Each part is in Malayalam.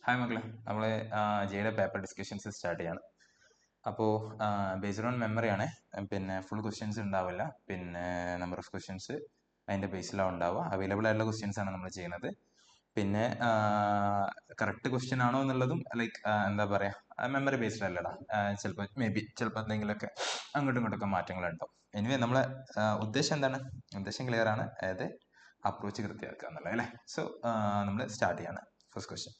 ഹായ് മക്കളെ, നമ്മൾ ജെയുടെ പേപ്പർ ഡിസ്കഷൻസ് സ്റ്റാർട്ട് ചെയ്യാണ്. അപ്പോൾ ബേസ്ഡ് ഓൺ മെമ്മറി ആണ്, പിന്നെ ഫുൾ ക്വസ്റ്റ്യൻസ് ഉണ്ടാവില്ല, പിന്നെ നമ്പർ ഓഫ് ക്വസ്റ്റ്യൻസ് അതിൻ്റെ ബേസിലാണ് ഉണ്ടാവുക. അവൈലബിൾ ആയിട്ടുള്ള ക്വസ്റ്റ്യൻസ് ആണ് നമ്മൾ ചെയ്യുന്നത്. പിന്നെ കറക്റ്റ് ക്വസ്റ്റ്യൻ ആണോ എന്നുള്ളതും ലൈക്ക് എന്താ പറയുക, മെമ്മറി ബേസ്ഡ് അല്ലടാ. ചിലപ്പോൾ ചിലപ്പോൾ എന്തെങ്കിലുമൊക്കെ അങ്ങോട്ടും ഇങ്ങോട്ടൊക്കെ മാറ്റങ്ങളുണ്ടാവും. എനിവേ നമ്മളെ ഉദ്ദേശം എന്താണ്? ഉദ്ദേശം ക്ലിയർ ആണ്, അതായത് അപ്രോച്ച് കൃത്യമാക്കുക എന്നുള്ളത് അല്ലേ. സോ നമ്മൾ സ്റ്റാർട്ട് ചെയ്യാണ്. First question.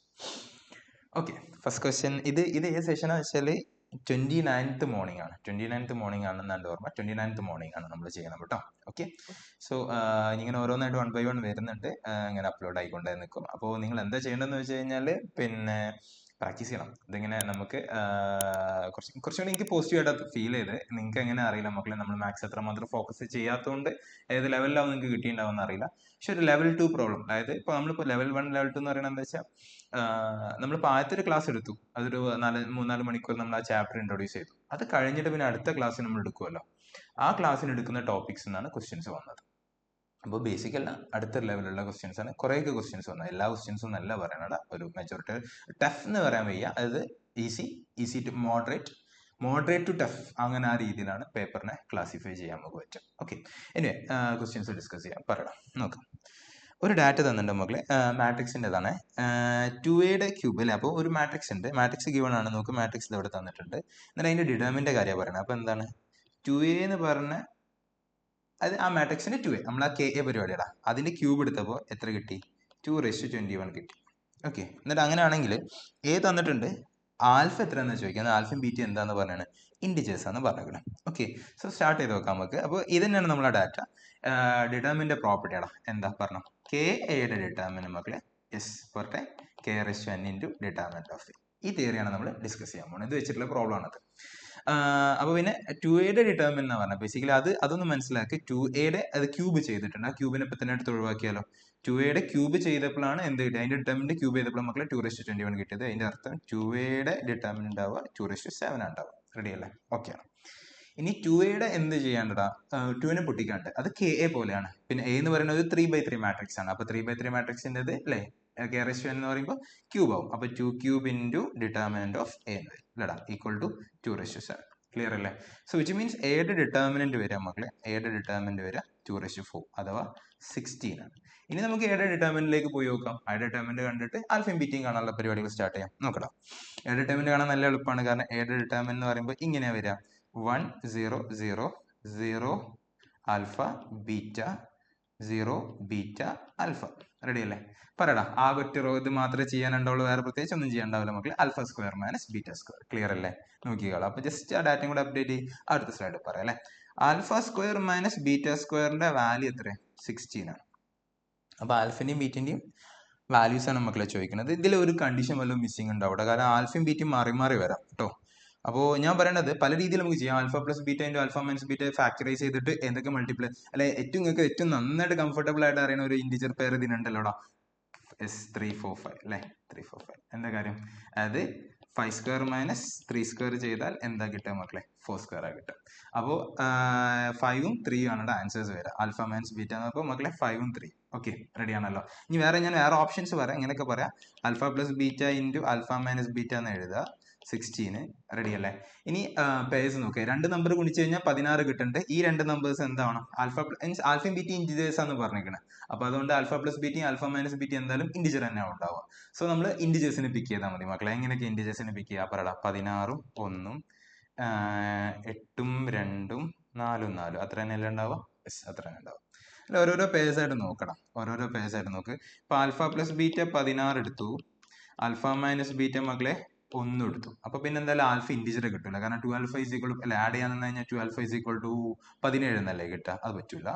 Okay, first question ഇത് ഏത് സെഷനാന്ന് വെച്ചാൽ 29th മോർണിംഗ് ആണ്. 29th മോർണിംഗ് ആണെന്ന് എൻ്റെ ഓർമ്മ. 29th മോർണിംഗ് ആണ് നമ്മൾ ചെയ്യണം കേട്ടോ. ഓക്കെ, സോ ഇങ്ങനെ ഓരോന്നായിട്ട് 1 by 1 വരുന്നുണ്ട്, ഇങ്ങനെ അപ്ലോഡ് ആയിക്കൊണ്ടേ നിൽക്കും. അപ്പോൾ നിങ്ങൾ എന്താ ചെയ്യേണ്ടതെന്ന് വെച്ച് കഴിഞ്ഞാൽ പിന്നെ പ്രാക്ടീസ് ചെയ്യണം. ഇതിങ്ങനെ നമുക്ക് കുറച്ചുകൂടി എനിക്ക് പോസിറ്റീവായിട്ട് ഫീൽ ചെയ്ത്, നിങ്ങൾക്ക് എങ്ങനെ അറിയില്ല മക്കളെ, നമ്മൾ മാത്സ് എത്രമാത്രം ഫോക്കസ് ചെയ്യാത്തതുകൊണ്ട് ഏത് ലെവലിലാവും നിങ്ങൾക്ക് കിട്ടിയിട്ടുണ്ടാവുമെന്ന് അറിയില്ല. പക്ഷെ ഒരു ലെവൽ 2 പ്രോബ്ലം, അതായത് ഇപ്പോൾ നമ്മളിപ്പോൾ ലെവൽ 1 ലെവൽ 2 എന്ന് പറയുന്നത് എന്താ വെച്ചാൽ, നമ്മളിപ്പോൾ ആദ്യത്തെ ഒരു ക്ലാസ് എടുത്തു, അതൊരു 3-4 മണിക്കൂർ നമ്മൾ ആ ചാപ്റ്റർ ഇൻട്രൊഡ്യൂസ് ചെയ്തു. അത് കഴിഞ്ഞിട്ട് പിന്നെ അടുത്ത ക്ലാസ് നമ്മൾ എടുക്കുമല്ലോ, ആ ക്ലാസ്സിന് എടുക്കുന്ന ടോപ്പിക്സ് എന്നാണ് ക്വസ്റ്റ്യൻസ് വന്നത്. അപ്പോൾ ബേസിക് അല്ല, അടുത്ത ലെവലുള്ള ക്വസ്റ്റ്യൻസ് ആണ്. കുറേയൊക്കെ ക്വസ്റ്റ്യൻസ് വന്നത്, എല്ലാ ക്വസ്റ്റ്യൻസും നല്ല പറയണത്, ഒരു മെജോറിറ്റി ടഫ് എന്ന് പറയാൻ വയ്യ, അതായത് easy to moderate to tough, അങ്ങനെ ആ രീതിയിലാണ് പേപ്പറിനെ ക്ലാസിഫൈ ചെയ്യാൻ നമുക്ക് പറ്റും. ഓക്കെ, ഇനി ക്വസ്റ്റ്യൻസ് ഡിസ്കസ് ചെയ്യാം. പറയണം, നോക്കാം. ഒരു ഡാറ്റ തന്നിട്ടുണ്ട് മക്കളെ, മാട്രിക്സിൻ്റെതാണ്. 2a ക്യൂബ് അല്ലേ. അപ്പോൾ ഒരു മാട്രിക്സ് ഉണ്ട്, മാട്രിക്സ് ഗിവൺ ആണ്, നമുക്ക് മാട്രിക്സ് ഇവിടെ തന്നിട്ടുണ്ട്. എന്നിട്ട് അതിൻ്റെ ഡിറ്റർമിൻ്റെ കാര്യമാണ് പറയുന്നത്. അപ്പോൾ എന്താണ് 2a എന്ന് പറഞ്ഞ, അത് ആ മാട്രിക്സിൻ്റെ 2a, നമ്മൾ ആ KA പരിപാടിയാണ്, അതിൻ്റെ ക്യൂബ് എടുത്തപ്പോൾ എത്ര കിട്ടി? 2⁻21 കിട്ടി. ഓക്കെ, എന്നിട്ട് അങ്ങനെയാണെങ്കിൽ A തന്നിട്ടുണ്ട്, ആൽഫ എത്രയാണെന്ന് ചോദിക്കുന്നത്. ആൽഫയും ബീറ്റ എന്താന്ന് പറഞ്ഞാണ്? ഇൻഡിജേഴ്സ് ആണ് പറഞ്ഞത്. ഓക്കെ, സോ സ്റ്റാർട്ട് ചെയ്ത് നോക്കാം നമുക്ക്. അപ്പോൾ ഇത് തന്നെയാണ് നമ്മളെ ഡാറ്റ. ഡിറ്റർമിൻ്റെ പ്രോപ്പർട്ടിയാണ് എന്താ പറഞ്ഞു? KAയുടെ ഡിറ്റർമിന് മക്കളെ പോരട്ടെ, K⁻n into determinant of A. ഈ തിയറിയാണ് നമ്മൾ ഡിസ്കസ് ചെയ്യാൻ പോകുന്നത്. ഇത് വെച്ചിട്ടുള്ള പ്രോബ്ലം ആണത്. അപ്പോൾ പിന്നെ 2a ഡിറ്റർമിൻ എന്ന് പറഞ്ഞാൽ ബേസിക്കലി അതൊന്ന് മനസ്സിലാക്കി. 2a അത് ക്യൂബ് ചെയ്തിട്ടുണ്ട്, ആ ക്യൂബിനെ ഇപ്പം തന്നെ എടുത്ത് ഒഴിവാക്കിയാലോ. 2a ക്യൂബ് ചെയ്തപ്പോഴാണ് എന്ത് കിട്ടിയത്? അതിന്റെ ഡിറ്റർമിനന്റ് ക്യൂബ് ചെയ്തപ്പോൾ മക്കളെ 2⁻21 കിട്ടിയത്. അതിന്റെ അർത്ഥം 2a ഡിറ്റർമിനന്റ് ഉണ്ടാവുക 2⁻7 ഉണ്ടാവുക. റെഡി അല്ലേ? ഓക്കെ ആണ്. ഇനി 2a എന്ത് ചെയ്യാണ്ടടാ? 2നെ പൊട്ടിക്കാണ്ട്, അത് KA പോലെയാണ്. പിന്നെ A എന്ന് പറയുന്നത് ഒരു 3/3 മാട്രിക്സ് ആണ്. അപ്പോൾ 3/3 മാട്രിക്സിൻ്റെ അല്ലേ K⁻n എന്ന് പറയുമ്പോൾ ക്യൂബ് ആവും. അപ്പോൾ 2 cube into determinant of A എന്ന് വരും അല്ലടാ, ഈക്വൽ ടു 2⁻7. ക്ലിയർ അല്ലേ? സോ വിച്ച് മീൻസ് എയുടെ ഡിറ്റർമിനന്റ് വരിക മക്കളെ, എയുടെ ഡിറ്റർമിനന്റ് വരിക 2⁻4 അഥവാ 16 ആണ്. ഇനി നമുക്ക് എയുടെ ഡിറ്റർമിനന്റിലേക്ക് പോയി നോക്കാം. എയുടെ ഡിറ്റർമിനന്റ് കണ്ടിട്ട് ആൽഫയും ബീറ്റയും കാണാനുള്ള പരിപാടികൾ സ്റ്റാർട്ട് ചെയ്യാം. നോക്കണം. എയുടെ ഡിറ്റർമിനന്റ് കാണാൻ നല്ല എളുപ്പമാണ്, കാരണം എയുടെ ഡിറ്റർമിനന്റ് എന്ന് പറയുമ്പോൾ ഇങ്ങനെയാണ് വരിക: 1 0 0 0 alpha beta 0 beta alpha. Ready അല്ലേ? പറയടാ, ആ ഒറ്റ ഇത് മാത്രമേ ചെയ്യാനുണ്ടാവുള്ളൂ, വേറെ പ്രത്യേകിച്ച് ഒന്നും ചെയ്യാണ്ടാവില്ല മക്കളെ. Alpha square minus beta square. Clear അല്ലേ? നോക്കിക്കോളാം. അപ്പോൾ ജസ്റ്റ് ആ ഡാറ്റയും കൂടെ അപ്ഡേറ്റ് ചെയ്യും. അടുത്ത സ്ലൈഡ് പറയാം അല്ലേ. ആൽഫ സ്ക്വയർ മൈനസ് ബീറ്റ സ്ക്വയറിന്റെ വാല്യൂ എത്രയാണ്? 16 ആണ്. അപ്പോൾ ആൽഫന്റെയും ബീറ്റിന്റെയും വാല്യൂസ് ആണ് മക്കളെ ചോദിക്കുന്നത്. ഇതിൽ ഒരു കണ്ടീഷൻ വല്ലതും മിസ്സിംഗ് ഉണ്ടാവും അവിടെ, കാരണം ആൽഫയും ബീറ്റയും മാറി മാറി വരാം കേട്ടോ. അപ്പോൾ ഞാൻ പറയണത് പല രീതിയിൽ നമുക്ക് ചെയ്യാം. Alpha plus beta into alpha minus beta factorise ചെയ്തിട്ട് എന്തൊക്കെ മൾട്ടിപ്ലൈ, അല്ലെ നിങ്ങൾക്ക് ഏറ്റവും നന്നായിട്ട് കംഫർട്ടബിൾ ആയിട്ട് അറിയുന്ന ഒരു ഇൻഡിജർ പെയർ ഇതിനുണ്ടല്ലോടാ, 345 അല്ലേ. 345 എന്താ കാര്യം? അതായത് 5 സ്ക്വയർ മൈനസ് 3 സ്ക്വയർ ചെയ്താൽ എന്താ കിട്ടുക മക്കളെ? 4 സ്ക്വയർ ആ കിട്ടുക. അപ്പോൾ 5ഉം 3ഉം ആണ് ആൻസേഴ്സ് വരിക. ആൽഫ മൈനസ് ബീറ്റ എന്ന് പറയുമ്പോൾ മക്കളെ 5ഉം 3. ഓക്കെ, റെഡി ആണല്ലോ. ഇനി ഞാൻ വേറെ ഓപ്ഷൻസ് പറയാം. ഇങ്ങനെയൊക്കെ പറയാം: alpha plus beta into alpha minus beta എന്ന് എഴുതുക, 16. റെഡി അല്ലേ? ഇനി പേഴ്സ് നോക്കുക. 2 നമ്പർ ഗുണിച്ച് കഴിഞ്ഞാൽ 16 കിട്ടുന്നുണ്ട്. ഈ 2 നമ്പേഴ്സ് എന്താണ്? ആൽഫയും ബീറ്റ ഇൻഡിജേഴ്സ് ആണെന്ന് പറഞ്ഞിരിക്കുന്നത്. അപ്പോൾ അതുകൊണ്ട് ആൽഫ പ്ലസ് ബീറ്റയും ആൽഫ മൈനസ് ബീറ്റ എന്തായാലും ഇൻഡിജർ തന്നെയാണ് ഉണ്ടാവുക. സോ നമ്മൾ ഇൻഡിജേഴ്സിനെ പിക്ക് ചെയ്താൽ മതി മക്കളെ. എങ്ങനെയൊക്കെ ഇൻഡിജേഴ്സിനെ പിക്ക് ചെയ്യുക? പറയടാ. 16ഉം 1ഉം 8ഉം 2ഉം 4ഉം 4. അത്ര തന്നെയല്ലേ ഉണ്ടാവുക? യെസ്, അത്ര തന്നെ ഉണ്ടാവും. അല്ല, ഓരോരോ പേഴ്സ് ആയിട്ട് നോക്കണം. ഓരോരോ പേഴ്സ് ആയിട്ട് നോക്ക്. ഇപ്പോൾ ആൽഫ പ്ലസ് ബീറ്റ 16 എടുത്തു, ആൽഫ മൈനസ് ബീറ്റ മക്കളെ 1 എടുത്തു. അപ്പോൾ പിന്നെ എന്തായാലും ആൽഫ ഇൻഡിജർ കിട്ടില്ല, കാരണം 2 ആൽഫ ഈസ് ഈക്വൾ, അല്ല ആഡ് ചെയ്യാൻ കഴിഞ്ഞാൽ 2 ആൽഫ ഈസ് ഈക്വൾ ടു 17 എന്നല്ലേ കിട്ടുക? അത് പറ്റൂല.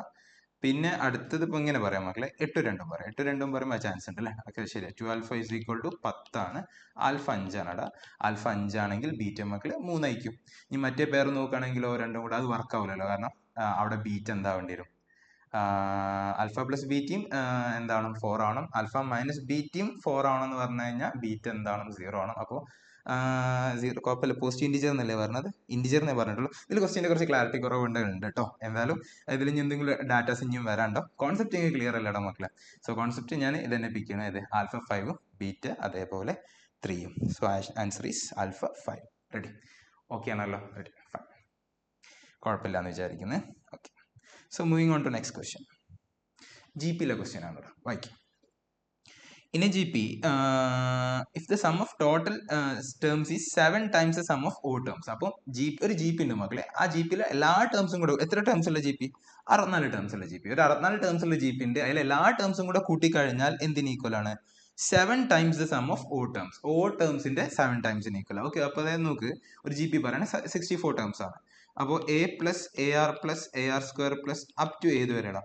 പിന്നെ അടുത്തത് ഇപ്പോൾ ഇങ്ങനെ പറയാം മക്കളെ, 8 2 പറയാം. 8 2 പറയുമ്പോൾ ചാൻസ് ഉണ്ട് അല്ലേ? ഓക്കെ, ശരി. 2 ആൽഫ ഈസ് ഈക്വൾ ടു 10 ആണ്. ആൽഫ 5 ആണ് അവിടെ. ആൽഫ 5 ആണെങ്കിൽ ബീറ്റ മക്കളെ 3 ആയിരിക്കും. ഇനി മറ്റേ പേർ നോക്കുകയാണെങ്കിലോ രണ്ടും കൂടെ അത് വർക്ക് ആവില്ലല്ലോ, കാരണം അവിടെ ബീറ്റ എന്താ വേണ്ടി വരും? ആൽഫ പ്ലസ് ബീറ്റയും എന്താണ്? 4 ആണ്. ആൽഫ മൈനസ് ബീറ്റയും 4 ആണെന്ന് പറഞ്ഞു കഴിഞ്ഞാൽ ബീറ്റ എന്താണ്? 0 ആണ്. അപ്പോൾ 0 കുഴപ്പമില്ല, പോസ്റ്റ് ഇൻഡിജർ എന്നല്ലേ പറഞ്ഞത്? ഇൻഡിജർ എന്നേ പറഞ്ഞിട്ടുള്ളൂ. ഇതിൽ ക്വസ്റ്റ്യൻ്റെ കുറച്ച് ക്ലാരിറ്റി കുറവുണ്ട് കേട്ടോ. എന്തായാലും ഇതിൽ ഇനി എന്തെങ്കിലും ഡാറ്റാസ് ഇനിയും വരാണ്ടോ? കോൺസെപ്റ്റ് എനിക്ക് ക്ലിയർ അല്ലടാ മക്കളെ. സോ കോൺസെപ്റ്റ് ഞാൻ ഇതന്നെ പിക്ക് ചെയ്യണം. ഇത് ആൽഫ 5 ബീറ്റ അതേപോലെ 3യും. So answer is alpha 5. Ready? Okay ആണല്ലോ? റെഡി, ഫൈൻ, കുഴപ്പമില്ല എന്ന് വിചാരിക്കുന്നത്. Okay, so moving on to next question. GPയിലെ ക്വസ്റ്റ്യൻ ആണ്, വായിക്കും. In a GP, if the sum of total terms is 7 times the sum of all terms. അപ്പോൾ ഒരു GP ഉണ്ട് മക്കളെ. ആ GPയിലെ എല്ലാ ടേംസും കൂടെ, എത്ര ടേംസ് ഉള്ള GP? 64 ടേംസ് ഉള്ള GP. ഒരു 64 ടേംസ് ഉള്ള GP ഉണ്ട്. അതിൽ എല്ലാ ടേംസും കൂടെ കൂട്ടിക്കഴിഞ്ഞാൽ എന്തിന് ഈക്വൽ ആണ്? 7 times the sum of all terms. all ടേംസിന്റെ 7 ടൈംസിന് ഈക്വൽ. ഓക്കെ, അപ്പോൾ അതായത് നോക്ക്, ഒരു GP പറയുന്നത് 64 ടേംസ് ആണ്. അപ്പോൾ A plus AR plus AR square plus up to ഏത് വരെയാണ്?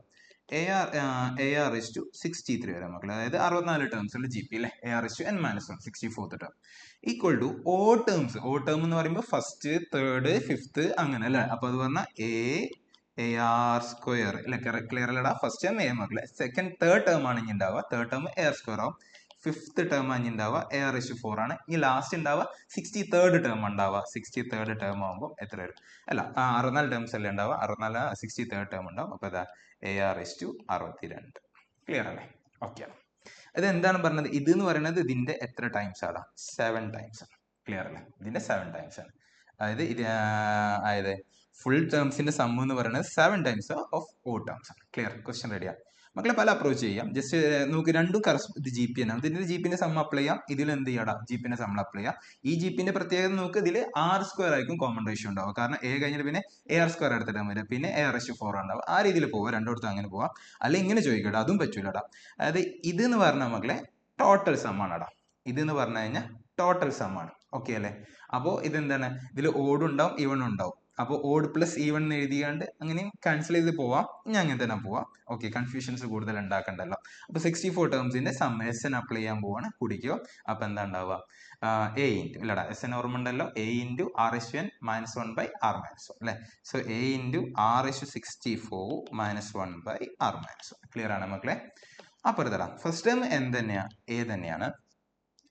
AR is to 63 വരെ മക്കളെ. അതായത് 64 ടേംസ് ഉള്ള GP അല്ലേ? AR is to n-1, 64th term equal to ഓ ടേംസ്. ഓ ടേം എന്ന് പറയുമ്പോൾ ഫസ്റ്റ്, തേർഡ്, ഫിഫ്ത്ത് അങ്ങനെ അല്ലേ? അപ്പൊ അത് പറഞ്ഞാൽ AR സ്ക്വയർ അല്ലെ? ക്ലിയർ അല്ലടാ? ഫസ്റ്റ് ടേം A മക്കളെ, സെക്കൻഡ് തേർഡ് ടേം ആണ് ഇനി ഉണ്ടാവുക. തേർഡ് ടേം AR സ്ക്വയർ ആവും. ഫിഫ്ത്ത് ടേം ആണ് ഉണ്ടാവുക AR is to 4 ആണ്. ഇനി ലാസ്റ്റ് ഉണ്ടാവുക 63rd ടേം ഉണ്ടാവുക. 63rd ടേം ആകുമ്പോൾ എത്ര വരും? അല്ല, 64 ടേംസ് അല്ലേ ഉണ്ടാവുക? 63rd ടേം ഉണ്ടാവും. അപ്പൊ അതാ AR is to 62. ക്ലിയർ അല്ലേ? ഓക്കെ ആണ്. ഇത് എന്താണ് പറഞ്ഞത്? ഇത് എന്ന് പറയുന്നത് ഇതിന്റെ എത്ര ടൈംസ് ആണ്? 7 ടൈംസ് ആണ്. ക്ലിയർ അല്ലേ? ഇതിന്റെ 7 ടൈംസ് ആണ്. അതായത് ഫുൾ ടേംസിന്റെ സം എന്ന് പറയുന്നത് 7 ടൈംസ് ഓഫ് ഓൾ ടേംസ് ആണ്. ക്ലിയർ? ക്വസ്റ്റ്യൻ റെഡിയാണ് മക്കളെ? പല അപ്രോച്ച് ചെയ്യാം. ജസ്റ്റ് നമുക്ക് രണ്ടും ഇത് GP ആണ്. ഇതിന്റെ GPന്റെ സം അപ്ലൈ ചെയ്യാം, ഇതിൽ എന്ത് ചെയ്യടാ? GPന്റെ സം അപ്ലൈ ചെയ്യാം. ഈ GPന്റെ പ്രത്യേകത നോക്ക്, ഇതിൽ R സ്ക്വയർ ആയിരിക്കും കോമൺ റേഷ്യോ ഉണ്ടാവും. കാരണം A കഴിഞ്ഞിട്ട് പിന്നെ AR സ്ക്വയർ എടുത്തിട്ട് വരും, പിന്നെ AR is to 4 ഉണ്ടാവും. ആ രീതിയിൽ പോവാം, രണ്ടിടത്തും അങ്ങനെ പോവാം. അല്ലെങ്കിൽ ഇങ്ങനെ ചോദിക്കടാ, അതും പറ്റൂലടാ. അതായത് ഇത് എന്ന് പറഞ്ഞാൽ മക്കളെ ടോട്ടൽ സം ആണടാ. ഇത് എന്ന് പറഞ്ഞു കഴിഞ്ഞാൽ ടോട്ടൽ സം ആണ്. ഓക്കെ അല്ലേ? അപ്പോൾ ഇതെന്താണ്? ഇതിൽ ഓഡ് ഉണ്ടാവും, ഈവൺ ഉണ്ടാവും. അപ്പോൾ ഓഡ് പ്ലസ് ഈവൺ എഴുതിയാണ്ട് അങ്ങനെയും ക്യാൻസൽ ചെയ്ത് പോവാം. ഇനി അങ്ങനെ തന്നെ പോവാം. ഓക്കെ, കൺഫ്യൂഷൻസ് കൂടുതൽ ഉണ്ടാക്കണ്ടല്ലോ. അപ്പോൾ 64 ടേംസിന്റെ സം SN അപ്ലൈ ചെയ്യാൻ പോവാണ്, കുടിക്കുക. അപ്പൊ എന്താ ഉണ്ടാവുക? A ഇൻറ്റു ഇല്ലടാ, SN ഓർമ്മ ഉണ്ടല്ലോ, A into R is to n minus 1 by R minus 1 അല്ലേ? So A into R is to 64 minus 1 by R minus 1. Clear ആണ് മക്കളെ? അപ്പുറത്തടാ ഫസ്റ്റ് ടേം എന്ത് തന്നെയാണ്? A തന്നെയാണ്,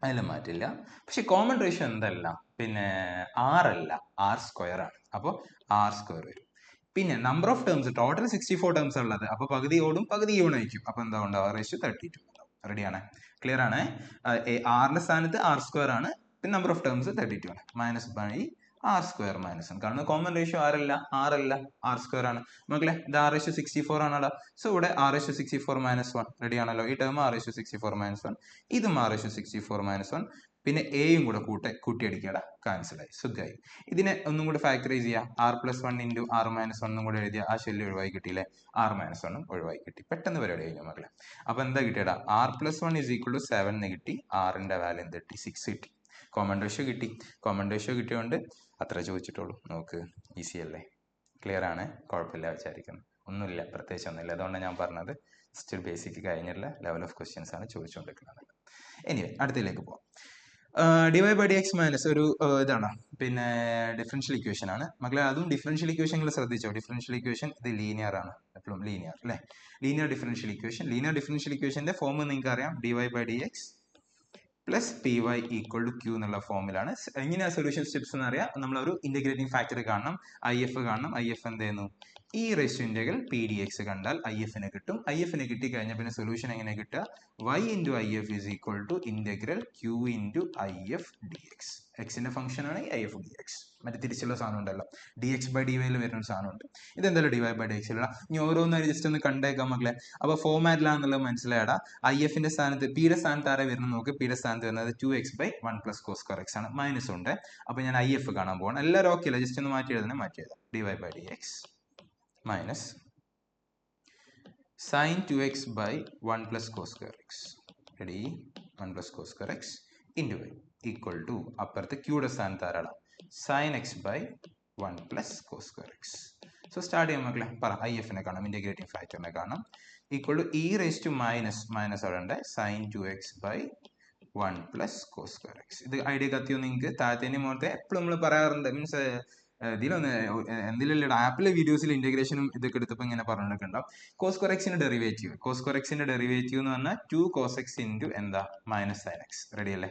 അതിലും മാറ്റില്ല. പക്ഷെ കോമൺ റേഷ്യോ എന്തല്ല? പിന്നെ R അല്ല, R സ്ക്വയർ ആണ്. അപ്പോൾ R സ്ക്വയർ വരും. പിന്നെ number of terms total 64 terms ഉള്ളത്. അപ്പൊ പകുതി ഓടും പകുതി ഈവൺ ആയിരിക്കും. അപ്പൊ എന്താ ഉണ്ടാവുക? റേഷ്യോ 32 ഉണ്ടാവും. റെഡിയാണ്? ക്ലിയർ ആണ്? ആറിന്റെ സ്ഥാനത്ത് R സ്ക്വയർ ആണ്. പിന്നെ നമ്പർ ഓഫ് ടേംസ് 32 ആണ്. Minus by R square minus 1. കാരണം കോമൺ റേഷ്യോ R അല്ല, R സ്ക്വയർ ആണ് മക്കളെ. ഇത് R is to 64 ആണല്ലോ. സോ ഇവിടെ R is to 64 minus 1. Ready ആണല്ലോ? ഈ term R is to 64 minus 1, ഇതും R is to 64 മൈനസ് 1, പിന്നെ എയും കൂടെ കൂട്ടിയടിക്കട, ക്യാൻസൽ ആയി, സുഖമായി. ഇതിനെ ഒന്നും കൂടെ ഫാക്ടറൈസ് ചെയ്യാം. R+1 ഇൻറ്റു R മൈനസ് 1 കൂടെ എഴുതിയ ആ ശല്യം ഒഴിവായി കിട്ടിയില്ലേ? R മൈനസ് 1 ഒഴിവായി കിട്ടി. പെട്ടെന്ന് പരിപാടി കഴിഞ്ഞു മക്കളെ. അപ്പൊ എന്താ കിട്ടിയടാ? R+1 is equal to 7 എന്ന് കിട്ടി. Rന്റെ വാല്യൂ എന്ത് കിട്ടി? 6 കിട്ടി. കോമൺ റേഷ്യോ കിട്ടി. കോമൺ റേഷ്യോ കിട്ടിയോണ്ട് അത്ര ചോദിച്ചിട്ടുള്ളൂ. നോക്ക്, ഈസി അല്ലേ? ക്ലിയർ ആണ്? കുഴപ്പമില്ല വിചാരിക്കുന്നു. ഒന്നുമില്ല, പ്രത്യേകിച്ച് ഒന്നുമില്ല. അതുകൊണ്ട് ഞാൻ പറഞ്ഞത് ജസ്റ്റ് ബേസിക് കഴിഞ്ഞിട്ടുള്ള ലെവൽ ഓഫ് ക്വസ്റ്റ്യൻസ് ആണ് ചോദിച്ചുകൊണ്ടിരിക്കുന്നത്. എനിവേ അടുത്തതിലേക്ക് പോവാം. dy/dx മൈനസ് ഒരു ഇതാണ്, പിന്നെ ഡിഫറൻഷ്യൽ ഇക്വേഷൻ ആണ് മക്കളെ. അതും ഡിഫറൻഷ്യൽ ഇക്വേഷനുകൾ ശ്രദ്ധിച്ചോ. ഡിഫറൻഷ്യൽ ഇക്വേഷൻ ഇത് ലീനിയർ ആണ്, എപ്പോഴും ലീനിയർ അല്ലേ? Linear differential equation. Linear differential ഇക്വേഷന്റെ ഫോം നിങ്ങൾക്ക് അറിയാം. dy/dx plus py equal to q എന്നുള്ള ഫോമിലാണ്. എങ്ങനെയാ സൊല്യൂഷൻ സ്റ്റെപ്സ് എന്ന് അറിയാം. നമ്മളൊരു ഇന്റഗ്രേറ്റിംഗ് ഫാക്ടർ കാണണം, IF കാണണം. IF എന്ത് ചെയ്യുന്നു? ഈ റേഷ്യോ ഇന്റഗ്രൽ PDX കണ്ടാൽ IF-നെ കിട്ടും. IF-നെ കിട്ടി കഴിഞ്ഞാൽ പിന്നെ സൊല്യൂഷൻ എങ്ങനെ കിട്ടുക? y into IF is equal to integral q into IF dx. എക്സിന്റെ ഫംഗ്ഷൻ ആണ് IF dx. മറ്റേ തിരിച്ചുള്ള സാധനം ഉണ്ടല്ലോ, dx/dy വരുന്ന ഒരു സാധനമുണ്ട്. ഇതെന്തായാലും dy/dx ഉള്ള. ഇനി ഓരോന്നായി ജസ്റ്റ് ഒന്ന് കണ്ടേക്കാം മക്കളെ. അപ്പൊ ഫോമാറ്റിലാണെന്നുള്ളത് മനസ്സിലായടാ. IF-ന്റെ സ്ഥാനത്ത് P-യുടെ സ്ഥാനത്ത് ആരെ വരുന്നത് നോക്ക്. P-യുടെ സ്ഥാനത്ത് വരുന്നത് 2x/1 + cos square x ആണ്. മൈനസ് ഉണ്ട്. അപ്പൊ ഞാൻ IF കാണാൻ പോവാണ്. എല്ലാവരും ഓക്കെ അല്ല? ജസ്റ്റ് ഒന്ന് മാറ്റി എഴുതാം. dy/dx മൈനസ് sin 2x/1 + cos square x. Ready? 1 + cos square x into y equal to അപ്പുറത്ത് Qയുടെ സ്ഥാനത്ത് ആരാണ്? sin x/1 + cos square x. So start ചെയ്യാം മക്കളെ. പറ, IF-നെ കാണാം, ഇന്റഗ്രേറ്റിംഗ് ഫാക്ടറിനെ കാണാം. Equal to e raise to minus അവിടെ ഉണ്ട്, sin 2x/1 + cos square x. ഇത് ഐഡിയ കത്തിയോ നിങ്ങൾക്ക്? താഴത്തേനും മുഖത്തെ എപ്പോഴും നമ്മൾ പറയാറുണ്ട്. മീൻസ് ഇതിലൊന്ന് എന്തിലുള്ള ആപ്പിലെ വീഡിയോസിൽ ഇന്റഗ്രേഷനും ഇതൊക്കെ എടുത്തപ്പോൾ ഇങ്ങനെ പറഞ്ഞിട്ടൊക്കെ ഉണ്ടാവും. cos square x-ന്റെ ഡെറിവേറ്റീവ്. cos square x-ന്റെ ഡെറിവേറ്റീവ് എന്ന് പറഞ്ഞാൽ 2 cos x ഇൻറ്റു എന്താ? -sin x. റെഡി അല്ലേ?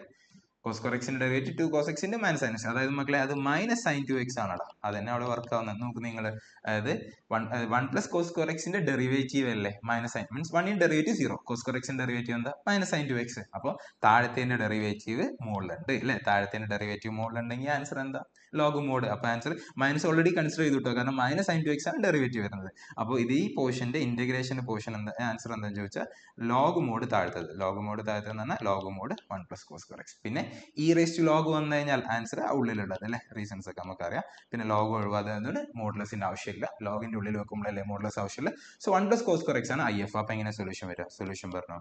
കോസ് സ്ക്വയർ എക്സിന്റെ ഡെറിവേറ്റീവ് 2 കോസ് എക്സിന്റെ മൈനസ് സൈൻ എക്സ്. അതായത് മക്കളെ അത് മൈനസ് സൈൻ 2x ആണല്ലോ. അത് തന്നെ അവിടെ വർക്ക് ആവുന്നത് നോക്ക് നിങ്ങൾ. അതായത് 1 പ്ലസ് കോസ് സ്ക്വയർ എക്സിന്റെ ഡെറിവേറ്റീവ് അല്ലേ minus sine means 1 derivative 0. Cos square എക്സിന്റെ ഡെറിവേറ്റീവ് എന്താ മൈനസ് സൈൻ 2x. അപ്പോൾ താഴത്തെ ഡെറിവേറ്റീവ് മുകളിലുണ്ട് അല്ലേ. താഴത്തെ ഡെറിവേറ്റീവ് മുകളിലുണ്ടെങ്കിൽ ആൻസർ എന്താ ലോഗ് മോഡ്. അപ്പോൾ ആൻസർ മൈനസ് ഓൾറെഡി കൺസിഡർ ചെയ്തു കിട്ടുക, കാരണം മൈനസ് സൈൻ 2x ആണ് ഡെറിവേറ്റീവ് വരുന്നത്. അപ്പോൾ ഇത് ഈ പോർഷന്റെ ഇന്റഗ്രേഷൻ പോർഷൻ എന്താ ആൻസർ എന്താണെന്ന് ചോദിച്ചാൽ ലോഗ് മോഡ് താഴ്ത്തത്. ലോഗ് മോഡ് താഴ്ത്തത് എന്ന് പറഞ്ഞാൽ log mod 1 plus cos square x. പിന്നെ ഇ റേസ് ടു ലോഗ് വന്നു കഴിഞ്ഞാൽ ആൻസർ ഉള്ളിലുള്ളത് അല്ലേ. റീസൺസ് ഒക്കെ നമുക്കറിയാം. പിന്നെ ലോഗ് ഒഴിവാതെ മോഡുലസിന്റെ ആവശ്യമില്ല. ലോഗിന്റെ ഉള്ളിൽ വെക്കുമ്പോഴല്ലേ മോഡുലസ് ആവശ്യമില്ല. So 1 plus cos square x ആണ് ഐ എഫ്. അപ്പോൾ എങ്ങനെ സൊല്യൂഷൻ വരിക? സൊല്യൂഷൻ പറഞ്ഞു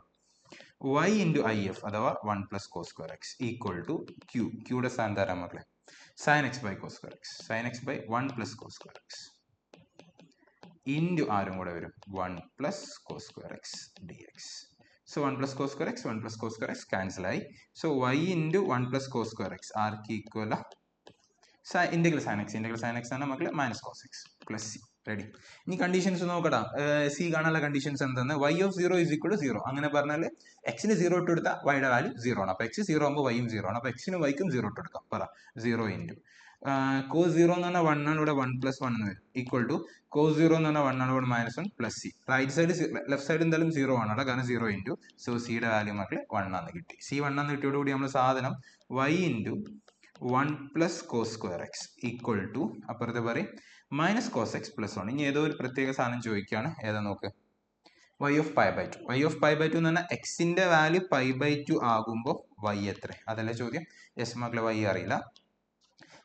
y ഇൻറ്റു ഐ എഫ് അഥവാ 1 plus cos square x equal to Q. ക്യൂടെ സ്ഥാനം തരാൻ മക്കളെ sin x by cos square x. sin x by 1 plus cos square x into ആരും കൂടെ വരും 1 plus cos square x dx. So 1 plus cos square x 1 plus cos square x cancel ആയി. So y into 1 plus cos square x ആർക്ക് equal integral sin x. Integral sin x ആണ് മക്കളെ minus cos x plus C. Ready. ഇനി കണ്ടീഷൻസ് നോക്കടാ. സി കാണാനുള്ള കണ്ടീഷൻസ് എന്താണ്? y of 0 is equal to 0. അങ്ങനെ പറഞ്ഞാൽ എക്സിന് 0 ഇട്ട് കൊടുത്താൽ വൈയുടെ വാല്യൂ 0 ആണ്. അപ്പോൾ എക്സ് 0 ആകുമ്പോൾ വൈയും 0 ആണ്. അപ്പോൾ എക്സിനും വൈക്കും 0 ഇട്ട് കൊടുക്കാം. പറ 0 ഇൻറ്റു കോസ് 0 എന്ന് പറഞ്ഞാൽ 1 ആണ്, ഇവിടെ 1 പ്ലസ് 1 എന്ന് വരും ഈക്വൽ ടു കോസ് 0 എന്ന് പറഞ്ഞാൽ 1 ആണ്, ഇവിടെ minus 1 plus C. Right side left side എന്തായാലും 0 ആണ് അവിടെ, കാരണം 0 ഇൻറ്റു. സോ സിയുടെ വാല്യൂ മക്കളെ 1 ആണെന്ന് കിട്ടി. സി 1 ആണെന്ന് കിട്ടിയോടുകൂടി നമ്മൾ സാധനം y into 1 plus cos square x equal to അപ്പുറത്തെ പറയും മൈനസ് കോസ് എക്സ് പ്ലസ് 1. ഇനി ഏതോ ഒരു പ്രത്യേക സാധനം ചോദിക്കുകയാണ്. ഏതാ നോക്ക്? y of pi by 2. y of pi by 2 എന്ന് പറഞ്ഞാൽ എക്സിന്റെ വാല്യൂ പൈ ബൈ 2 ആകുമ്പോൾ y എത്ര? അതല്ലേ ചോദ്യം. യെസ് മക്കളെ y അറിയില്ല.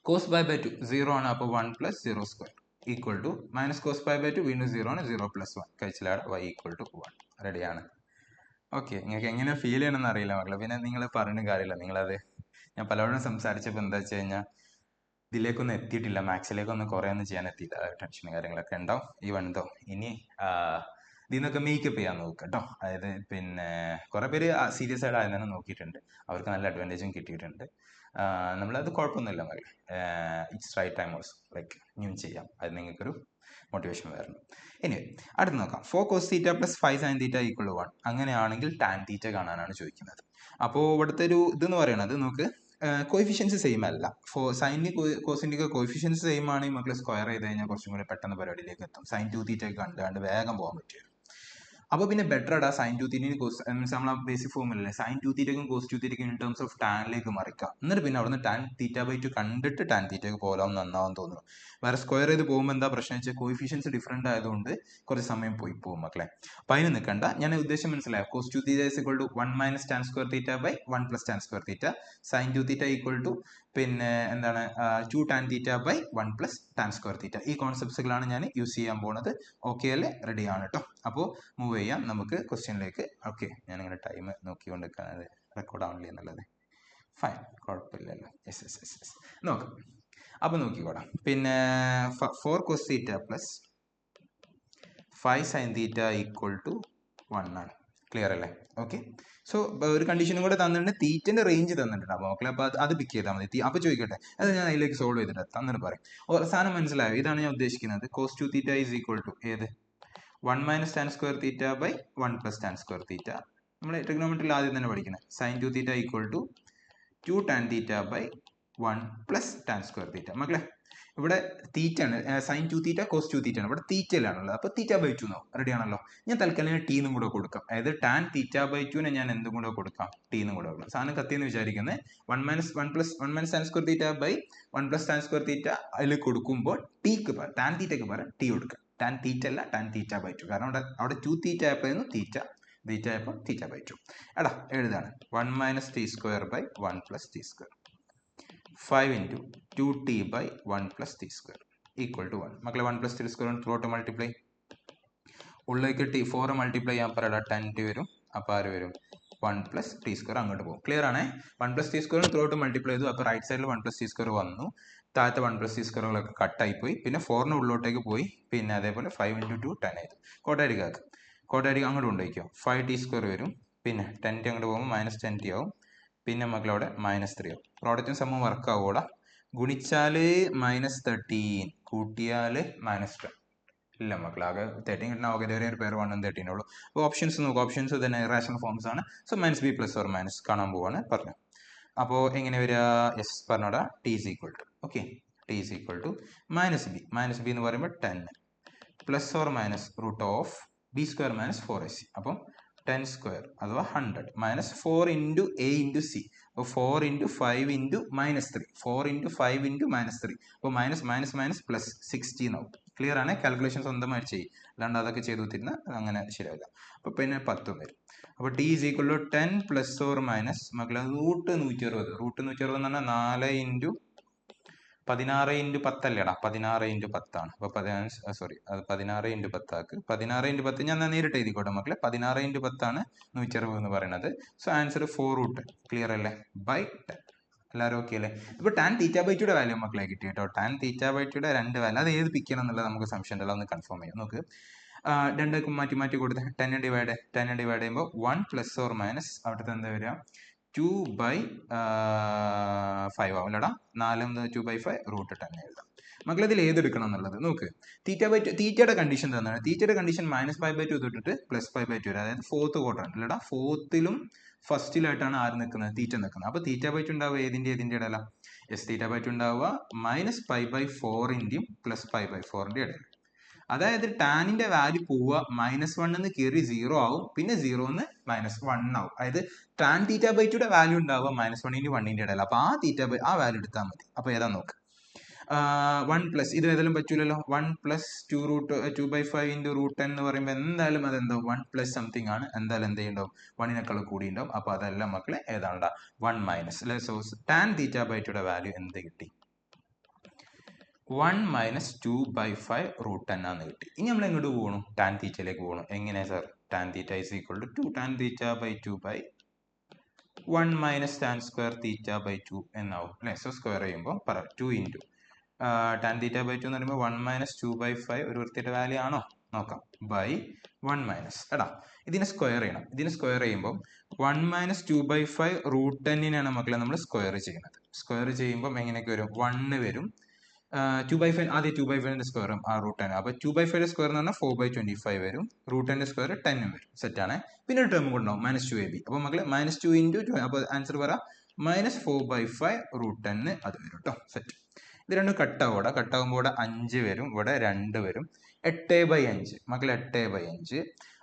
കോസ് പൈ ബൈ 2 0 ആണ്, അപ്പോൾ 1 plus 0 square equal to minus cos pi by 2 വീണ്ടും 0 ആണ്, 0 പ്ലസ് 1 കഴിച്ചിലാണ് y ഈക്വൽ ടു 1. റെഡിയാണ്. ഓക്കെ. നിങ്ങൾക്ക് എങ്ങനെ ഫീൽ ചെയ്യണമെന്ന് അറിയില്ല മക്കളെ. പിന്നെ നിങ്ങൾ പറഞ്ഞ കാര്യമില്ല. നിങ്ങളത് ഞാൻ പലവരും സംസാരിച്ചപ്പോൾ എന്താ വെച്ച് കഴിഞ്ഞാൽ ഇതിലേക്കൊന്നും എത്തിയിട്ടില്ല, മാത്സിലേക്കൊന്നും കുറേ ഒന്നും ചെയ്യാൻ എത്തിയില്ല. ടെൻഷനും കാര്യങ്ങളൊക്കെ ഉണ്ടാവും. ഈ വണ്ടോ ഇനി ഇതിൽ നിന്നൊക്കെ മേക്കപ്പ് ചെയ്യാൻ നോക്കുക കേട്ടോ. അതായത് പിന്നെ കുറേ പേര് സീരിയസ് ആയിട്ട് ആദ്യം തന്നെ നോക്കിയിട്ടുണ്ട്. അവർക്ക് നല്ല അഡ്വാൻറ്റേജും കിട്ടിയിട്ടുണ്ട്. നമ്മളത് കുഴപ്പമൊന്നുമില്ല മതി. It's right time also like ഇനിയും ചെയ്യാം. അത് നിങ്ങൾക്കൊരു മോട്ടിവേഷൻ വരണം. ഇനി അടുത്ത് നോക്കാം. 4 cos theta plus 5 sine theta equal 1. അങ്ങനെയാണെങ്കിൽ ടാൻ തീറ്റ കാണാനാണ് ചോദിക്കുന്നത്. അപ്പോൾ ഇവിടുത്തെ ഒരു ഇതെന്ന് പറയുന്നത് നമുക്ക് കോയിഫിഷ്യൻസ് സെയിം അല്ല. സൈനിന് കോസിൻ്റെ ഒക്കെ കോയിഫിഷ്യൻസ് സെയിം ആണെങ്കിൽ മക്കൾ സ്ക്വയർ ചെയ്ത് കഴിഞ്ഞാൽ കുറച്ചും കൂടി പെട്ടെന്ന് പരിപാടിയിലേക്ക് എത്തും. സൈൻ 2 തീറ്റ ഒക്കെ കണ്ടുകൊണ്ട് വേഗം പോകാൻ പറ്റും. അപ്പോൾ പിന്നെ ബെറ്റർ ആടാ സൈൻ 2 തീറ്റയും കോസ് മീൻസ് നമ്മളെ ബേസിക് ഫോമിലല്ലേ സൈൻ 2 തീറ്റയ്ക്കും കോസ് 2 തീറ്റയ്ക്കും ഇൻ ടേംസ് ഓഫ് ടാനിലേക്ക് മറിക്കാം. എന്നിട്ട് പിന്നെ അവിടുന്ന് ടാൻ തീറ്റ ബൈ 2 കണ്ടിട്ട് ടാൻ തീറ്റയ്ക്ക് പോകാൻ നന്നാവും തോന്നുന്നു. വേറെ സ്ക്വയർ ചെയ്ത് പോകുമ്പോൾ എന്താ പ്രശ്നം വെച്ചാൽ കോയിഫിഷ്യൻസ് ഡിഫറെൻ്റ് ആയതുകൊണ്ട് കുറച്ച് സമയം പോകും മക്കളെ. അപ്പോൾ അതിന് നിൽക്കണ്ട. ഞാൻ ഉദ്ദേശം മനസ്സിലായോ? Cos 2 theta is equal to 1 minus tan square theta by 1 plus tan square theta. Sine 2 theta equal to പിന്നെ എന്താണ് 2 tan theta by 1 plus tan square theta. ഈ കോൺസെപ്റ്റ്സുകളാണ് ഞാൻ യൂസ് ചെയ്യാൻ പോകുന്നത്. ഓക്കെ അല്ലേ? റെഡിയാണ് കേട്ടോ. അപ്പോൾ മൂവ് ചെയ്യാം നമുക്ക് ക്വസ്റ്റ്യനിലേക്ക്. ഓക്കെ, ഞാനിങ്ങനെ ടൈം നോക്കിക്കൊണ്ട് നിൽക്കുന്നത് റെക്കോർഡ് ആവണില്ല എന്നുള്ളത്. ഫൈൻ, കുഴപ്പമില്ലല്ലോ. യെസ് യെസ് യെസ് യെസ് നോക്കാം. അപ്പോൾ നോക്കിക്കോടാം. പിന്നെ 4 cos theta plus 5 sine theta equal to 1 ആണ്. ക്ലിയർ അല്ലേ? ഓക്കെ. സോ ഒരു കണ്ടീഷനും കൂടെ തന്നിട്ടുണ്ട്. തീറ്റൻ്റെ റേഞ്ച് തന്നിട്ടുണ്ട്. അപ്പോൾ മക്കളെ അപ്പോൾ അത് പിക്ക് ചെയ്താൽ മതി. അപ്പോൾ ചോദിക്കട്ടെ, അത് ഞാൻ അതിലേക്ക് സോൾവ് ചെയ്തിട്ട് തന്നിട്ട് പറയും. അവസാനം മനസ്സിലായോ? ഇതാണ് ഞാൻ ഉദ്ദേശിക്കുന്നത്. Cos 2 theta is equal to ഏത് 1 minus tan square theta by 1 plus tan square theta. നമ്മൾ ട്രിഗ്നോമെട്രിയിൽ ആദ്യം തന്നെ പഠിക്കുന്നത്. Sine 2 theta equal to 2 tan theta by 1 plus tan square theta. മക്കളെ ഇവിടെ തീറ്റ ആണ്, സൈൻ 2 തീറ്റ കോസ് 2 തീറ്റ ആണ്. ഇവിടെ തീറ്റയിലാണുള്ളത്. അപ്പോൾ തീറ്റ ബൈ 2 നോ റെഡി ആണല്ലോ. ഞാൻ തൽക്കാലം ടീന്നും കൂടെ കൊടുക്കാം. അതായത് ടാൻ തീറ്റ ബൈ 2നെ ഞാൻ എന്തും കൂടെ കൊടുക്കാം, ടീന്നും കൂടെ കൊടുക്കാം. സാധനം കത്തിയെന്ന് വിചാരിക്കുന്നത് 1 minus tan square theta by 1 plus tan square theta അതിൽ കൊടുക്കുമ്പോൾ ടീക്ക് ടാൻ തീറ്റയ്ക്ക് പകരം ടീ കൊടുക്കാം. ടാൻ തീറ്റ അല്ല, ടാൻ തീറ്റ ബൈ 2. കാരണം അവിടെ 2 തീറ്റ ആയപ്പോഴായിരുന്നു തീറ്റ ആയപ്പോൾ തീറ്റ ബൈ 2. എടാ എഴുതാണ് 1 minus T square by 1 plus T square 5 into 2t by 1 plus t square equal to 1. മക്കളെ 1 plus t square through out multiply. ഉള്ളിലേക്ക് ടി 4 മൾട്ടിപ്ലൈ ചെയ്യാൻ പറയടാ 10 വരും. അപ്പോൾ ആര് വരും? 1 plus t square അങ്ങോട്ട് പോകും. ക്ലിയർ ആണേ? 1 plus t square through out multiply ചെയ്തു. അപ്പോൾ റൈറ്റ് സൈഡിൽ 1 plus t square വന്നു. താഴത്തെ 1 plus t squareകളൊക്കെ കട്ടായി പോയി. പിന്നെ 4ന് ഉള്ളിലോട്ടേക്ക് പോയി. പിന്നെ അതേപോലെ 5 into 2 10 ആയിരുന്നു. കോട്ടയടിക്ക് അങ്ങോട്ട് കൊണ്ടുപോയിക്കോ. 5t square വരും. പിന്നെ 10t അങ്ങോട്ട് പോകുമ്പോൾ മൈനസ് 10t ആവും. പിന്നെ മക്കളവിടെ -3 ആവും. പ്രോഡക്റ്റും സമയം വർക്ക് ആവൂടാ. ഗുണിച്ചാൽ -13, കൂട്ടിയാൽ -10. ഇല്ല മക്കളെ, ആകെ 13 കിട്ടുന്ന ആകെ ഒരു പേര് 1 13 ഉള്ളൂ. അപ്പോൾ ഓപ്ഷൻസ് നോക്കുക. ഓപ്ഷൻസ് തന്നെ ഇറാഷണൽ ഫോംസ് ആണ്. സോ -b + or - കാണാൻ പോവാണ് പറഞ്ഞു. അപ്പോൾ എങ്ങനെ വരിക എസ് പറഞ്ഞോടാ t is equal to okay t is equal to minus b എന്ന് പറയുമ്പോൾ 10 plus or minus root of b square minus 4ac അപ്പം 10 സ്ക്വയർ അഥവാ 100 minus 4 into a into c അപ്പോൾ 4 into 5 into minus 3 4 into 5 into minus 3 അപ്പോൾ മൈനസ് പ്ലസ് 16 ആവും ക്ലിയർ ആണ് കാൽക്കുലേഷൻ സ്വന്തമായിട്ട് ചെയ്യും അല്ലാണ്ട് അതൊക്കെ ചെയ്തു തരുന്ന അങ്ങനെ ശരിയാവില്ല അപ്പോൾ പിന്നെ 10 വരും അപ്പോൾ T is equal to 10 plus or minus മക്കളെ റൂട്ട് 160 എന്ന് പറഞ്ഞാൽ 4 ഇൻറ്റു 16 ഇൻറ്റു 10 അല്ലേടാ 16 ഇൻറ്റു 10 ആണ് അപ്പോൾ 16 ഇൻറ്റു 10 ആക്ക് 16 ഇൻറ്റു 10 ഞാൻ നേരിട്ട് എഴുതിക്കോട്ടെ മക്കളെ 16 ഇൻറ്റു 10 ആണ് 160 എന്ന് പറയുന്നത് സോ ആൻസർ 4√10 ക്ലിയർ അല്ലേ ബൈ 10 എല്ലാവരും ഓക്കെ അല്ലേ ഇപ്പോൾ ടാൻ തീറ്റ ബൈ ടുയുടെ വാല്യൂ മക്കളെ കിട്ടി കേട്ടോ ടാൻ തീറ്റ ബൈ ടുയുടെ 2 വാല്യൂ അത് ഏത് പിക്കണം എന്നുള്ളത് നമുക്ക് സംശയം ഉണ്ടല്ലോ ഒന്ന് കൺഫേം ചെയ്യാം നോക്ക് രണ്ടൊക്കെ മാറ്റി കൊടുത്ത് 10 ഡിവൈഡ് ചെയ്യുമ്പോൾ 1 പ്ലസ് ഓർ മൈനസ് അവിടുത്തെ എന്താ വരിക 2/5 ആവും അല്ലടാ 2/5 റൂട്ട് 10 എഴുതാം മക്കളെ ഇതിൽ ഏതെടുക്കണം എന്നുള്ളത് നോക്ക് തീറ്റയുടെ കണ്ടീഷൻ തന്നെയാണ് തീറ്റയുടെ കണ്ടീഷൻ -5/2 തൊട്ടിട്ട് +5/2 വരെ അതായത് 4th ക്വാഡ്രന്റ് അല്ലടാ 4th-ലും ഫസ്റ്റിലായിട്ടാണ് ആര് നിൽക്കുന്നത് തീറ്റ നിൽക്കുന്നത് അപ്പോൾ തീറ്റ/2 ഉണ്ടാവുക ഏതിന്റെ ഇടയില എസ് തീറ്റ/2 ഉണ്ടാവുക -π/4 +π/4 ഇടയിൽ അതായത് ടാനിന്റെ വാല്യൂ പോവുക -1 കയറി 0 ആവും പിന്നെ 0 -1 ആവും അതായത് ടാൻ തീറ്റ/2യുടെ വാല്യൂ ഉണ്ടാവുക -1 × 1 ഇടയിൽ അപ്പൊ ആ വാല്യൂ എടുത്താൽ മതി അപ്പൊ ഏതാ നോക്ക് 1 പ്ലസ് ഇത് ഏതായാലും പറ്റൂലല്ലോ 1 പ്ലസ് 2/5 ഇൻറ്റു റൂട്ട് 10 എന്ന് പറയുമ്പോൾ എന്തായാലും അതെന്താവും 1 പ്ലസ് സംതിങ് ആണ് എന്തായാലും എന്ത് ചെയ്യുണ്ടാവും 1-നേക്കാൾ കൂടി ഉണ്ടാവും അപ്പൊ അതെല്ലാം മക്കളെ ഏതാണ്ടാ 1 മൈനസ് അല്ലെ സോ ടാൻ തീറ്റ/2യുടെ വാല്യൂ എന്ത് കിട്ടി 1 മൈനസ് 2/5 റൂട്ട് 10 ആണെന്ന് കിട്ടി ഇനി നമ്മൾ എങ്ങോട്ട് പോകണം ടാൻ തീറ്റയിലേക്ക് പോകണം എങ്ങനെ sir tan theta is equal to 2 tan തീറ്റ/2 ബൈ 1 മൈനസ് ടാൻ സ്ക്വയർ തീറ്റ/2 എന്നാവും അല്ലെ സോ സ്ക്വയർ ചെയ്യുമ്പോൾ 2 ഇൻറ്റു ടാൻ തീറ്റ/2 എന്ന് പറയുമ്പോൾ 1 മൈനസ് 2/5 ഒരു വൃത്തിയുടെ വാല്യൂ ആണോ നോക്കാം ബൈ 1 മൈനസ് എടാ ഇതിനെ സ്ക്വയർ ചെയ്യണം ഇതിനെ സ്ക്വയർ ചെയ്യുമ്പോൾ 1 മൈനസ് 2/5 റൂട്ട് 10-നെയാണ് മക്കളെ നമ്മൾ സ്ക്വയർ ചെയ്യുന്നത് സ്ക്വയർ ചെയ്യുമ്പോൾ എങ്ങനെയൊക്കെ വരും 1 വരും 2/5 ആദ്യം 2/5 സ്ക്വയർ ആ റൂട്ട് 10 അപ്പൊ 2/5 സ്ക്വയർ എന്ന് പറഞ്ഞാൽ 4/25 വരും റൂട്ട് 10 സ്ക്വയർ 10 വരും സെറ്റ് ആണ് പിന്നെ ഒരു ടേം കൊണ്ടാവും -2ab അപ്പൊ മക്കളെ -2 ഇൻറ്റു അപ്പൊ ആൻസർ പറ -4/5 റൂട്ട് 10 അത് വരും കേട്ടോ സെറ്റ് ഇത് രണ്ടും കട്ടാകുമ്പോൾ ഇവിടെ 5 വരും ഇവിടെ 2 വരും 8/5 മക്കളെ 8/5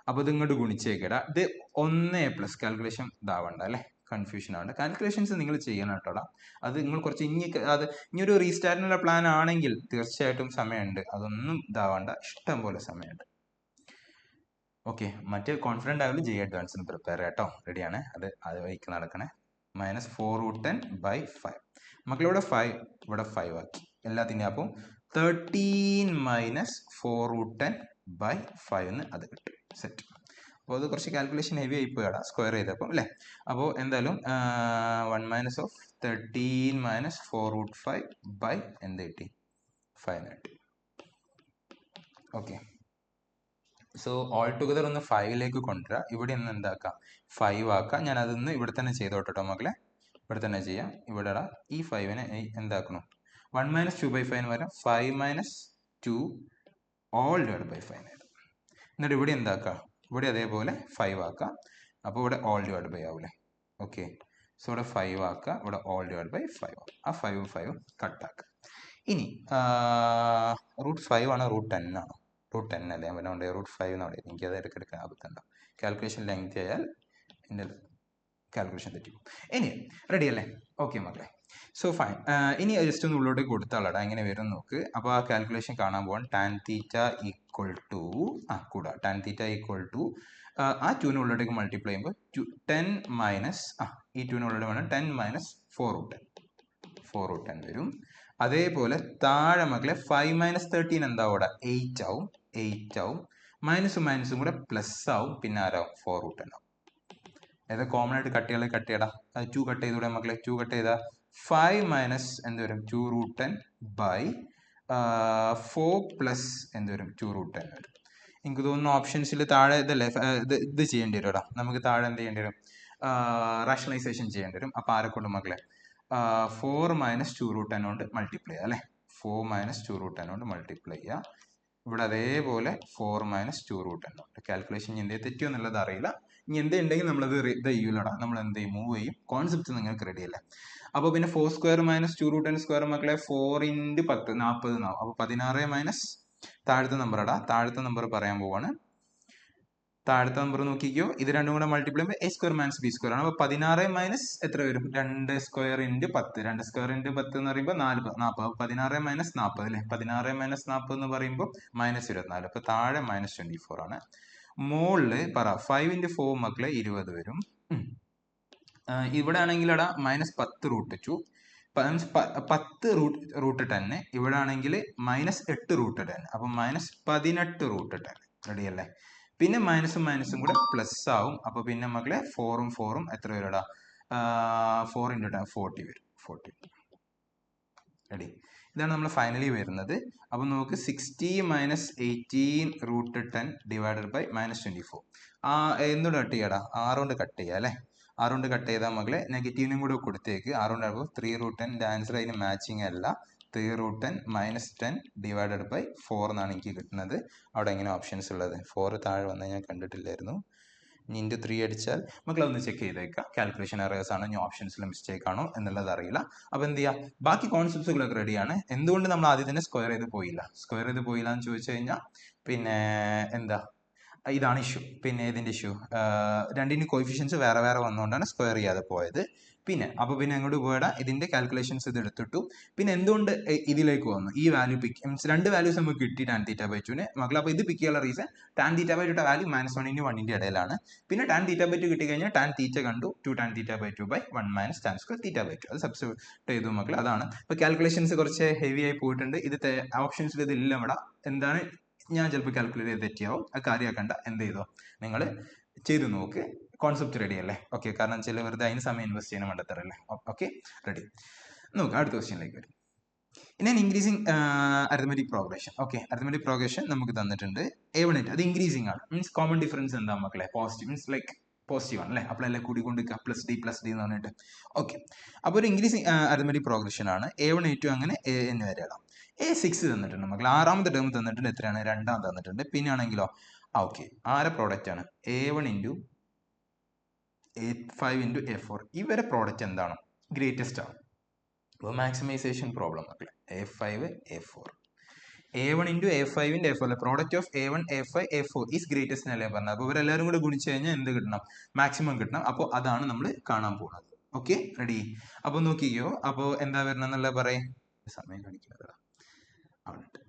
അപ്പൊ ഇത് ഇങ്ങോട്ട് ഗുണിച്ചേക്കടാ ഇത് 1+ കാൽക്കുലേഷൻ ഇതാവണ്ട അല്ലെ കൺഫ്യൂഷൻ ആവണ്ട കാൽക്കുലേഷൻസ് നിങ്ങൾ ചെയ്യണം കേട്ടോടാ അത് നിങ്ങൾ കുറച്ച് ഇനിയൊരു റീസ്റ്റാർട്ടിനുള്ള പ്ലാൻ ആണെങ്കിൽ തീർച്ചയായിട്ടും സമയമുണ്ട് അതൊന്നും ഇതാവണ്ട ഇഷ്ടം പോലെ സമയമുണ്ട് ഓക്കെ മറ്റേ കോൺഫിഡൻ്റ് ആയാലും ജി അഡ്വാൻസിന് പ്രിപ്പയർ കേട്ടോ റെഡിയാണ് അത് വഴിക്ക് നടക്കണേ -4√10/5 മക്കളിവിടെ 5 ഇവിടെ 5 ആക്കി എല്ലാത്തിൻ്റെയും അപ്പം 13 മൈനസ് 4√10/5 എന്ന് അത് കിട്ടും സെറ്റ് അപ്പോൾ അത് കുറച്ച് കാൽക്കുലേഷൻ ഹെവി ആയി പോയാടാ സ്ക്വയർ ചെയ്തപ്പം അല്ലേ അപ്പോൾ എന്തായാലും 1 മൈനസ് ഓഫ് 13 മൈനസ് 4√5 എന്ത് കിട്ടി 5 കിട്ടി ഓക്കെ സോ ഓൾ ടുഗദർ ഒന്ന് 5-ലേക്ക് കൊണ്ടുവരാം ഇവിടെ ഒന്ന് എന്താക്കാം 5 ആക്കാം ഞാൻ അതൊന്ന് ഇവിടെ തന്നെ ചെയ്തോട്ടോ മക്കളെ ഇവിടെ തന്നെ ചെയ്യാം ഇവിടെ ഈ 5-നെ എന്താക്കണം 1 മൈനസ് 2/5 എന്ന് പറയാം 5 മൈനസ് 2 ഓൾ ഡിവൈഡ് ബൈ 5 എന്നിട്ട് ഇവിടെ എന്താക്കാം ഇവിടെ അതേപോലെ 5 ആക്കാം അപ്പോൾ ഇവിടെ ഓൾ ഡിവൈഡ് ബൈ ആവൂലേ ഓക്കെ സോ ഇവിടെ 5 ആക്കുക ഇവിടെ ഓൾ ഡിവൈഡ് ബൈ 5 ആ 5 കട്ടാക്കുക ഇനി √5 ആണ് √10 ആണോ √10 അല്ലേ ഞാൻ പറഞ്ഞ √5 എന്നാണ് എനിക്കത് ഇടയ്ക്കെടുക്കാൻ ആപത്തുണ്ടാവും കാൽക്കുലേഷൻ ലെങ്ത് ആയാൽ എൻ്റെ കാൽക്കുലേഷൻ തെറ്റിക്കും ഇനി റെഡി അല്ലേ ഓക്കെ മക്കളെ സോ ഫൈൻ ഇനി ജസ്റ്റ് ഒന്ന് ഉള്ളോട്ടേക്ക് കൊടുത്താളടാ എങ്ങനെ വരും നോക്ക് അപ്പോൾ ആ കാൽക്കുലേഷൻ കാണാൻ പോകാൻ tan theta equal to tan theta equal to ആ 2-നെ ഉള്ളോട്ടേക്ക് മൾട്ടിപ്ലൈ ചെയ്യുമ്പോൾ 10 മൈനസ് ഈ 2-നെ ഉള്ളോട്ട് വേണം 10 മൈനസ് 4√10 വരും അതേപോലെ താഴെ മക്കളെ 5 മൈനസ് 13 എന്താ അവിടെ 8 ആവും മൈനസും കൂടെ പ്ലസ് ആവും പിന്നെ ആരാവും 4√10 ആവും ഏതാ കോമൺ ആയിട്ട് കട്ടിയടാ 2 കട്ട് ചെയ്തൂടെ മക്കളെ 2 കട്ട് ചെയ്താൽ 5 മൈനസ് എന്ത് വരും 2√10/4 പ്ലസ് എന്ത് വരും 2√10 വരും എനിക്ക് തോന്നുന്നു ഓപ്ഷൻസിൽ താഴെ ഇതല്ലേ ഇത് ചെയ്യേണ്ടി വരും നമുക്ക് താഴെ എന്ത് ചെയ്യേണ്ടി വരും റാഷണലൈസേഷൻ ചെയ്യേണ്ടി വരും അപ്പോൾ ആരെ കൊണ്ട് മക്കളെ 4 മൈനസ് 2√10 കൊണ്ട് മൾട്ടിപ്ലൈ ചെയ്യുക അല്ലേ 4 മൈനസ് 2√10 കൊണ്ട് മൾട്ടിപ്ലൈ ചെയ്യുക ഇവിടെ അതേപോലെ 4 മൈനസ് 2√10 കൊണ്ട് കാൽക്കുലേഷൻ എന്ത് തെറ്റിയോ എന്നുള്ളത് അറിയില്ല ഇനി എന്തുണ്ടെങ്കിൽ നമ്മളത് ഇത് ചെയ്യൂലടാ, നമ്മൾ എന്ത് ചെയ്യും, മൂവ് ചെയ്യും. കോൺസെപ്റ്റ് നിങ്ങൾക്ക് റെഡി അല്ലേ? അപ്പോൾ പിന്നെ 4 square minus 2 root n square മക്കളെ 4 × 10 40 എന്നാവും. അപ്പോൾ 16 മൈനസ് താഴത്തെ നമ്പർ ഇടാ, താഴത്തെ നമ്പർ പറയാൻ പോവാണ്. താഴത്തെ നമ്പർ നോക്കിക്കോ, ഇത് രണ്ടും കൂടെ മൾട്ടിപ്ലൈ ചെയ്യുമ്പോൾ a square minus b square ആണ്. അപ്പോൾ 16 മൈനസ് എത്ര വരും, 2 സ്ക്വയർ × 10, 2 സ്ക്വയർ × 10 എന്ന് പറയുമ്പോൾ 40, 16 മൈനസ് 40 അല്ലേ, 16 മൈനസ് 40 എന്ന് പറയുമ്പോൾ മൈനസ് 24. അപ്പോൾ താഴെ മൈനസ് 24 ആണ്. മുകളില് പറ 5 × 4 മക്കളെ 20 വരും. ഇവിടെ ആണെങ്കിൽ അടാ മൈനസ് 10 റൂട്ട് 2, 10 റൂട്ട് 10. ഇവിടെ ആണെങ്കിൽ മൈനസ് 8 റൂട്ട് 10, അപ്പം മൈനസ് 18 റൂട്ട് 10. റെഡി അല്ലേ? പിന്നെ മൈനസും മൈനസും കൂടെ പ്ലസ് ആവും. അപ്പോൾ പിന്നെ മക്കളെ 4ഉം 4ഉം എത്ര വരും ഇടാ, 4 × 10 40 വരും, 40. റെഡി? ഇതാണ് നമ്മൾ ഫൈനലി വരുന്നത്. അപ്പം നമുക്ക് 60 minus 18 root 10 divided by minus 24. എന്തുകൊണ്ട് കട്ട് ചെയ്യാടാ, 6 കൊണ്ട് കട്ട് ചെയ്യാം അല്ലേ? 6 കൊണ്ട് കട്ട് ചെയ്താൽ മകളെ നെഗറ്റീവിനും കൂടെ കൊടുത്തേക്ക്. 6 കൊണ്ട് ആകുമ്പോൾ 3 റൂട്ട് 10. ആൻസർ അതിന് മാച്ചിങ് അല്ല. 3 റൂട്ട് 10 മൈനസ് 10 ഡിവൈഡഡ് ബൈ 4 എന്നാണ് എനിക്ക് കിട്ടുന്നത്. അവിടെ എങ്ങനെ ഓപ്ഷൻസ് ഉള്ളത്? 4 താഴെ വന്നാൽ ഞാൻ കണ്ടിട്ടില്ലായിരുന്നു. ഇനി ഇൻറ്റു 3 അടിച്ചാൽ മക്കളൊന്ന് ചെക്ക് ചെയ്തേക്കാം, കാൽക്കുലേഷൻ എറേഴ്സ് ആണോ ഇനി ഓപ്ഷൻസിൽ മിസ്റ്റേക്ക് ആണോ എന്നുള്ളത് അറിയില്ല. അപ്പോൾ എന്ത് ചെയ്യുക, ബാക്കി കോൺസെപ്റ്റ്സുകളൊക്കെ റെഡിയാണ്. എന്തുകൊണ്ട് നമ്മൾ ആദ്യം തന്നെ സ്ക്വയർ ചെയ്ത് പോയില്ല എന്ന് ചോദിച്ചു കഴിഞ്ഞാൽ പിന്നെ എന്താ, ഇതാണ് ഇഷ്യൂ. പിന്നെ ഇതിൻ്റെ ഇഷ്യൂ, രണ്ടിൻ്റെ കോയിഫിഷ്യൻസ് വേറെ വേറെ വന്നുകൊണ്ടാണ് സ്ക്വയർ ചെയ്യാതെ പോയത്. പിന്നെ അപ്പോൾ പിന്നെ അങ്ങോട്ട് പോയടാ ഇതിൻ്റെ കാൽക്കുലേഷൻസ് ഇത് എടുത്തിട്ടു. പിന്നെ എന്തുകൊണ്ട് ഇതിലേക്ക് വന്നു, ഈ വാല്യൂ പിക്ക് മീൻസ് 2 വാല്യൂസ് നമുക്ക് കിട്ടി tan θ/2 മക്കളെ. അപ്പോൾ ഇത് പിക്ക് ചെയ്യാനുള്ള റീസൺ tan θ/2 വാല്യൂ -1 × 1 ഇടയിലാണ്. പിന്നെ tan θ/2 കിട്ടി കഴിഞ്ഞാൽ tan θ കണ്ടു, 2 tan θ/2 / 1 - tan square θ/2 അത് സബ്സ്റ്റിറ്റ്യൂട്ട് ചെയ്തു മക്കളെ. അതാണ് ഇപ്പോൾ കാൽക്കുലേഷൻസ് കുറച്ച് ഹെവി ആയി പോയിട്ടുണ്ട്. ഇത് ഓപ്ഷൻസിൽ ഇതില്ല ഇവിടെ. എന്താണ്, ഞാൻ ചിലപ്പോൾ കാൽക്കുലേറ്റ് ചെയ്ത് തെറ്റിയാവും, അത് കാര്യമാക്കണ്ട. എന്ത് ചെയ്തോ, നിങ്ങൾ ചെയ്ത് നോക്ക്. കോൺസെപ്റ്റ് റെഡി അല്ലേ? ഓക്കെ. കാരണം ചില വെറുതെ അതിന് സമയം ഇൻവെസ്റ്റ് ചെയ്യുന്ന മണ്ടത്തരല്ലേ? Okay, ready. നോക്കാം അടുത്ത ക്വസ്റ്റ്യനിലേക്ക് വരും. ഇനി increasing arithmetic progression. Okay, arithmetic progression നമുക്ക് തന്നിട്ടുണ്ട്. A1 അത് ഇൻക്രീസിങ് ആണ്. മീൻസ് കോമൺ ഡിഫറൻസ് എന്താ മക്കളെ, പോസിറ്റീവ്. മീൻസ് ലൈക്ക് പോസിറ്റീവ് ആണ് അല്ലേ? അപ്പോഴല്ലേ കൂടിക്കൊണ്ടിരിക്കുക, +d എന്ന് പറഞ്ഞിട്ട്. ഓക്കെ, അപ്പോൾ ഒരു ഇൻക്രീസിങ് അരിത്മെറ്റിക് പ്രോഗ്രഷൻ ആണ്. A1 A2 അങ്ങനെ n വരെ ഇടാം. A6 തന്നിട്ടുണ്ട് മക്കളെ, 6ാമത്തെ ടേം തന്നിട്ടുണ്ട്. എത്രയാണ്, 2 തന്നിട്ടുണ്ട്. പിന്നെ ആണെങ്കിലോ ഓക്കെ, ആരെ പ്രോഡക്റ്റ് ആണ്, A1 × A5 × A4. ഇവരെ പ്രോഡക്റ്റ് എന്താണ്, ഗ്രേറ്റസ്റ്റ് ആണ്. അപ്പോൾ മാക്സിമൈസേഷൻ പ്രോബ്ലം മക്കളെ, A5 A4. A1 × A5 × A4 product of A1 A5 A4 is greatest എന്നല്ലേ പറഞ്ഞത്. അപ്പോൾ ഇവരെല്ലാവരും കൂടെ ഗുണിച്ച് കഴിഞ്ഞാൽ എന്ത് കിട്ടണം, മാക്സിമം കിട്ടണം. അപ്പോൾ അതാണ് നമ്മൾ കാണാൻ പോകുന്നത്. Okay, ready? അപ്പോൾ നോക്കിക്കോ, അപ്പോൾ എന്താ വരണം എന്നുള്ള പറയും, സമയം കാണിക്കുന്നത്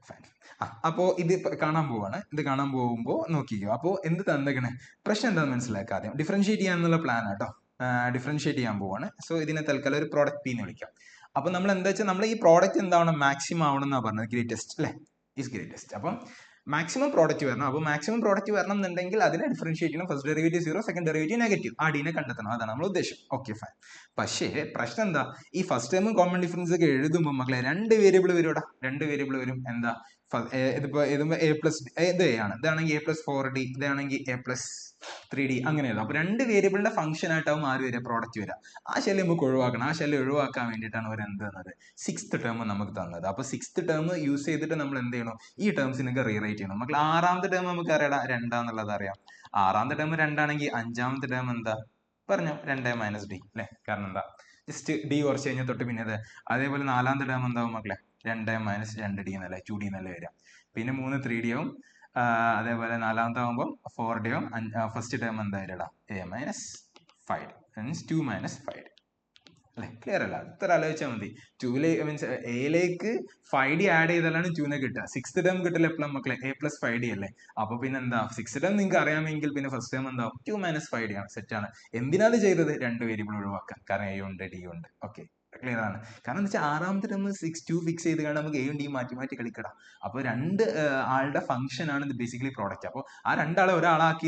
ഫൈൻ. അപ്പോൾ ഇത് കാണാൻ പോവാണ്. ഇത് കാണാൻ പോകുമ്പോൾ നോക്കിക്കോ, അപ്പോൾ എന്ത് തന്നേക്കണേ, പ്രശ്നം എന്താണെന്ന് മനസ്സിലാക്കാം. ആദ്യം ഡിഫറൻഷിയേറ്റ് ചെയ്യാന്നുള്ള പ്ലാൻ ആട്ടോ, ഡിഫറൻഷിയേറ്റ് ചെയ്യാൻ പോവാണ്. സോ ഇതിനെ തൽക്കാലം ഒരു പ്രോഡക്റ്റ് P എന്ന് വിളിക്കാം. അപ്പം നമ്മൾ എന്താ വെച്ചാൽ നമ്മൾ ഈ പ്രോഡക്റ്റ് എന്താവണം, മാക്സിമം ആവണം എന്നാണ് പറഞ്ഞത്, ഗ്രേറ്റസ്റ്റ് അല്ലേ, ഈസ് ഗ്രേറ്റസ്റ്റ്. അപ്പം മാക്സിമം പ്രോഡക്റ്റ് വരണം. അപ്പോൾ മാക്സിമം പ്രോഡക്റ്റ് വരണം എന്നുണ്ടെങ്കിൽ അതിനെ ഡിഫറൻഷിയേറ്റ് ചെയ്യണം. First derivative 0, second derivative negative, ആ ഡീനെ കണ്ടെത്തണം. അതാണ് നമ്മൾ ഉദ്ദേശം. Okay fine. പക്ഷേ പ്രശ്നം എന്താ, ഈ ഫസ്റ്റ് ടൈമും കോമൺ ഡിഫറൻസ് ഒക്കെ എഴുതുമ്പോൾ മക്കളെ 2 വേരിയബിൾ വരും ഇവിടെ. 2 വേരിയബിൾ വരും. എന്താ, ഇതിപ്പോൾ എഴുതുമ്പോൾ A+, ഇത് A ആണ്, ഇതാണെങ്കിൽ A+4D, ഇതാണെങ്കിൽ A+3D അങ്ങനെ എഴുതാം. അപ്പോൾ 2 വേരിയബിളിന്റെ ഫംഗ്ഷൻ ആയിട്ടാവും ആര് വരിക, പ്രോഡക്റ്റ് വരിക. ആ ശല്യം നമുക്ക് ഒഴിവാക്കണം. ആ ശല്യം ഒഴിവാക്കാൻ വേണ്ടിയിട്ടാണ് അവർ എന്ത് തന്നത്, 6th ടേം നമുക്ക് തന്നത്. അപ്പോൾ 6th ടേം യൂസ് ചെയ്തിട്ട് നമ്മൾ എന്ത് ചെയ്യണം, ഈ ടേംസിനൊക്കെ റീറൈറ്റ് ചെയ്യണം. മക്കൾ 6ാമത്തെ ടേം നമുക്ക് അറിയാം 2 എന്നുള്ളത് അറിയാം. 6ാമത്തെ ടേം 2 ആണെങ്കിൽ 5ാമത്തെ ടേം എന്താ പറഞ്ഞോ, 2 - d അല്ലേ? കാരണം എന്താ, ജസ്റ്റ് d കുറച്ച് കഴിഞ്ഞാൽ തൊട്ട് പിന്നെ അതേപോലെ 4ാമത്തെ ടേം എന്താവും മക്കളെ, 2 - 2d എന്നല്ലേ, 2d എന്നല്ലേ വരിക. പിന്നെ 3 3d ആവും. അതേപോലെ 4ാമത്തെ ആകുമ്പോൾ 4d ആവും. ഫസ്റ്റ് ടേം എന്തായാലും A-5 മീൻസ് 2 - 5d അല്ലേ? ക്ലിയർ അല്ല? ഇത്ര ആലോചിച്ചാൽ മതി. 2 മീൻസ് എയിലേക്ക് 5d ആഡ് ചെയ്താലാണ് 2 കിട്ടുക. 6th ടേം കിട്ടില്ല എപ്പോഴും മക്കളെ, A+5d അല്ലേ? അപ്പൊ പിന്നെ എന്താ, 6th ടേം നിങ്ങൾക്ക് അറിയാമെങ്കിൽ പിന്നെ ഫസ്റ്റ് ടേം എന്താ, 2 - 5d ആണ്. സെറ്റാണ്. എന്തിനാണ് ചെയ്തത്, 2 വേരിയബിൾ ഒഴിവാക്കാൻ. കാരണം A ഉണ്ട് D ഉണ്ട്. ഓക്കെ, ക്ലിയർ ആണ്. കാരണം എന്താ വെച്ചാൽ 6ാമത്തെ ടേം 6 ഫിക്സ് ചെയ്ത് കഴിഞ്ഞാൽ നമുക്ക് A യും D മാറ്റി മാറ്റി കളിക്കടാം. അപ്പോൾ 2 ആളുടെ ഫംഗ്ഷൻ ആണ് ഇത് ബേസിക്കലി പ്രോഡക്റ്റ്. അപ്പോൾ ആ 2 ആളെ ഒരാളാക്കി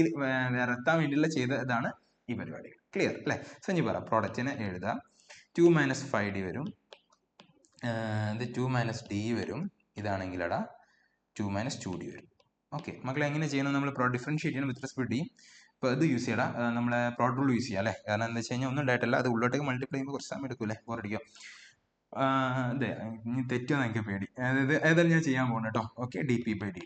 നിരത്താൻ വേണ്ടിയുള്ള ചെയ്തതാണ് ഈ പരിപാടി. ക്ലിയർ അല്ലേ? സോ ഇനി പറ, പ്രോഡക്റ്റിനെ എഴുതാം. 2 - 5d വരും, ഇത് 2 - d വരും. ഇതാണെങ്കിൽ അടാ 2 - 2d വരും. ഓക്കെ മക്കളെ, എങ്ങനെ ചെയ്യണം, നമ്മൾ ഡിഫറൻഷിയേറ്റ് ചെയ്യണം വിത്ത് റെസ്പെക്ട് d. ഇപ്പോൾ ഇത് യൂസ് ചെയ്യണം, നമ്മളെ പ്രോഡക്റ്റ് റൂൾ യൂസ് ചെയ്യാം അല്ലേ? കാരണം എന്താ വെച്ച് കഴിഞ്ഞാൽ ഒന്നും ഉണ്ടായിട്ടില്ല, അത് ഉള്ളോട്ടേക്ക് മൾട്ടിപ്ലൈ ചെയ്യുമ്പോൾ കുറച്ച് സമയം എടുക്കൂലേ, ബോറടിക്കും. അതെ, ഇനി തെറ്റുമെന്ന് എനിക്ക് പേടി. അതായത് ഏതായാലും ഞാൻ ചെയ്യാൻ പോകുന്നു കേട്ടോ. Okay, dp/dt.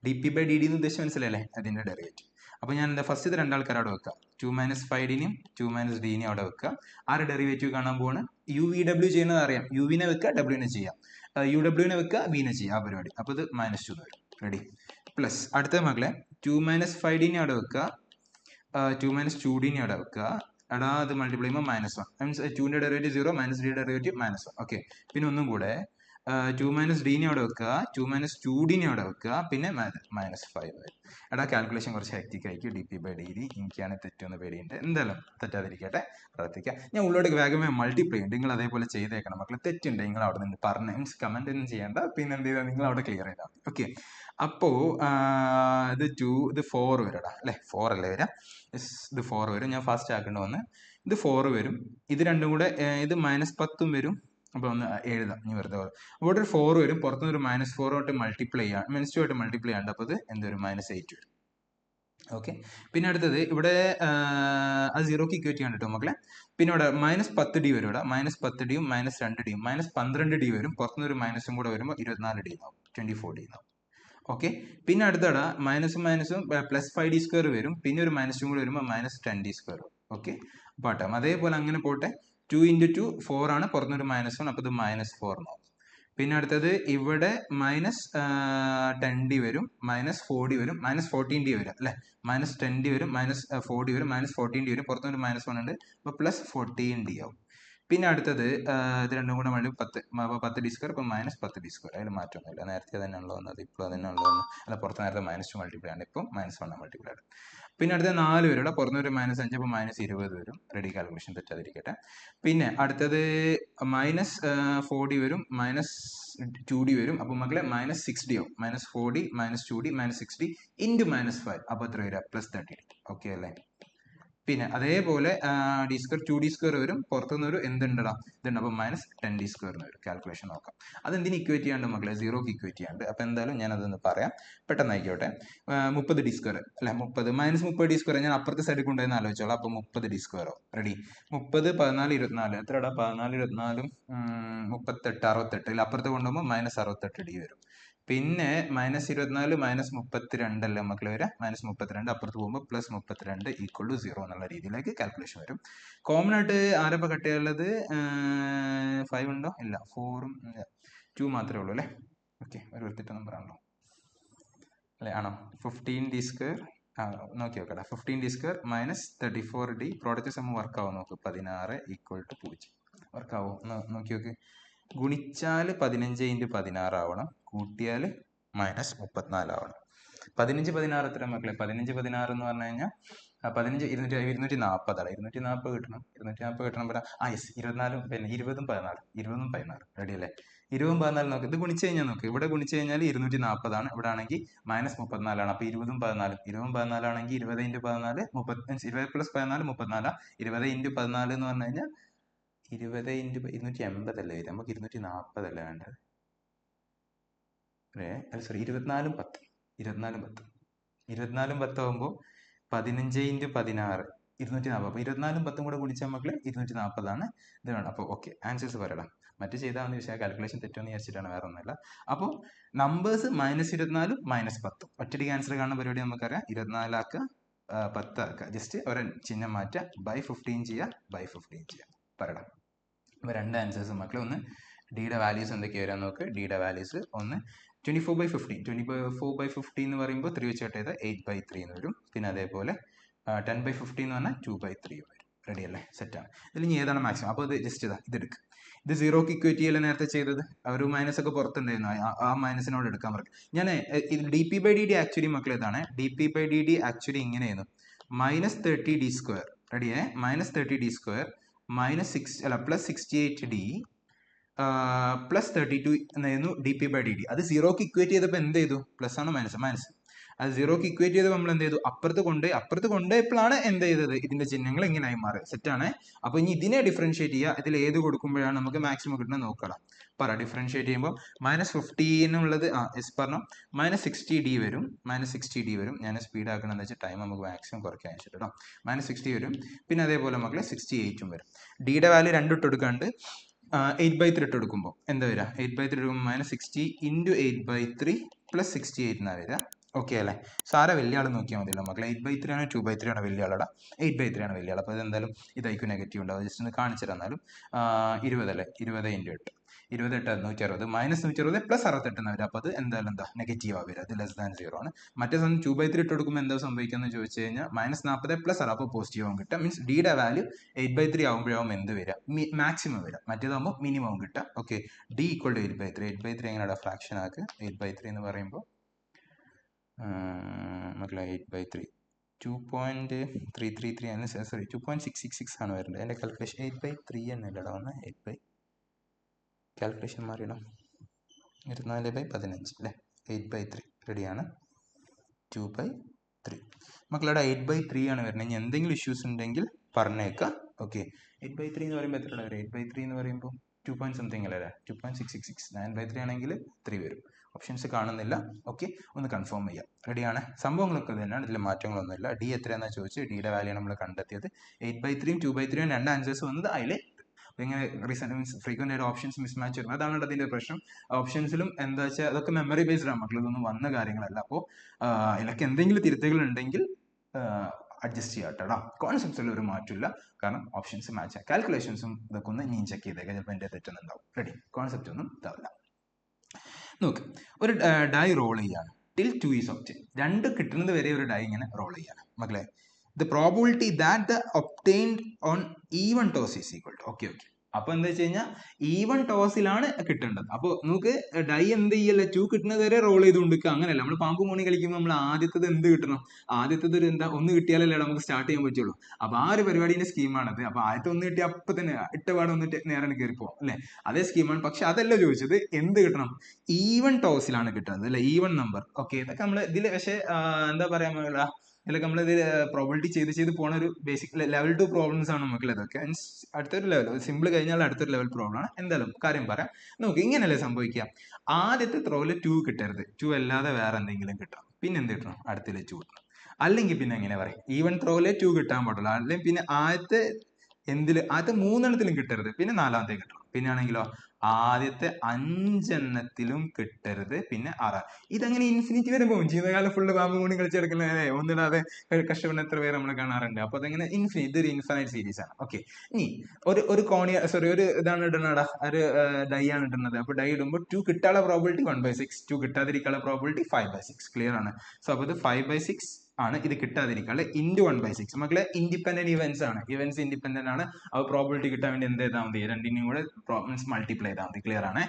dp/dt എന്ന് ഉദ്ദേശം മനസ്സിലല്ലേ, അതിൻ്റെ ഡെറിവേറ്റീവ്. അപ്പോൾ ഞാൻ എന്താ ഫസ്റ്റ് ഇത് രണ്ടാൾക്കാർ അവിടെ വെക്കുക, 2 മൈനസ് 5ഡിനെയും 2 മൈനസ് ഡിനെയും അവിടെ വെക്കുക. ആറ് ഡെറിവേറ്റീവ് കാണാൻ പോവാണ്. യു വി ഡബ്ല്യു ചെയ്യുന്നത് അറിയാം, യു വിനെ വെക്കുക ഡബ്ല്യുവിനെ ചെയ്യാം, യു ഡബ്ല്യുവിനെ വെക്കുക വിനെ ചെയ്യാം, ആ പരിപാടി. അപ്പോൾ ഇത് -2 എന്ന് വരും. റെഡി. പ്ലസ് അടുത്ത മക്കളെ 2 മൈനസ് 5ഡിനെ അവിടെ വെക്കുക, 2 മൈനസ് 2ഡിനെ അവിടെ വെക്കുക. എടാ അത് മൾട്ടിപ്ലൈ ചെയ്യുമ്പോൾ -1 മീൻസ് 2ന്റെ derivative 0 minus d derivative -1. Okay. പിന്നെ ഒന്നും കൂടെ 2 മൈനസ് ഡിനെ അവിടെ വെക്കുക, 2 മൈനസ് 2ഡിനെ അവിടെ വെക്കുക, പിന്നെ -5 വരും. എടാ കാൽക്കുലേഷൻ കുറച്ച് ഹെക്റ്റിക് ആയിരിക്കും, dp/dt എനിക്കാണ് തെറ്റൊന്ന് പേടിയുണ്ട്. എന്തായാലും തെറ്റാതിരിക്കട്ടെ, പ്രവർത്തിക്കുക. ഞാൻ ഉള്ളോട് വേഗമേ മൾട്ടിപ്ലൈ ഉണ്ട്, നിങ്ങൾ അതേപോലെ ചെയ്തേക്കണം മക്കളെ. തെറ്റുണ്ട് നിങ്ങൾ അവിടെ നിന്ന് പറഞ്ഞ് മീൻസ് കമന്റ് ഒന്നും ചെയ്യേണ്ട, പിന്നെ എന്ത് ചെയ്താൽ നിങ്ങൾ അവിടെ ക്ലിയർ ചെയ്താൽ മതി. ഓക്കെ. അപ്പോൾ ഇത് 2 ഇത് 4 വരും അല്ലേ, 4 അല്ലേ വരാം. ഇത് 4 വരും. ഞാൻ ഫാസ്റ്റ് ആക്കേണ്ടി വന്ന് ഇത് 4 വരും. ഇത് രണ്ടും കൂടെ ഇത് -10 വരും. അപ്പോൾ ഒന്ന് എഴുതാം ഇനി വെറുതെ. അപ്പോൾ ഒരു 4 വരും, പുറത്തുനിന്ന് ഒരു -4 തൊട്ട് മൾട്ടിപ്ലൈ ചെയ്യാം, -2 ആയിട്ട് മൾട്ടിപ്ലൈ ചെയ്യാണ്ട്. അപ്പോൾ ഇത് എന്തൊരു -8 വരും. ഓക്കെ. പിന്നെ അടുത്തത് ഇവിടെ അത് 0ക്ക് ഇക്വേറ്റ് ചെയ്യാൻ കേട്ടോ മക്കളെ. പിന്നെ ഇവിടെ -10d വരും. ഇവിടെ -10ഡിയും -2ഡിയും -12d വരും. പുറത്തുനിന്ന് ഒരു മൈനസും കൂടെ വരുമ്പോൾ 24d ആവും, 24d ആവും. ഓക്കെ. പിന്നെ അടുത്തട മൈനസും +5d² വരും. പിന്നെ ഒരു മൈനസും കൂടെ വരുമ്പോൾ -10d². ഓക്കെ. പാട്ടാം അതേപോലെ അങ്ങനെ പോട്ടെ. 2 × 2 4 ആണ്, പുറത്തുനിന്നൊരു -1, അപ്പോൾ ഇത് -4 ആവും. പിന്നെ അടുത്തത് ഇവിടെ -10d വരും, -4d വരും, -14d വരും അല്ലേ, -10d വരും, -4d വരും, -14d വരും, പുറത്തുനിന്നൊരു -1 ഉണ്ട്, അപ്പോൾ +14d ആവും. പിന്നെ അടുത്തത് ഇത് രണ്ടും കൂടെ വേണ്ടി 10, അപ്പോൾ 10d², അപ്പോൾ -10d². അതിൽ മാറ്റമൊന്നുമില്ല, നേരത്തെ തന്നെയാണല്ലോ വന്നത്, ഇപ്പോൾ തന്നെയാണല്ലോ വന്നത്. അല്ല, പുറത്ത് നേരത്തെ -2 മൾട്ടിപ്ലൈ ആണ്, ഇപ്പം -1 മൾട്ടിപ്ലൈ ആണ്. പിന്നെ അടുത്ത 4 വരും. ഇവിടെ പുറത്തുനിന്നൊരു -5, അപ്പോൾ -20 വരും. റെഡി, കാൽക്കുലേഷൻ തെറ്റാതിരിക്കട്ടെ. പിന്നെ അടുത്തത് -4d വരും, -2d വരും, അപ്പോൾ മക്കളെ -6d ആവും. -4d, -2d, -6d × -5, അപ്പോൾ എത്ര വരിക, +30d. ഓക്കെ അല്ലേ. പിന്നെ അതേപോലെ d² 2d² വരും, പുറത്തുനിന്നൊരു എന്തുണ്ടടാ ഇതുണ്ട്, അപ്പോൾ -10d² വരും. കാൽക്കുലേഷൻ നോക്കാം. അതെന്തിന് ഇക്വേറ്റ് ചെയ്യാണ്ട് മക്കളെ, 0ക്ക് ഇക്വേറ്റ് ചെയ്യാണ്ട്. അപ്പോൾ എന്തായാലും ഞാൻ അതൊന്ന് പറയാം, പെട്ടെന്ന് ആയിക്കോട്ടെ. 30d² അല്ലെ, -30d². ഞാൻ അപ്പുറത്തെ സൈഡിൽ കൊണ്ടുപോയി ആലോചിച്ചോളാം. അപ്പോൾ 30d² ആവും. റെഡി. 30, 14, 24 എത്രടാ, 14, 24, 38, 68. ഇതിൽ അപ്പുറത്ത് കൊണ്ടുപോകുമ്പോൾ -68d വരും. പിന്നെ -24 -32 അല്ലേ മക്കളെ വരിക, -32 അപ്പുറത്ത് പോകുമ്പോൾ +32 = 0 എന്നുള്ള രീതിയിലേക്ക് കാൽക്കുലേഷൻ വരും. കോമൺ ആയിട്ട് ആരപ്പോൾ കട്ട് ചെയ്യാനുള്ളത്, 5 ഉണ്ടോ, ഇല്ല, 4ഉം 2 മാത്രമേ ഉള്ളൂ അല്ലേ. ഓക്കെ, ഒരു വൃത്തിട്ട നമ്പർ ആണല്ലോ അല്ലേ, ആണോ. 15d², നോക്കി നോക്കട്ടെ. 15d² -34d, product some work ആവും നോക്ക്, 16 = 0. വർക്ക് ആവും നോക്കി നോക്ക്. ഗുണിച്ചാൽ 15 × 16 ആവണം, കൂട്ടിയാൽ -34 ആവണം. 15, 16 എത്ര മക്കളെ, 15, 16 എന്ന് പറഞ്ഞു കഴിഞ്ഞാൽ 15 240 ആണ്. 240 കിട്ടണം, 240 കിട്ടണം. യെസ്, 24, പിന്നെ 20ഉം 14 റെഡി അല്ലേ. 20ഉം 14 നോക്ക്, ഇത് ഗുണിച്ച് കഴിഞ്ഞാൽ നോക്ക്, ഇവിടെ ഗുണിച്ച് കഴിഞ്ഞാൽ 240 ആണ്, ഇവിടെ ആണെങ്കിൽ -34 ആണ്. അപ്പോൾ 20ഉം 14 ആണെങ്കിൽ 20 × 14 20 + 14 34. 20 × 14 എന്ന് പറഞ്ഞു കഴിഞ്ഞാൽ 20 × 280 അല്ലേ വരും, നമുക്ക് 240 അല്ലേ വേണ്ടത്. അല്ല സോറി, 24ഉം 10 ആകുമ്പോൾ 15 × 16 240. അപ്പോൾ 24ഉം 10ഉം കൂടെ ഗുണിച്ചാൽ മക്കളെ 240 ആണ്. ഇത് വേണം. അപ്പോൾ ഓക്കെ, ആൻസേഴ്സ് പറയണം. മറ്റു ചെയ്താൽ മതി, പക്ഷേ കാൽക്കുലേഷൻ തെറ്റൊന്നും വിചാരിച്ചിട്ടാണ്, വേറെ ഒന്നുമില്ല. അപ്പോൾ നമ്പേഴ്സ് -24ഉം -10ഉം ഒറ്റയ്ക്ക് ആൻസർ കാണുന്ന പരിപാടി നമുക്കറിയാം. 24 ആക്കുക, 10 ആക്കുക, ജസ്റ്റ് ഒരു ചിഹ്നം മാറ്റുക, /15 ചെയ്യുക, /15 ചെയ്യുക, പറയണം. അപ്പോൾ രണ്ട് ആൻസേഴ്സ് മക്കളെ. ഒന്ന് ഡിയുടെ വാല്യൂസ് എന്തൊക്കെയാണ് വരാൻ നോക്ക്. ഡിയുടെ വാല്യൂസ് ഒന്ന് 24/15. 24/50 എന്ന് പറയുമ്പോൾ 3 വെച്ച് കട്ട് ചെയ്താൽ 8/3 എന്ന് വരും. പിന്നെ അതേപോലെ 10/50 എന്ന് പറഞ്ഞാൽ 2/3 വരും. റെഡി അല്ലേ, സെറ്റാണ്. ഇതിൽ ഇനി ഏതാണ് മാക്സിമം, അപ്പോൾ ഇത് ജസ്റ്റ് ഇതെടുക്കുക. ഇത് 0ക്ക് ഇക്വേറ്റ് ചെയ്യല്ലേ നേരത്തെ ചെയ്തത്, ഒരു മൈനസ് ഒക്കെ പുറത്തുണ്ടായിരുന്നു, ആ മൈനസിനോട് എടുക്കാൻ പറയും. ഞാൻ ഇത് dp/dt ആക്ച്വലി മക്കളെ ഇതാണ്. dp/dt ആക്ച്വലി ഇങ്ങനെയായിരുന്നു, -30d². റെഡിയേ, -30d² +68d +32 എന്നായിരുന്നു dp/dt. അത് 0ക്ക് ഇക്വേറ്റ് ചെയ്തപ്പോൾ എന്ത് ചെയ്തു, പ്ലസ് ആണ് മൈനസ്. അത് 0ക്ക് ഇക്വേറ്റ് ചെയ്തപ്പോൾ നമ്മൾ എന്ത് ചെയ്തു, അപ്പുറത്ത് കൊണ്ടുപോയപ്പോഴാണ് എന്ത് ചെയ്തത്, ഇതിന്റെ ചിഹ്നങ്ങൾ ഇങ്ങനെയായി മാറുക. സെറ്റാണ്. അപ്പോൾ ഇനി ഇതിനെ ഡിഫറൻഷിയേറ്റ് ചെയ്യുക. ഇതിൽ ഏത് കൊടുക്കുമ്പോഴാണ് നമുക്ക് മാക്സിമം കിട്ടുന്നത് നോക്കണം. ഡിഫറൻഷിയേറ്റ് ചെയ്യുമ്പോൾ -15 ഉള്ളത് പറഞ്ഞു, -60d വരും. ഞാൻ സ്പീഡ് ആക്കണമെന്ന് വെച്ചാൽ ടൈം നമുക്ക് മാക്സിമം കുറയ്ക്കാൻ വെച്ചിട്ട് കേട്ടോ. -60 വരും. പിന്നെ അതേപോലെ മക്കളെ 68ഉം വരും. ഡിയുടെ വാല്യൂ 2 ഇട്ട് കൊടുക്കാണ്ട് 8/3 ഇട്ട് കൊടുക്കുമ്പോൾ എന്താ വരിക, 8/3 എടുക്കുമ്പോൾ -60 × 8/3 +68 എന്നാണ് വരിക. ഓക്കെ അല്ലേ? സാറെ വലിയ ആൾ നോക്കിയാൽ മതിയല്ലോ മക്കളെ. 8/3 ആണ് 2/3 ആണ് വലിയ ആളടാ. 8/3 ആണ് വലിയ ആൾ. അപ്പോൾ ഇതെന്തായാലും ഇതായിരിക്കും നെഗറ്റീവ് ഉണ്ടാവും. ജസ്റ്റ് ഒന്ന് കാണിച്ചു തന്നാലും 20 അല്ലേ, 20 × 8, 28 160 മൈനസ് 160 പ്ലസ് 68 എന്ന് വരും. അപ്പോൾ അത് എന്തായാലും എന്താ നെഗറ്റീവ് ആ വരും, അത് <0 ആണ്. മറ്റേ സമയം 2/3 ഇട്ട് കൊടുക്കുമ്പോൾ എന്താ സംഭവിക്കുന്നത് ചോദിച്ചു കഴിഞ്ഞാൽ -40 പ്ലസ് 60 അപ്പോൾ പോസിറ്റീവ് ആവും കിട്ടുക. മീൻസ് ഡിയുടെ വാല്യൂ 8/3 ആകുമ്പോഴാവും എന്ത് വരിക, മാക്സിമം വരിക. മറ്റേതാകുമ്പോൾ മിനിമം കിട്ടുക. Okay, D equal to 8/3. 8/3 എങ്ങനെയാണ് ഫ്രാക്ഷൻ ആക്കുക? 8/3 എന്ന് പറയുമ്പോൾ മക്കളെ 8/3 2.333 ആണ്, സോറി 2.666 ആണ് വരുന്നത്. എൻ്റെ കാൽക്കുലേഷൻ 8/3 എന്നല്ലടാ വന്ന് 8 കാൽക്കുലേഷൻ മാറിയിടാം. 24/15 അല്ലേ, 8/3 റെഡിയാണ്. 2/3 മക്കളുടെ 8/3 ആണ് വരുന്നത്. ഇനി എന്തെങ്കിലും ഇഷ്യൂസ് ഉണ്ടെങ്കിൽ പറഞ്ഞേക്കാം. ഓക്കെ, 8/3 എന്ന് പറയുമ്പോൾ എത്ര വരും? 8/3 എന്ന് പറയുമ്പോൾ 2 പോയിന്റ് സംതിങ് അല്ലേ, 2.666. 9/3 ആണെങ്കിൽ 3 വരും. ഓപ്ഷൻസ് കാണുന്നില്ല. ഓക്കെ, ഒന്ന് കൺഫേം ചെയ്യാം. റെഡിയാണ്. സംഭവങ്ങളൊക്കെ തന്നെയാണ്, ഇതിൽ മാറ്റങ്ങളൊന്നുമില്ല. ഡി എത്രയാണെന്ന് ചോദിച്ചു, ഡിയുടെ വാല്യൂ നമ്മൾ കണ്ടെത്തിയത്. 8/3 2/3 രണ്ട് ആൻസേഴ്സ് വന്നത് അതിൽ ഇങ്ങനെ റീസെന്റ് മീൻസ് ഫ്രീക്വന്റ് ആയിട്ട് ഓപ്ഷൻസ് മിസ് മാച്ച് വരുന്നത്. അതാണ് അതിന്റെ പ്രശ്നം. ഓപ്ഷൻസിലും എന്താ വെച്ചാൽ അതൊക്കെ മെമ്മറി ബേസ്ഡ് ആണ് മക്കൾ, ഇതൊന്നും വന്ന കാര്യങ്ങളല്ല. അപ്പോൾ ഇതിലൊക്കെ എന്തെങ്കിലും തിരുത്തുകൾ ഉണ്ടെങ്കിൽ അഡ്ജസ്റ്റ് ചെയ്യാട്ടോ. കോൺസെപ്റ്റ്സിൽ ഒരു മാറ്റമില്ല, കാരണം ഓപ്ഷൻസ് മാച്ച്. കാൽക്കുലേഷൻസും ഇതൊക്കെ ഒന്ന് നീ ചെക്ക് ചെയ്തേക്കാം, ചിലപ്പോൾ എൻ്റെ തെറ്റൊന്നുണ്ടാവും. റെഡി, കോൺസെപ്റ്റ് ഒന്നും ഇതാവില്ല. നോക്ക്, ഒരു ഡൈ റോൾ ചെയ്യാണ്. Till 2 is obtain. 2 കിട്ടുന്നത് വരെ ഒരു ഡൈ ഇങ്ങനെ റോൾ ചെയ്യാണ് മക്കളെ. The probability that the obtained on even toss is equal to. Okay, അപ്പൊ എന്താ വെച്ച് കഴിഞ്ഞാൽ ഈവൻ ടോസിലാണ് കിട്ടേണ്ടത്. അപ്പോൾ നമുക്ക് ഡൈ എന്ത് ചെയ്യല്ല, 2 കിട്ടുന്നത് വരെ റോൾ ചെയ്തുകൊണ്ടിരിക്കുക. അങ്ങനെയല്ല, നമ്മൾ പാമ്പ് മോണി കളിക്കുമ്പോൾ നമ്മൾ ആദ്യത്തത് എന്ത് കിട്ടണം? ആദ്യത്തത് ഒരു എന്താ, 1 കിട്ടിയാലല്ലേ നമുക്ക് സ്റ്റാർട്ട് ചെയ്യാൻ പറ്റുള്ളൂ. അപ്പൊ ആ ഒരു പരിപാടിന്റെ സ്കീമാണത്. അപ്പൊ ആദ്യത്തെ 1 കിട്ടിയ അപ്പൊ തന്നെ ഇട്ടപാട് വന്നിട്ട് നേരെ കയറിപ്പോ അല്ലെ, അതേ സ്കീമാണ്. പക്ഷെ അതല്ല ചോദിച്ചത്, എന്ത് കിട്ടണം? ഈവൻ ടോസിലാണ് കിട്ടുന്നത് അല്ലെ, ഈവൻ നമ്പർ. ഓക്കെ, ഇതൊക്കെ നമ്മൾ ഇതിൽ പക്ഷെ എന്താ പറയാ, ഇതിലൊക്കെ നമ്മളിത് പ്രോബിലിറ്റി ചെയ്ത് പോണ ഒരു ബേസിക് ലെവൽ 2 പ്രോബ്ലംസ് ആണ് നമുക്ക്. ഇതൊക്കെ അടുത്തൊരു ലെവൽ, സിമ്പിൾ കഴിഞ്ഞാൽ അടുത്തൊരു ലെവൽ പ്രോബ്ലം ആണ്. എന്തായാലും കാര്യം പറയാം. നമുക്ക് ഇങ്ങനെയല്ലേ സംഭവിക്കുക, ആദ്യത്തെ ത്രോയില് 2 കിട്ടരുത്, 2 അല്ലാതെ വേറെ എന്തെങ്കിലും കിട്ടണം. പിന്നെ എന്ത് കിട്ടണം? അടുത്തില് 2 കിട്ടണം. അല്ലെങ്കിൽ പിന്നെ എങ്ങനെ പറയും, ഈവൻ ത്രോയില് 2 കിട്ടാൻ പാടുള്ളൂ. അല്ലെങ്കിൽ പിന്നെ ആദ്യത്തെ 3 എണ്ണത്തിലും കിട്ടരുത്, പിന്നെ 4ാമത്തെ കിട്ടണം. പിന്നെ ആണെങ്കിലോ ആദ്യത്തെ 5 എണ്ണത്തിലും കിട്ടരുത്, പിന്നെ 6. ഇതങ്ങനെ ഇൻഫിനിറ്റി വരെ പോകും. ജീവിതകാലം ഫുള്ള് പാമ്പ് കൂടി കളിച്ചെടുക്കുന്നത് ഒന്നിടാതെ കഷ്ടപ്പെടുന്ന എത്ര പേര് നമ്മൾ കാണാറുണ്ട്. അപ്പൊ അതങ്ങനെ ഇതൊരു ഇൻഫൈനൈറ്റ് സീരീസ് ആണ്. ഓക്കെ, ഇനി ഒരു കോണിയ ഒരു ഇതാണ് ഇടുന്നടാ, ഒരു ഡൈ ആണ് ഇടുന്നത്. അപ്പൊ ഡൈ ഇടുമ്പോൾ 2 കിട്ടാനുള്ള പ്രോബിലിറ്റി 1/6, 2 കിട്ടാതിരിക്കാനുള്ള പ്രോബിലിറ്റി 5/6. ക്ലിയർ ആണ്. സോ അപ്പൊ ഇത് 5/6 ആണ്, ഇത് കിട്ടാതിരിക്കാനുള്ള ഇൻറ്റു 1/6. മക്കളെ ഇൻഡിപെൻഡന്റ് ഇവന്റ്സ് ആണ്, ഇവന്റ്സ് ഇൻഡിപെൻഡന്റ് ആണ്. അപ്പോൾ പ്രോബിലിറ്റി കിട്ടാൻ വേണ്ടി എന്ത് ചെയ്താൽ മതി, രണ്ടിനും കൂടെ മൾട്ടിപ്ലൈ ചെയ്താൽ മതി. ക്ലിയർ ആണ്.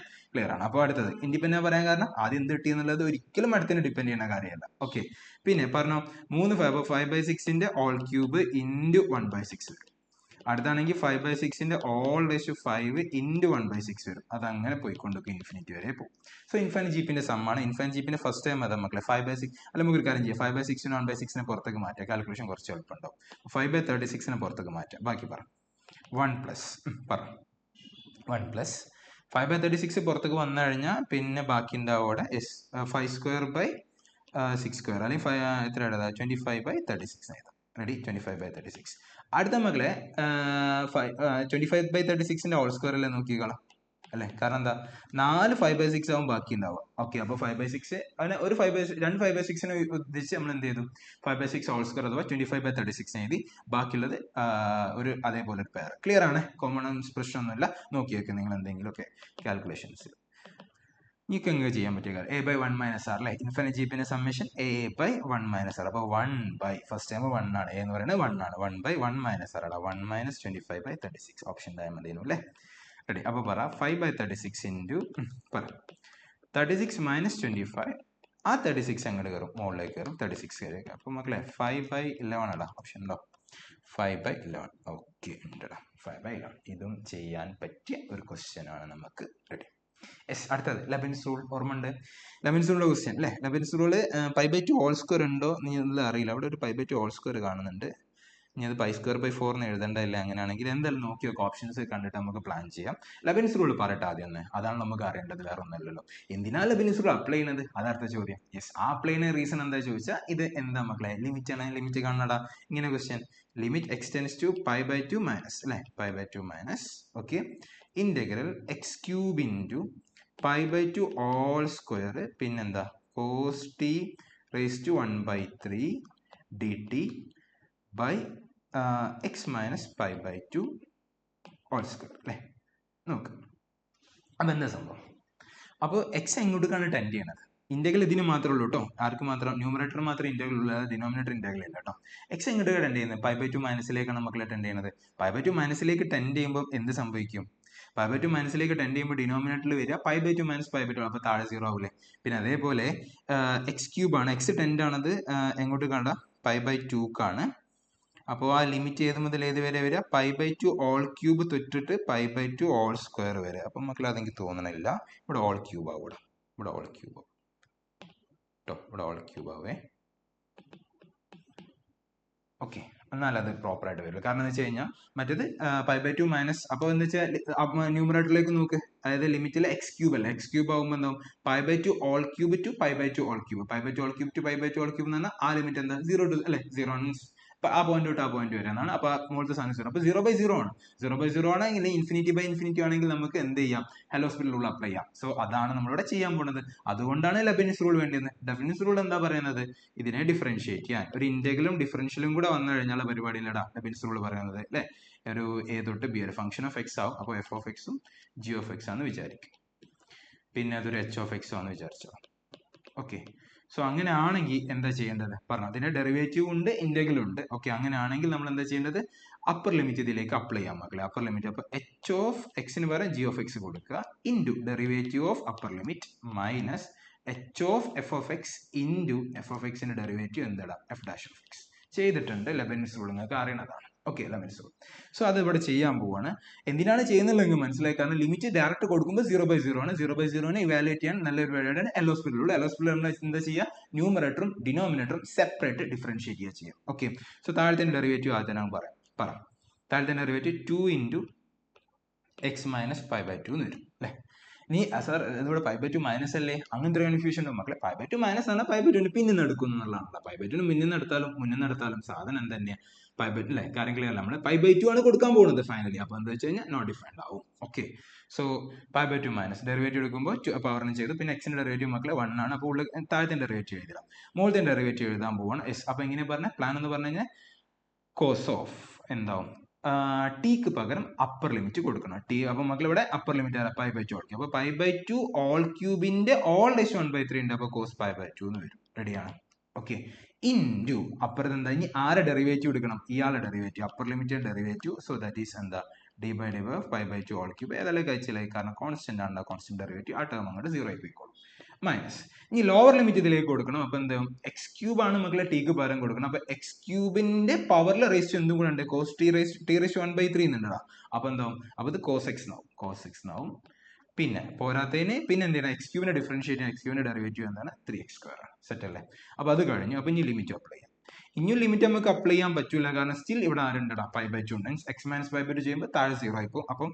അപ്പോൾ അടുത്തത് ഇൻഡിപെൻഡന്റ് പറയാൻ കാരണം ആദ്യം എന്ത് കിട്ടി എന്നുള്ളത് ഒരിക്കലും അടുത്തിന് ഡിപ്പെൻഡ് ചെയ്യുന്ന കാര്യമല്ല. ഓക്കെ, പിന്നെ പറഞ്ഞോ 3 5/6 ഓൾ ക്യൂബ് ഇൻറ്റു 1/6 വരും. അടുത്താണെങ്കിൽ 5/6 ഓൾ റേസ് ടു 5 ഇൻറ്റു 1/6 വരും. അത് അങ്ങനെ പോയിക്കൊണ്ടൊക്കെ ഇൻഫിനിറ്റി വരെ പോകും. സോ ഇൻഫൈനൈറ്റ് ജീപ്പിന്റെ സമ്മാണ്. ഇൻഫൈനൈറ്റ് ജീപ്പിന്റെ ഫസ്റ്റ് ടൈം അതാ മക്കളെ 5/6. അല്ല, നമുക്ക് ഒരു കാര്യം ചെയ്യാം, 5/6 1/6 പുറത്തേക്ക് മാറ്റാം. കാൽക്കുലേഷൻ കുറച്ച് എളുപ്പമുണ്ടാവും. 5/36 പുറത്തേക്ക് മാറ്റാം. ബാക്കി പറ 1 പ്ലസ് പറ 1 പ്ലസ് 5/36 പുറത്തേക്ക് വന്നു കഴിഞ്ഞാൽ പിന്നെ ബാക്കി ഉണ്ടാവോടെ 5² 6², അല്ലെങ്കിൽ എത്ര എഴുതാ 25/36 എഴുതാം. റെഡി, 25/36. അടുത്ത മക്കളെ 25/36 ഹോൾ സ്ക്വയറിലെ നോക്കിക്കളാം അല്ലെ. കാരണം എന്താ, 4 5/6 ആവും ബാക്കി ഉണ്ടാവുക. ഓക്കെ, അപ്പൊ 5/6 അതിനെ ഒരു 2 5/6 ഉദ്ദേശിച്ച് നമ്മൾ എന്ത് ചെയ്തു, 5/6 ഹോൾ സ്ക്വയർ അഥവാ 25/36 എഴുതി. ബാക്കിയുള്ളത് ഒരു അതേപോലെ ഒരു പെയർ. ക്ലിയർ ആണ്. കോമൺ പ്രശ്നമൊന്നുമില്ല. നോക്കി വെക്കുക നിങ്ങൾ എന്തെങ്കിലും ഒക്കെ കാൽക്കുലേഷൻസ്. നിങ്ങൾക്ക് എങ്ങനെ ചെയ്യാൻ പറ്റിയ കാര്യം a/1 - r അല്ലെ. ഇൻഫിനിറ്റ് ജീപ്പിന്റെ സമ്മേഷൻ a/1 - r. അപ്പൊ 1 ഫസ്റ്റ് ടൈം 1 ആണ്, എന്ന് പറയുന്നത് 1 ആണ്. 1/1 - r 1 - 25/36 ഓപ്ഷൻ ഉണ്ടായിരുന്നു അല്ലേ. റെഡി, അപ്പൊ പറ 5/36 ഇൻറ്റു പറ 36 - 25. ആ 36 അങ്ങോട്ട് കയറും, മുകളിലേക്ക് കയറും, 36 കയറി. അപ്പൊ മക്കളെ 5/11 അടാ ഓപ്ഷൻ ഉണ്ടോ? 5/11. ഓക്കെ ഉണ്ടടാ, 5/11. ഇതും ചെയ്യാൻ പറ്റിയ ഒരു ക്വസ്റ്റ്യൻ ആണ് നമുക്ക്. Ready, yes. അടുത്തത് ലെബൻസ് റൂൾ. ഓർമ്മ ഉണ്ട് ലെബൻസ് റൂളിന്റെ ക്വസ്റ്റ്യൻ അല്ലേ. ലെബൻസ് റൂള് π/2 ഹോൾ സ്ക്വയർ ഉണ്ടോ നീ ഒന്നും അറിയില്ല. അവിടെ ഒരു π/2 ഹോൾ സ്ക്വയർ കാണുന്നുണ്ട്. ഇനി അത് π²/4 എന്ന് എഴുതേണ്ടതില്ല. അങ്ങനെയാണെങ്കിൽ എന്തായാലും നോക്കി നോക്കാം, ഓപ്ഷൻസ് കണ്ടിട്ട് നമുക്ക് പ്ലാൻ ചെയ്യാം. ലെബൻസ് റൂൾ പറയട്ടെ ആദ്യം ഒന്ന്, അതാണ് നമുക്ക് അറിയേണ്ടത്, വേറെ ഒന്നല്ലല്ലോ. എന്തിനാ ലെബൻസ് റൂൾ അപ്ലൈ ചെയ്യുന്നത്, അതടുത്ത ചോദ്യം. യെസ്, ആ അപ്ലൈ ചെയ്യുന്ന റീസൺ എന്താ ചോദിച്ചാൽ ഇത് എന്താ മക്കളെ, ലിമിറ്റ് ആണ്. ലിമിറ്റ് കാണണടാ, ഇങ്ങനെ question. Limit extends to π/2 minus അല്ലെ, π/2 minus. Okay, integral x³ into π/2 whole square പിന്നെന്താ cos t raise to 1/3 dt by x minus pi by 2 whole square അല്ലേ. നോക്ക് അപ്പം എന്താ സംഭവം, അപ്പോൾ എക്സ് എങ്ങോട്ടേക്കാണ് ടെൻഡ് ചെയ്യണത്, ഇന്റഗ്രൽ ഇതിന് മാത്രമേ ഉള്ളൂ കേട്ടോ, ആർക്ക് മാത്രം, ന്യൂമറേറ്റർ മാത്രം ഇന്റഗ്രൽ ഉള്ളൂ, അതായത് ഡിനോമിനേറ്റർ ഇന്റഗ്രൽ ഇല്ല കേട്ടോ. എക്സ് എങ്ങോട്ടേക്ക് ടെൻഡ് ചെയ്യുന്നത്, പൈ ബൈ 2 മൈനസിലേക്കാണ് മക്കളെ ടെൻഡ് ചെയ്യുന്നത്. പൈ ബൈ 2 മൈനസിലേക്ക് ടെൻഡ് ചെയ്യുമ്പോൾ എന്ത് സംഭവിക്കും, പൈ ബൈ 2 മൈനസിലേക്ക് ടെൻഡ് ചെയ്യുമ്പോൾ ഡിനോമിനേറ്ററിൽ വരിക pi by 2 minus pi by 2, അപ്പോൾ താഴെ 0 ആവില്ലേ. പിന്നെ അതേപോലെ എക്സ് ക്യൂബ് ആണ്, എക്സ് ടെൻഡ് ആണത് എങ്ങോട്ട് കണ്ട പൈ ബൈ 2ക്കാണ്. അപ്പോൾ ആ ലിമിറ്റ് ഏത് മുതൽ ഏത് വരെ വരിക, പൈ ബൈ 2 ഓൾ ക്യൂബ് തൊട്ടിട്ട് പൈ ബൈ 2 ഓൾ സ്ക്വയർ വരെ. അപ്പം മക്കളെ അതെനിക്ക് തോന്നണില്ല, ഇവിടെ ഓൾ ക്യൂബ് ആവും, ഇവിടെ ഓൾ ക്യൂബ് ആവും കേട്ടോ, ഇവിടെ ഓൾ ക്യൂബ് ആവേ. ഓക്കെ, എന്നാൽ അത് പ്രോപ്പർ ആയിട്ട് വരില്ല. കാരണം എന്ന് വെച്ച് കഴിഞ്ഞാൽ മറ്റേത് പൈ ബൈ 2 മൈനസ്, അപ്പോൾ എന്ന് വെച്ചാൽ ന്യൂമറേറ്ററിലേക്ക് നോക്ക്, അതായത് ലിമിറ്റിൽ എക്സ് ക്യൂബ് അല്ല, എക്സ് ക്യൂബ് ആകുമ്പോൾ എന്താവും pi by 2 all cube to pi by 2 all cube, pi by 2 all cube to pi by 2 all cube എന്ന് പറഞ്ഞാൽ ആ ലിമിറ്റ് എന്താ 0 ടു അല്ലേ 0 മീൻസ് ആ പോയിന്റ് തൊട്ട് ആ പോയിന്റ് വരെ എന്നാണ്. അപ്പോൾ മുകളിലത്തെ സാധനം 0, അപ്പോൾ 0/0 ആണ്, 0/0 ആണെങ്കിൽ ഇൻഫിനിറ്റി/ഇൻഫിനിറ്റി ആണെങ്കിൽ നമുക്ക് എന്ത് ചെയ്യാം, ഹെലോസ്പിറ്റൽ റൂൾ അപ്ലൈ ചെയ്യാം. സോ അതാണ് നമ്മളിവിടെ ചെയ്യാൻ പോകുന്നത്. അതുകൊണ്ടാണ് ലെബനിസ് റൂൾ വേണ്ടത്. ലെബനിസ് റൂൾ എന്താ പറയുന്നത്, ഇതിനെ ഡിഫറൻഷിയേറ്റ് ചെയ്യാൻ, ഒരു ഇന്റഗ്രലും ഡിഫറൻഷ്യലും കൂടെ വന്നു കഴിഞ്ഞാൽ പരിപാടിയിലടാ ലെബനിസ് റൂൾ പറയുന്നത് അല്ലേ. ഒരു എ തൊട്ട് ബി ഒരു ഫംഗ്ഷൻ ഓഫ് എക്സ് ആവും, അപ്പോൾ എഫ് ഓഫ് എക്സും ജി ഓഫ് എക്സ് ആണെന്ന് വിചാരിക്കും, പിന്നെ അതൊരു എച്ച് ഓഫ് എക്സ് ആണെന്ന് വിചാരിച്ചോ. ഓക്കെ, സോ അങ്ങനെ ആണെങ്കിൽ എന്താ ചെയ്യേണ്ടത് പറഞ്ഞു, അതിന്റെ ഡെറിവേറ്റീവ് ഉണ്ട് ഇന്റഗ്രൽ ഉണ്ട്. ഓക്കെ, അങ്ങനെ ആണെങ്കിൽ നമ്മൾ എന്താ ചെയ്യേണ്ടത്, അപ്പർ ലിമിറ്റ് ഇതിലേക്ക് അപ്ലൈ ചെയ്യാൻ മക്കളെ. അപ്പർ ലിമിറ്റ് അപ്പോൾ എച്ച് ഓഫ് എക്സിന് പകരം ജി ഓഫ് എക്സ് കൊടുക്കുക, into derivative of upper limit minus h of f of x into f of എക്സിന്റെ ഡെറിവേറ്റീവ് എന്താ എഫ് ഡാഷ് ഓഫ് എക്സ്. ചെയ്തിട്ടുണ്ട്, ലെബനിസ് റൂൾ നിങ്ങൾക്ക് അറിയണതാണ്. Okay, Leibniz rule. സോ അത് ഇവിടെ ചെയ്യാൻ പോവാണ്. എന്തിനാണ് ചെയ്യുന്നുള്ളതെങ്കിൽ മനസ്സിലായി, കാരണം ലിമിറ്റ് ഡയറക്റ്റ് കൊടുക്കുമ്പോൾ 0/0 ആണ്. 0/0നെ ഇവാലുവേറ്റ് ചെയ്യാൻ നല്ലൊരു പരിപാടിയാണ് L hospital rule. L hospital എന്താ ചെയ്യുക, ന്യൂമറേറ്ററും ഡിനോമിനേറ്ററും സെപ്പറേറ്റ് ഡിഫറൻഷിയേറ്റ് ചെയ്യുക. ഓക്കെ, സോ താഴത്തെ ഡെറിവേറ്റീവ് ആദ്യം ഞാൻ പറയാം. താഴത്തെ derivative 2 into x minus pi by 2 എന്ന് വരും അല്ലേ. നീ സാർ ഇതിവിടെ പൈ ബൈ 2 മൈനസ് അല്ലേ, അങ്ങനത്തെ കൺഫ്യൂഷൻ ഉണ്ടോ മക്കളെ. പൈ ബൈ 2 മൈനസ് ആണ്, പൈ ബൈ 2 പിന്നിൽ എടുക്കുന്നു എന്നുള്ളതാണല്ലോ. പൈ ബൈ 2 മുന്നിൽ നടത്താലും സാധനം തന്നെയാണ് പൈ ബൈ അല്ലേ, കാര്യം ക്ലിയർ അല്ല. നമ്മൾ പൈ ബൈ 2 ആണ് കൊടുക്കാൻ പോകുന്നത് ഫൈനലി. അപ്പോൾ എന്താ വെച്ച് കഴിഞ്ഞാൽ നോട്ട് ഡിഫൈൻഡ് ആവും. Okay, so pi by 2 minus derivative എടുക്കുമ്പോൾ പവറിന് ചെയ്തു, പിന്നെ എക്സിന്റെ ഡെറിവേറ്റീവ് മക്കളെ 1 ആണ്. അപ്പോൾ താഴത്തെ ഡെറിവേറ്റീവ് എഴുതാം, മുകളിലത്തെ ഡെറിവേറ്റീവ് എഴുതാൻ പോവാണ്. എസ്, അപ്പോൾ എങ്ങനെ പറഞ്ഞ പ്ലാൻ എന്ന് പറഞ്ഞു കഴിഞ്ഞാൽ കോസ് ഓഫ് എന്താവും, ടിക്ക് പകരം അപ്പർ ലിമിറ്റ് കൊടുക്കണം. ടി അപ്പോൾ മക്കൾ ഇവിടെ അപ്പർ ലിമിറ്റ് പൈ ബൈ 2 കൊടുക്കുക. അപ്പോൾ പൈ ബൈ 2 ഓൾ ക്യൂബിന്റെ ഓൾ റേസ് 1/3 ഉണ്ട്, അപ്പോൾ കോസ് പൈ ബൈ 2 എന്ന് വരും. റെഡിയാണ്. ഓക്കെ, ഇൻറ്റു അപ്പുറത്ത് എന്താ, ഇനി ആരെ ഡെറിവേറ്റീവ് എടുക്കണം, ഇയാളുടെ derivative, upper limit derivative. So that is എന്താ d by pi by 2 all cube. ഏതായാലും കഴിച്ചില്ലായി, കാരണം കോൺസ്റ്റന്റ് ആണ്, കോൺസ്റ്റന്റ് ഡെറിവേറ്റീവ് ആ ടേം അങ്ങോട്ട് 0 ആയി പോയിക്കോളും. മൈനസ് ഇനി ലോവർ ലിമിറ്റ് ഇതിലേക്ക് കൊടുക്കണം. അപ്പൊ എന്താ, എക്സ് ക്യൂബ് ആണ് മക്കളെ ടിക്ക് പകരം കൊടുക്കണം. അപ്പൊ എക്സ് ക്യൂബിന്റെ പവറിലെ റേസ് എന്തും കൂടെ ഉണ്ട്, കോസ് ടി റേസ് 1/3 എന്നുണ്ടാ. അപ്പൊ എന്താവും, അപ്പൊ ഇത് കോസ് എക്സ് എന്നാവും. പിന്നെ പോരാത്തതിന് പിന്നെ എന്താണ്, എക്സ് ക്യൂബിന്റെ ഡിഫറൻഷിയേറ്റ്, എക്സ് ക്യൂബിന്റെ ഡെറിവേറ്റീവ് എന്താണ് 3x² ആണ്. സെറ്റ് അല്ലേ. അപ്പൊ അത് കഴിഞ്ഞു. അപ്പൊ ഇനി ലിമിറ്റ് അപ്ലൈ ചെയ്യാം. ഇനിയും ലിമിറ്റ് നമുക്ക് അപ്ലൈ ചെയ്യാൻ പറ്റൂല, കാരണം സ്റ്റിൽ ഇവിടെ ആരുണ്ടടാ പൈ ബൈ 2 ഉണ്ട്. എക്സ് മൈനസ് പൈ ബൈ 2 ചെയ്യുമ്പോൾ താഴെ 0 ആയിപ്പോ. അപ്പം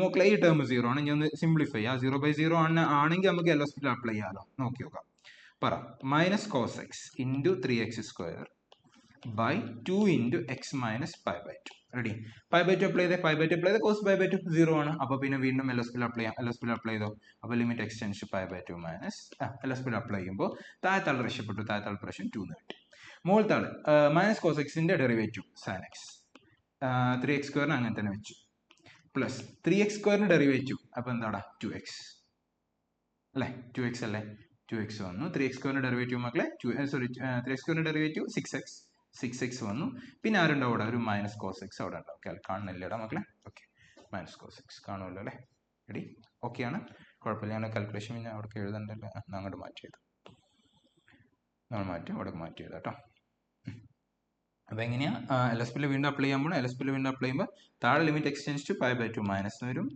മക്കളെ ഈ ടേം 0 ആണ്. ഞാൻ ഒന്ന് സിംപ്ലിഫൈ ചെയ്യാം. 0/0 ആണെങ്കിൽ നമുക്ക് എൽ ഹോസ്പിറ്റൽ അപ്ലൈ ചെയ്യാമല്ലോ. നോക്കി നോക്കാം. പറ, minus cos x into 3x² by 2 into x minus pi by 2. Ready, pi by 2 apply ചെയ്തേ, കോസ് പൈ ബൈ 2 0 ആണ്. അപ്പോൾ പിന്നെ വീണ്ടും എൽ ഹോസ്പിറ്റൽ അപ്ലൈ ചെയ്യാം. എൽ ഹോസ്പിറ്റൽ അപ്ലൈ ചെയ്തോ. അപ്പോൾ limit extension pi by 2 minus L hospital apply ചെയ്യുമ്പോൾ താഴത്താൾ രക്ഷപ്പെട്ടു, താഴത്താൾ പ്രശ്നം 2 എന്ന് കിട്ടി. മുകളിലത്താള് മൈനസ് കോസ് എക്സിന്റെ ഡെറിവേറ്റീവ് സൈൻ എക്സ്, 3x² അങ്ങനെ തന്നെ വെച്ചു, പ്ലസ് 3x² ഡെറിവേറ്റീവ്. അപ്പോൾ എന്താടാ 2x അല്ലേ, 2x അല്ലേ, 2x വന്നു. 3x² ഡെറിവേറ്റീവ് മക്കളെ 3x² ഡെറിവേറ്റീവ് 6x വന്നു. പിന്നെ ആരുണ്ടാവും അവിടെ, ഒരു മൈനസ് കോസ് എക്സ് അവിടെ ഉണ്ടാവും. കാണുന്നില്ലടാ മക്കളെ. ഓക്കെ, മൈനസ് കോസ് എക്സ് കാണുമല്ലോ അല്ലേ. റെഡി, ഓക്കെ ആണ്, കുഴപ്പമില്ല. ഞാൻ കാൽക്കുലേഷൻ പിന്നെ അവിടെ എഴുതണ്ടല്ലോ, അങ്ങോട്ട് മാറ്റിയത്, നമ്മൾ അവിടെ മാറ്റി എഴുതാം കേട്ടോ. അപ്പോൾ എങ്ങനെയാ എൽ എസ് പിയിൽ വീണ്ടും അപ്ലൈ ചെയ്യാൻ പോകണം. എൽ എസ് പിയിൽ വീണ്ടും അപ്ലൈ ചെയ്യുമ്പോൾ താഴെ limit extends to pi by 2 minus എന്ന് വരും.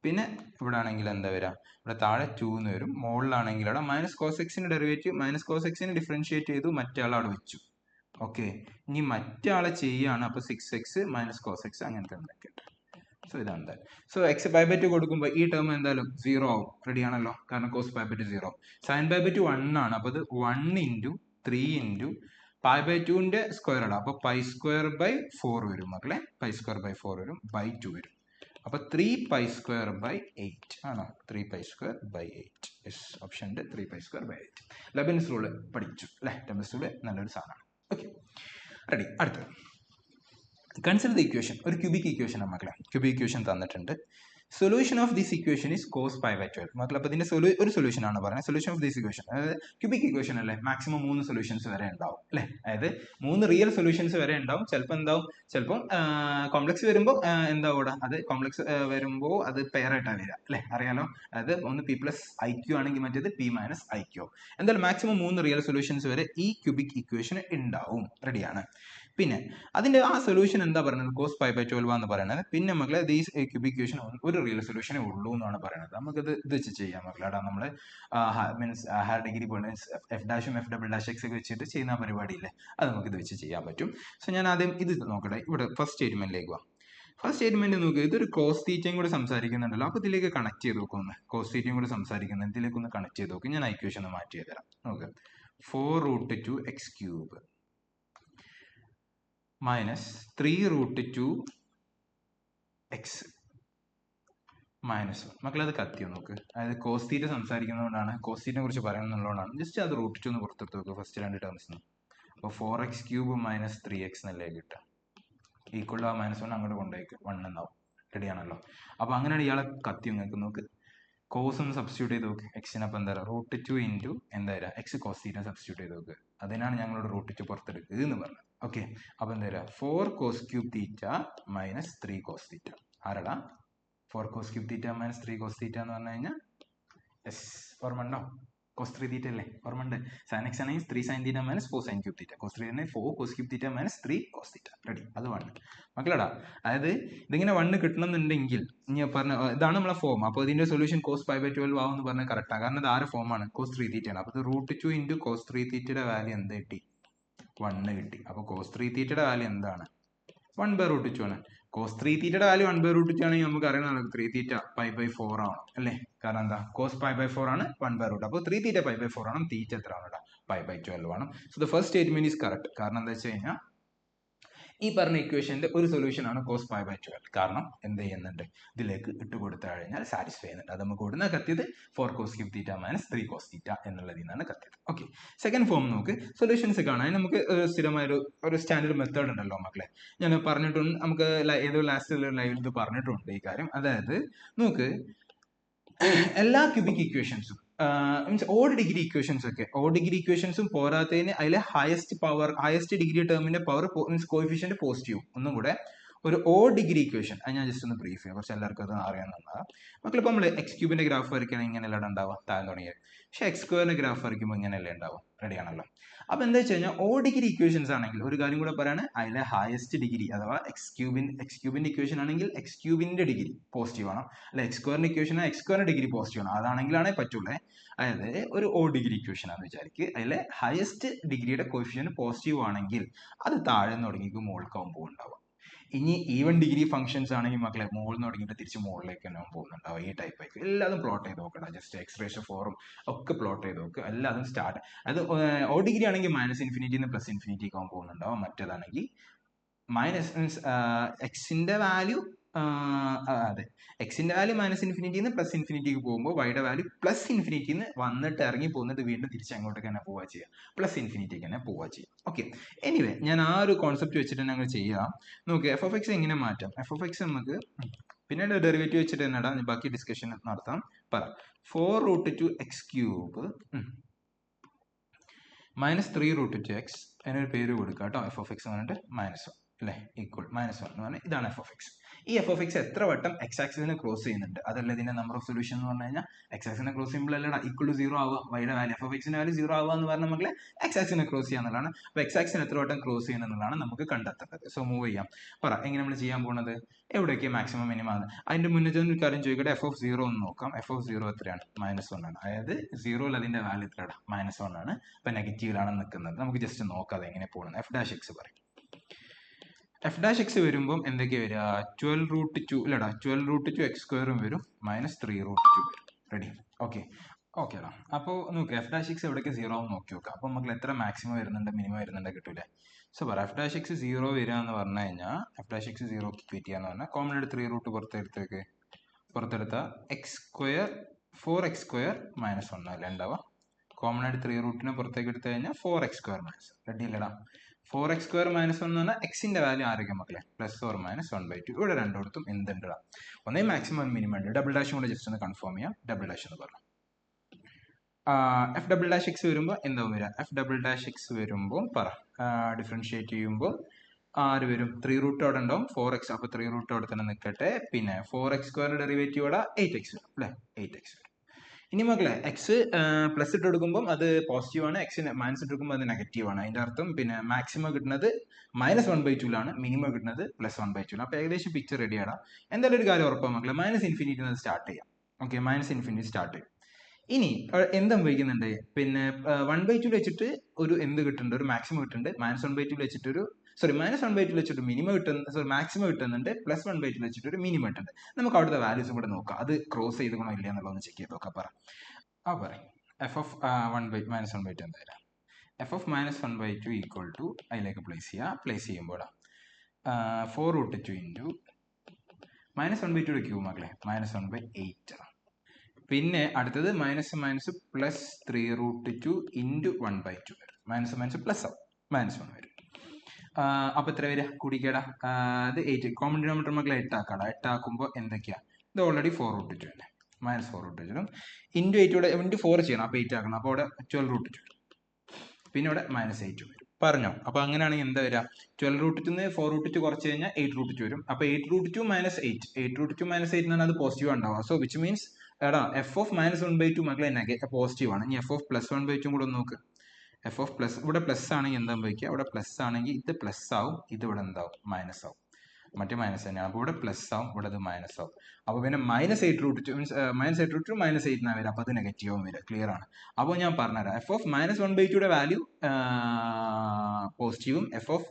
പിന്നെ ഇവിടെ ആണെങ്കിൽ എന്താ വരിക, ഇവിടെ താഴെ 2 എന്ന് വരും. മുകളിലാണെങ്കിൽ അവിടെ മൈനസ് കോസ് എക്സിന്റെ ഡെറിവേറ്റീവ്, മൈനസ് കോസ് എക്സിനെ ഡിഫറൻഷിയേറ്റ് ചെയ്തു, മറ്റേ ആൾ അവിടെ വെച്ചു. ഓക്കെ, ഇനി മറ്റേ ആളെ ചെയ്യാണ്. അപ്പോൾ 6x മൈനസ് കോസ് എക്സ് അങ്ങനത്തെ എന്തൊക്കെ. സോ ഇതാണ്. സോ എക്സ് പൈ ബൈ 2 കൊടുക്കുമ്പോൾ ഈ ടേം എന്തായാലും 0 ആവും. റെഡി ആണല്ലോ, കാരണം cos pi by 2 0. Sine pi by 2 1 ആണ്. അപ്പോൾ ഇത് 1 ഇൻറ്റു 3 ഇൻറ്റു പൈ ബൈ 2ന്റെ സ്ക്വയർ ആണ്. അപ്പോൾ π² ബൈ 4 വരും മക്കളെ, π² ബൈ 4 വരും, ബൈ 2 വരും. അപ്പോൾ 3π²/8 ആണോ? 3π²/8. Yes, option 3π²/8. ലെബനിസ് റൂള് പഠിച്ചു അല്ലേ? ലെബനിസ് റൂള് നല്ലൊരു സാധനമാണ്. Okay, ready. അടുത്തത് കൺസിഡർ ദ ഇക്വേഷൻ. ഒരു ക്യൂബിക് ഇക്വേഷൻ മക്കളെ, ക്യൂബിക് ഇക്വേഷൻ തന്നിട്ടുണ്ട്. Solution of this equation is cos π/12. മക്കളെ, അപ്പോൾ ഇതിന്റെ ഒരു സൊല്യൂഷൻ ആണ് പറയുന്നത്. സൊല്യൂഷൻ ഓഫ് ദിസ് ഇക്വേഷൻ, അതായത് ക്യൂബിക് ഇക്വേഷൻ അല്ലേ, മാക്സിമം 3 സൊല്യൂഷൻസ് വരെ ഉണ്ടാവും അല്ലേ? അതായത് 3 റിയൽ സൊല്യൂഷൻസ് വരെ ഉണ്ടാവും. ചിലപ്പം കോംപ്ലക്സ് വരുമ്പോൾ എന്താവും ഇവിടെ, അത് കോംപ്ലക്സ് വരുമ്പോൾ അത് പെയർ ആയിട്ടാണ് വരിക അല്ലേ? അറിയാലോ, അതായത് ഒന്ന് p+iq ആണെങ്കിൽ മറ്റേത് p-iq. എന്തായാലും മാക്സിമം 3 റിയൽ സൊല്യൂഷൻസ് വരെ ഈ ക്യൂബിക് ഇക്വേഷൻ ഉണ്ടാവും. റെഡിയാണ്. പിന്നെ അതിന്റെ ആ സൊല്യൂഷൻ എന്താ പറയുന്നത്? cos π/12 എന്ന് പറയുന്നത്. പിന്നെ മക്കളെ, ഈ ക്യൂബിക് ഇക്വേഷൻ ഒരു റിയൽ സൊല്യൂഷനേ ഉള്ളൂ എന്നാണ് പറയുന്നത്. നമുക്കത് ഇത് വെച്ച് ചെയ്യാം മക്കളെ. നമ്മൾ മീൻസ് ഹയർ ഡിഗ്രി f'(f')(x) ഒക്കെ വെച്ചിട്ട് ചെയ്യുന്ന പരിപാടിയില്ലേ, അത് നമുക്ക് ഇത് വെച്ച് ചെയ്യാൻ പറ്റും. സോ ഞാൻ ആദ്യം ഇത് നോക്കട്ടെ. ഇവിടെ ഫസ്റ്റ് സ്റ്റേറ്റ്മെന്റിലേക്ക് പോവാം. ഫസ്റ്റ് സ്റ്റേറ്റ്മെന്റ് നോക്കുക, ഇതൊരു കോസ് തീറ്റയും കൂടെ സംസാരിക്കുന്നുണ്ടല്ലോ. അപ്പോൾ ഇതിലേക്ക് കണക്ട് ചെയ്ത് നോക്കുന്നു. കോസ് തീറ്റയും കൂടെ സംസാരിക്കുന്നത് ഇതിലേക്ക് ഒന്ന് കണക്ട് ചെയ്ത് നോക്കും. ഞാൻ ഇക്വേഷൻ ഒന്ന് മാറ്റി തരാം. നോക്കുക, 4√2x³ മൈനസ് 3√2x മൈനസ് 1. മക്കളെ, അത് കത്തിയോ നോക്ക്. അതായത് കോസ് തീറ്റ സംസാരിക്കുന്നതുകൊണ്ടാണ്, കോസ് തീറ്റിനെ കുറിച്ച് പറയുന്നതുകൊണ്ടാണ് ജസ്റ്റ് അത് √2 എന്ന് പുറത്തെടുത്ത് നോക്കുക ഫസ്റ്റ് രണ്ട് ടേംസ്. അപ്പോൾ 4x³ മൈനസ് 3x എന്നല്ലേ കിട്ടുക. ഈക്വൾ ആ -1 അങ്ങോട്ട് കൊണ്ടുപോയി 1 എന്നാവും. റെഡിയാണല്ലോ. അപ്പോൾ അങ്ങനെയാണ് ഇയാളെ കത്തി നിങ്ങൾക്ക് നോക്ക്. കോസ് ഒന്ന് സബ്സ്റ്റിറ്റ്യൂട്ട് ചെയ്ത് നോക്ക്. എക്സിനപ്പം എന്താ പറയുക, √2 ഇൻറ്റു എന്തായാലും എക്സ് കോസ് തീറ്റ സബ്സ്റ്റിറ്റ്യൂട്ട് ചെയ്ത് നോക്ക്. അതിനാണ് ഞങ്ങളോട് √2 പുറത്തെടുക്കുക എന്ന് പറഞ്ഞത്. ഓക്കെ, അപ്പോൾ എന്താ പറയുക, 4cos³ θ മൈനസ് 3cos θ. ആരടാ 4cos³ θ മൈനസ് 3cos θ എന്ന് പറഞ്ഞു കഴിഞ്ഞാൽ? യെസ്, ഓർമ്മ ഉണ്ടോ? cos 3θ അല്ലേ? ഓർമ്മ ഉണ്ട്. sin x ആണെങ്കിൽ 3sin θ മൈനസ് 4sin³ θ. cos 3 ആണെങ്കിൽ 4cos³ θ മൈനസ് 3cos θ. റെഡി, അത് 1. മക്കളടാ, അതായത് ഇതിങ്ങനെ 1 കിട്ടണമെന്നുണ്ടെങ്കിൽ ഇനി പറഞ്ഞ ഇതാണ് നമ്മളെ ഫോം. അപ്പോൾ ഇതിന്റെ സൊല്യൂഷൻ cos π/12 ആവും എന്ന് പറഞ്ഞാൽ കറക്റ്റാണ്. കാരണം ഇത് ആരുടെ ഫോമാണ്? cos 3θ ആണ്. അപ്പോൾ ഇത് √2 ഇൻറ്റു cos 3θ വാല്യൂ എന്ത് കിട്ടി? 1 കിട്ടി. അപ്പോൾ cos 3θ വാല്യൂ എന്താണ്? 1/√2 ആണ്. cos 3θ വാല്യൂ 1/√2 ആണെങ്കിൽ നമുക്ക് അറിയണമല്ലോ 3θ π/4 ആണ് അല്ലേ? കാരണം എന്താ, cos π/4 ആണ് 1/√2. അപ്പോൾ 3θ π/4 ആണ്, തീറ്റ എത്ര ആണ്? π/12 ആണ്. So the first statement is correct. കാരണം എന്താ വെച്ച് കഴിഞ്ഞാൽ ഈ പറഞ്ഞ ഇക്വേഷന്റെ ഒരു സൊല്യൂഷൻ ആണ് cos π/12. കാരണം എന്ത് ചെയ്യുന്നുണ്ട്, ഇതിലേക്ക് ഇട്ട് കൊടുത്തു കഴിഞ്ഞാൽ സാറ്റിസ്ഫൈ ചെയ്യുന്നുണ്ട്. അത് നമുക്ക് കൊടുക്കുന്ന കത്തിയത് 4cos³ θ മൈനസ് 3cos θ എന്നുള്ളതിൽ നിന്നാണ് കത്തിയത്. ഓക്കെ, സെക്കൻഡ് ഫോം നോക്ക്. സൊല്യൂഷൻസ് കാണാൻ നമുക്ക് സ്ഥിരമായ ഒരു സ്റ്റാൻഡേർഡ് മെത്തേഡ് ഉണ്ടല്ലോ മക്കളെ. ഞാൻ പറഞ്ഞിട്ടുണ്ട്, നമുക്ക് ഏതോ ലാസ്റ്റ് ലൈവിൽ ഇത് പറഞ്ഞിട്ടുണ്ട് ഈ കാര്യം. അതായത് നോക്ക്, എല്ലാ ക്യൂബിക് ഇക്വേഷൻസും മീൻസ് ഓഡ് ഡിഗ്രി ഇക്വേഷൻസ് ഒക്കെ, ഓഡ് ഡിഗ്രി ഇക്വേഷൻസും പോരാത്തതിന് അതിലെ ഹയസ്റ്റ് ഡിഗ്രി ടേമിന്റെ പവർ മീൻസ് കോഎഫിഷ്യന്റ് പോസിറ്റീവ്. ഒന്നും കൂടെ, ഒരു ഓഡ് ഡിഗ്രി ഇക്വേഷൻ, അത് ഞാൻ ജസ്റ്റ് ഒന്ന് ബ്രീഫ് ചെയ്യാം, കുറച്ച് എല്ലാവർക്കും അത് അറിയാവുന്നതാണ്. മക്കളിപ്പോൾ നമ്മൾ x³ ഗ്രാഫ് വരയ്ക്കുകയാണെങ്കിൽ ഇങ്ങനെയല്ല ഉണ്ടാവുക, താഴെ തുടങ്ങിയത്. പക്ഷേ x² ഗ്രാഫ് വരയ്ക്കുമ്പോൾ ഇങ്ങനെയല്ലേ ഉണ്ടാവുക. റെഡിയാണല്ലോ. അപ്പോൾ എന്താ വെച്ച് കഴിഞ്ഞാൽ ഓ ഡിഗ്രി ഇക്വേഷൻസ് ആണെങ്കിൽ ഒരു കാര്യം കൂടെ പറയാണ്, അതിലെ ഹയസ്റ്റ് ഡിഗ്രി അഥവാ x³ ഇക്വേഷൻ ആണെങ്കിൽ x³ ഡിഗ്രി പോസിറ്റീവ് ആണ്, അല്ല x² equation x² degree positive ആണ്. അതാണെങ്കിലാണേ പറ്റുള്ളേ. അതായത് ഒരു ഓ ഡിഗ്രി ഇക്വേഷൻ ആണെന്ന് വിചാരിക്കുക, അതിലെ ഹയസ്റ്റ് ഡിഗ്രിയുടെ കോഎഫിഷ്യന്റ് പോസിറ്റീവ് ആണെങ്കിൽ അത് താഴെ നിന്ന് തുടങ്ങിയിട്ട് മുകൾക്കാവുമ്പോൾ ഉണ്ടാവുക. ഇനി ഈവൻ ഡിഗ്രി ഫംഗ്ഷൻസ് ആണെങ്കിൽ മക്കളെ മുകളിൽ നിന്ന് തുടങ്ങിയിട്ട് തിരിച്ച് മുകളിലേക്ക് തന്നെ പോകുന്നുണ്ടാവും. ഈ ടൈപ്പ് ആയിരിക്കും. എല്ലാതും പ്ലോട്ട് ചെയ്ത് നോക്കണം. ജസ്റ്റ് x⁴ ഒക്കെ പ്ലോട്ട് ചെയ്ത് നോക്കുക. എല്ലാതും സ്റ്റാർട്ട്, അത് ഓ ഡിഗ്രി ആണെങ്കിൽ -∞ +∞ ആകാൻ പോകുന്നുണ്ടാവും. മറ്റേതാണെങ്കിൽ മൈനസ് മീൻസ് എക്സിന്റെ വാല്യൂ, അതെ, എക്സിന്റെ വാല്യൂ -∞ +∞ പോകുമ്പോൾ വൈയുടെ വാല്യൂ +∞ വന്നിട്ട് ഇറങ്ങി പോകുന്നത് വീണ്ടും തിരിച്ച് അങ്ങോട്ടേക്ക് തന്നെ പോവുക ചെയ്യുക, +∞ തന്നെ പോവുക ചെയ്യുക. ഓക്കെ, എനിവേ ഞാൻ ആ ഒരു കോൺസെപ്റ്റ് വെച്ചിട്ട് തന്നെ ഞങ്ങൾ ചെയ്യാം. നോക്കുക, f(x) എങ്ങനെ മാറ്റാം. f(x) നമുക്ക് പിന്നീട് ഡെറിവേറ്റീവ് വെച്ചിട്ട് തന്നെടാ ബാക്കി ഡിസ്കഷൻ നടത്താം. പറ, 4√2x³ മൈനസ് 3√2x, അതിനൊരു പേര് കൊടുക്കുക കേട്ടോ. f(x) എന്ന് പറഞ്ഞിട്ട് -1 അല്ലേ, ഈക്വൽ -1 എന്ന് പറഞ്ഞാൽ ഇതാണ് f(x). ഈ f(x) എത്ര വട്ടം x ആക്സിസിനെ ക്രോസ് ചെയ്യുന്നുണ്ട്, അതല്ല ഇതിന്റെ നമ്പർ ഓഫ് സൊല്യൂഷൻ എന്ന് പറഞ്ഞു കഴിഞ്ഞാൽ. x ആക്സിസിനെ ക്രോസ് ചെയ്യുമ്പോൾ അല്ലടാ ഈക്വൽ ടു 0 ആവുക, വൈയുടെ വാല്യൂ f(x)ന്റെ വാല്യൂ 0 ആവുക എന്ന് പറഞ്ഞാൽ മക്കളെ x ആക്സിസിനെ ക്രോസ് ചെയ്യാന്നുള്ളതാണ്. അപ്പോൾ x ആക്സിസിനെ എത്ര വട്ടം ക്രോസ് ചെയ്യുന്നതാണ് നമുക്ക് കണ്ടെത്തേണ്ടത്. സോ മൂവ് ചെയ്യാം. പറ, എങ്ങനെ നമ്മൾ ചെയ്യാൻ പോകുന്നത്, എവിടെയൊക്കെ മാക്സിമം മിനിമം ആണ്. അതിന്റെ മുന്നേ ഒരു കാര്യം ചോദിക്കട്ടെ, f(0) ഒന്ന് നോക്കാം. f(0) എത്രയാണ്? -1 ആണ്. അതായത് 0ൽ അതിന്റെ വാല്യൂ എത്രയാണ്? -1 ആണ്. അപ്പൊ നെഗറ്റീവിലാണ് നിൽക്കുന്നത്. നമുക്ക് ജസ്റ്റ് നോക്കാം എങ്ങനെ പോകുന്നത്. f'(x) പറയും. f'(x) വരുമ്പോൾ എന്തൊക്കെയാ വരിക? 12√2 ഇല്ലടാ, 12√2x² വരും, -3√2 വരും. റെഡി, ഓക്കെ ഓക്കേടാ. അപ്പോൾ നോക്കുക, f'(x) എവിടേക്ക് 0 ആവും നോക്കി നോക്കാം. അപ്പോൾ നമുക്ക് എത്ര മാക്സിമം വരുന്നുണ്ട് മിനിമം വരുന്നുണ്ട് കിട്ടൂലേ. സോ പറ എഫ് ഡാഷ് എക്സ് 0 വരിക എന്ന് പറഞ്ഞു കഴിഞ്ഞാൽ എഫ് ഡാഷ് എക്സ് 0ക്ക് ഇക്വേറ്റ് ചെയ്യാന്ന് പറഞ്ഞാൽ കോമൺ ആയിട്ട് 3 റൂട്ട് പുറത്തെടുത്ത എക്സ് സ്ക്വയർ 4x² -1 അല്ല ഉണ്ടാവുക. കോമൺ ആയിട്ട് 3 റൂട്ടിനെ പുറത്തേക്ക് എടുത്തു കഴിഞ്ഞാൽ 4x² മൈനസ് റെഡി അല്ലടാ. 4x² -1 എന്ന് പറഞ്ഞാൽ എക്സിന്റെ വാല്യൂ ആരൊക്കെ മക്കളെ +or-1/2. ഇവിടെ രണ്ടിടത്തും എന്തുണ്ടാ ഒന്നേ മാക്സിമം മിനിമം ഉണ്ട്. ഡബിൾ ഡാഷും കൂടെ ജസ്റ്റ് ഒന്ന് കൺഫേം ചെയ്യാം. ഡബിൾ ഡാഷ് എന്ന് പറഞ്ഞു എഫ് ഡബിൾ ഡാഷ് എക്സ് വരുമ്പോൾ എന്താവും വരിക? എഫ് ഡബിൾ ഡാഷ് എക്സ് വരുമ്പോൾ പറ ഡിഫറൻഷിയേറ്റ് ചെയ്യുമ്പോൾ ആര് വരും? 3 റൂട്ട് അവിടെ ഉണ്ടാവും 4x. അപ്പോൾ 3 റൂട്ട് അവിടെ തന്നെ നിൽക്കട്ടെ. പിന്നെ 4x² ഡെറിവേറ്റീവ് അവിടെ 8x വരും അല്ലേ? 8x വരും. ഇനി മക്കളെ എക്സ് പ്ലസ് ഇട്ട് കൊടുക്കുമ്പോൾ അത് പോസിറ്റീവ് ആണ്, എക്സിന് മൈനസ് ഇട്ട് കൊടുക്കുമ്പോൾ അത് നെഗറ്റീവ് ആണ്. അതിന്റെ അർത്ഥം പിന്നെ മാക്സിമം കിട്ടുന്നത് -1/2 മിനിമം കിട്ടുന്നത് +1/2. അപ്പോൾ ഏകദേശം പിക്ചർ റെഡിയാണ്. എന്തായാലും ഒരു കാര്യം ഉറപ്പാണ് മക്കളെ, -∞ സ്റ്റാർട്ട് ചെയ്യാം. ഓക്കെ, -∞ സ്റ്റാർട്ട് ചെയ്യും. ഇനി എന്ത് സംഭവിക്കുന്നുണ്ട്? പിന്നെ 1/2 വെച്ചിട്ട് ഒരു എന്ത് കിട്ടുന്നുണ്ട്? ഒരു മാക്സിമം കിട്ടുന്നുണ്ട്. -1/2 വെച്ചിട്ട് ഒരു -1/2 വെച്ചിട്ട് മിനിമം കിട്ടുന്ന മാക്സിമം കിട്ടുന്നുണ്ട്. +1/2 വെച്ചിട്ട് ഒരു മിനിമം കിട്ടുന്നുണ്ട്. നമുക്ക് അവിടുത്തെ വാല്യൂസും കൂടെ നോക്കാം. അത് ക്രോസ് ചെയ്തോ ഇല്ല എന്നുള്ളതൊന്ന് ചെക്ക് ചെയ്ത് നോക്കാം. പറയും എഫ് ഓഫ് -1/2 എന്തായാലും എഫ് ഓഫ് -1/2 ഈക്വൽ ടു അതിലേക്ക് പ്ലേസ് ചെയ്യുക. പ്ലേസ് ചെയ്യുമ്പോൾ 4√2 ഇൻറ്റു -1/2 ക്യൂബ് മക്കളെ -1/8. പിന്നെ അടുത്തത് -+3√2 ഇൻറ്റു 1/2 വരും. -+ പ്ലസ് ആവും, -1 വരും. അപ്പൊ എത്ര വരിക? കൂടിക്കേടാ അത് 8. കോമൺ ഡിനോമിനേറ്റർ മക്കളെ 8 ആക്കാടാ. 8 ആക്കുമ്പോൾ എന്തൊക്കെയാ? ഇത് ഓൾറെഡി 4√2 അല്ലേ? -4√2 ഇൻറ്റു 8 ഇവിടെ ഇൻറ്റു 4 ചെയ്യണം. അപ്പോൾ 8 ആക്കണം. അപ്പോൾ അവിടെ 12√2 വരും. പിന്നെ ഇവിടെ -8 വരും. പറഞ്ഞോ? അപ്പോൾ അങ്ങനെയാണെങ്കിൽ എന്താ വരിക? 12√2 4√2 കുറച്ച് കഴിഞ്ഞാൽ 8√2 വരും. അപ്പോൾ 8√2 -8 8√2 -8 എന്ന് പറഞ്ഞാൽ അത് പോസിറ്റീവ് ഉണ്ടാവുക. സോ വിച്ച് മീൻസ് എടാ എഫ് ഓഫ് -1/2 മക്കളെ പോസിറ്റീവ് ആണ്. ഇനി എഫ് ഓഫ് +1/2 കൂടെ ഒന്ന് നോക്ക്. എഫ് ഓഫ് പ്ലസ് ഇവിടെ പ്ലസ് ആണെങ്കിൽ എന്താ സംഭവിക്കുക? ഇവിടെ പ്ലസ് ആണെങ്കിൽ ഇത് പ്ലസ് ആവും, ഇത് ഇവിടെ എന്താവും? മൈനസ് ആവും. മറ്റേ മൈനസ് തന്നെയാണ്. അപ്പോൾ ഇവിടെ പ്ലസ് ആവും, ഇവിടെ അത് മൈനസ് ആവും. അപ്പോൾ പിന്നെ -8√2 മീൻസ് -8√2 -8 എന്നാ വരിക. അപ്പോൾ അത് നെഗറ്റീവ് ആവും വരിക. ക്ലിയർ ആണ്. അപ്പോൾ ഞാൻ പറഞ്ഞുതരാം. എഫ് ഓഫ് -1/2 വാല്യൂ പോസിറ്റീവും എഫ് ഓഫ്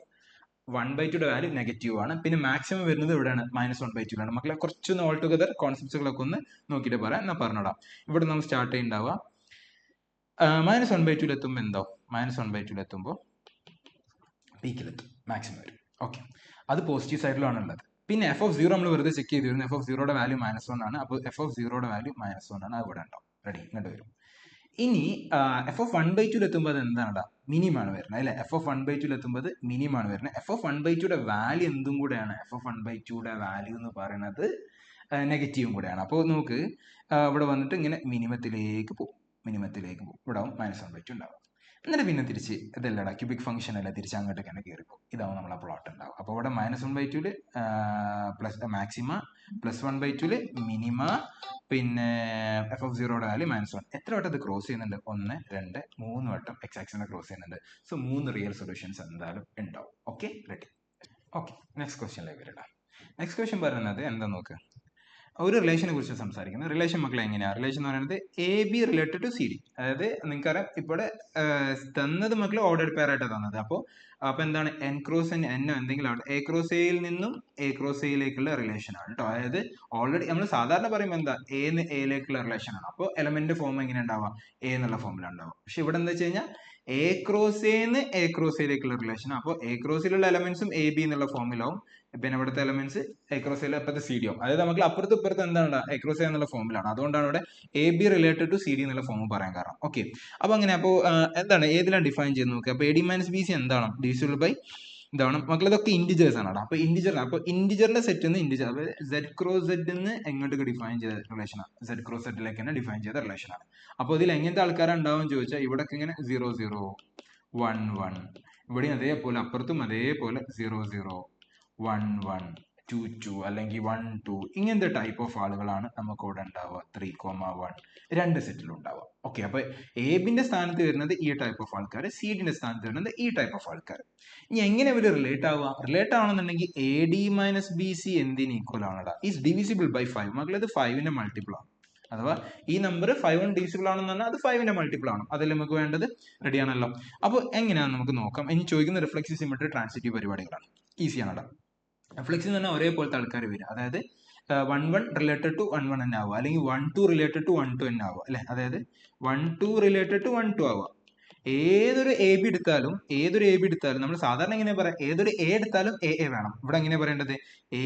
1/2 വാല്യൂ നെഗറ്റീവ് ആണ്. പിന്നെ മാക്സിമം വരുന്നത് ഇവിടെയാണ് -1/2 ആണ്. മക്കളെ കുറച്ചൊന്ന് ഓൾ ടുഗദർ കോൺസെപ്റ്റുകളൊക്കെ ഒന്ന് നോക്കിയിട്ട് പറയാം. എന്നാൽ പറഞ്ഞോടാം. ഇവിടെ നമ്മൾ സ്റ്റാർട്ട് ചെയ്യുന്നുണ്ടാവുക -1/2 എത്തുമ്പോൾ എന്താവും? -1/2 എത്തുമ്പോൾ പീക്കിലെത്തും, മാക്സിമം വരും. ഓക്കെ, അത് പോസിറ്റീവ് സൈഡിലാണ് ഉള്ളത്. പിന്നെ എഫ് ഓഫ് 0 നമ്മൾ വെറുതെ ചെക്ക് ചെയ്ത് വരുന്നത്. എഫ് ഓഫ് 0യുടെ വാല്യൂ -1 ആണ്. അപ്പോൾ എഫ് ഓഫ് 0യുടെ വാല്യൂ -1 ആണ്. അത് ഇവിടെ ഉണ്ടാവും. റെഡി, ഇങ്ങോട്ട് വരും. ഇനി എഫ് ഓഫ് 1/2 എത്തുമ്പോൾ അത് എന്താണ്? മിനിമാണ് വരുന്നത് അല്ലേ? എഫ് ഓഫ് 1/2 എത്തുമ്പോൾ മിനിമാണ് വരുന്നത്. എഫ് ഓഫ് 1/2യുടെ വാല്യൂ എന്തും കൂടെയാണ്? എഫ് ഓഫ് 1/2യുടെ വാല്യൂ എന്ന് പറയുന്നത് നെഗറ്റീവും കൂടെയാണ്. അപ്പോൾ നമുക്ക് ഇവിടെ വന്നിട്ട് ഇങ്ങനെ മിനിമത്തിലേക്ക് പോകും. ഇവിടെ ആവും -1/2 ഉണ്ടാവും. എന്നിട്ട് പിന്നെ തിരിച്ച് ഇതല്ലടാ ക്യൂബിക് ഫംഗ്ഷൻ അല്ല, തിരിച്ച് അങ്ങോട്ടേക്ക് തന്നെ കയറിപ്പോ. ഇതാവും നമ്മളെ പ്ലോട്ട് ഉണ്ടാവും. അപ്പോൾ ഇവിടെ -1/2 പ്ലസ് മാക്സിമ, +1/2 മിനിമ, പിന്നെ എഫ് ഓഫ് 0യുടെ വാല്യൂ -1. എത്ര വട്ടം ഇത് ക്രോസ് ചെയ്യുന്നുണ്ട്? 1 2 3 വട്ടം എക്സ് ആക്സിനെ ക്രോസ് ചെയ്യുന്നുണ്ട്. സോ 3 റിയൽ സൊല്യൂഷൻസ് എന്തായാലും ഉണ്ടാവും. Okay, ready. ഓക്കെ, നെക്സ്റ്റ് ക്വസ്റ്റ്യനിലേക്ക് വരിക. നെക്സ്റ്റ് ക്വസ്റ്റ്യൻ പറയുന്നത് എന്താ നോക്ക്. ഒരു റിലേഷനെ കുറിച്ച് സംസാരിക്കുന്നത്. റിലേഷൻ മക്കളെ എങ്ങനെയാണ്? റിലേഷൻ എന്ന് പറയുന്നത് AB റിലേറ്റഡ് ടു CD. അതായത് നിങ്ങൾക്കറിയാം ഇവിടെ തന്നത് മക്കളെ ഓർഡേഡ് പെയർ ആയിട്ടാണ് തന്നത്. അപ്പോൾ എന്താണ് N ക്രോസ് N എന്തെങ്കിലും ആവട്ടെ, A ക്രോസ് Aയിൽ നിന്നും A ക്രോസ് Aയിലേക്കുള്ള റിലേഷൻ ആണ് കേട്ടോ. അതായത് ഓൾറെഡി നമ്മൾ സാധാരണ പറയുമ്പോൾ എന്താ A Aയിലേക്കുള്ള റിലേഷൻ ആണ്. അപ്പോൾ എലമെന്റ് ഫോം എങ്ങനെ ഉണ്ടാവുക? A എന്നുള്ള ഫോമിലാണ് ഉണ്ടാവുക. പക്ഷെ ഇവിടെ എന്താ വെച്ച് കഴിഞ്ഞാൽ A ക്രോസ് Aന്ന് A ക്രോസ് Aയിലേക്കുള്ള റിലേഷൻ. അപ്പോൾ A ക്രോസിലുള്ള എലമെന്റ്സും AB എന്നുള്ള ഫോമിലാവും. പിന്നെ ഇവിടുത്തെ എലമെന്റ്സ് A ക്രോസ് Aയിൽ അപ്പുറത്തെ CD ആവും. അതായത് നമുക്ക് അപ്പുറത്ത് ഇപ്പുറത്ത് എന്താണ് A ക്രോസ് A എന്നുള്ള ഫോമിലാണ്. അതുകൊണ്ടാണ് ഇവിടെ AB റിലേറ്റഡ് ടു CD എന്നുള്ള ഫോം പറയാൻ കാരണം. ഓക്കെ, അപ്പോൾ അങ്ങനെ അപ്പോൾ എന്താണ് ഏതിലാണ് ഡിഫൈൻ ചെയ്ത് നോക്കുക. അപ്പോൾ AD - BC എന്താണ്? ഡിവിസിബിൾ ബൈ എന്താണ് മക്കളെ? ഇതൊക്കെ ഇന്റിജേഴ്സ് ആണ്. അപ്പോൾ ഇന്റിജറിന്റെ സെറ്റ് നിന്ന് ഇന്റിജർ, അതായത് Z ക്രോസ് Z എന്ന് എങ്ങോട്ടൊക്കെ ഡിഫൈൻ ചെയ്ത റിലേഷനാണ്. Z ക്രോസ് Z തന്നെ ഡിഫൈൻ ചെയ്ത റിലേഷനാണ്. അപ്പോൾ ഇതിൽ എങ്ങനത്തെ ആൾക്കാരാണ് ഉണ്ടാവും ചോദിച്ചാൽ ഇവിടൊക്കെ ഇങ്ങനെ 0 0 1 1, ഇവിടെയും അതേപോലെ അപ്പുറത്തും അതേപോലെ 0 0 1 1 2 2 അല്ലെങ്കിൽ 1 2 ഇങ്ങനത്തെ ടൈപ്പ് ഓഫ് ആളുകളാണ് നമുക്ക് ഇവിടെ ഉണ്ടാവുക. 3 1 രണ്ട് സെറ്റിലും ഉണ്ടാവുക. ഓക്കെ, അപ്പോൾ എബിന്റെ സ്ഥാനത്ത് വരുന്നത് ഈ ടൈപ്പ് ഓഫ് ആൾക്കാർ, സിഡിന്റെ സ്ഥാനത്ത് വരുന്നത് ഈ ടൈപ്പ് ഓഫ് ആൾക്കാർ. ഇനി എങ്ങനെ ഇവർ റിലേറ്റ് ആവുക? റിലേറ്റ് ആവണമെന്നുണ്ടെങ്കിൽ AD - BC എന്തിന് ഈക്വൽ ആണടാ? Is divisible by 5. മക്കളത് 5ന്റെ മൾട്ടിപ്പിൾ ആണ്. അഥവാ ഈ നമ്പർ 5 കൊണ്ട് ഡിവിസിബിൾ ആണെന്ന് പറഞ്ഞാൽ അത് 5ന്റെ മൾട്ടിപ്പിൾ ആണ്. അതല്ലേ നമുക്ക് വേണ്ടത്? റെഡി ആണല്ലോ. അപ്പോൾ എങ്ങനെയാണെന്ന് നമുക്ക് നോക്കാം. ഇനി ചോദിക്കുന്ന റിഫ്ലെക്സീവ് സിമെട്രി ട്രാൻസിറ്റീവ് പരിപാടികളാണ്. ഈസിയാണടാ. റിഫ്ലെക്സ് എന്ന് പറഞ്ഞാൽ ഒരേപോലത്തെ ആൾക്കാർ വരിക. അതായത് 1 1 റിലേറ്റഡ് ടു 1 1 തന്നെ ആവുക, അല്ലെങ്കിൽ 1 2 റിലേറ്റഡ് ടു 1 2 തന്നെ ആവുക അല്ലെ. അതായത് 1 2 റിലേറ്റഡ് ടു 1 2 ആവുക. ഏതൊരു എ ബി എടുത്താലും നമ്മൾ സാധാരണ എങ്ങനെ പറയാം, ഏതൊരു എ എടുത്താലും എ എ വേണം. ഇവിടെ എങ്ങനെ പറയേണ്ടത്,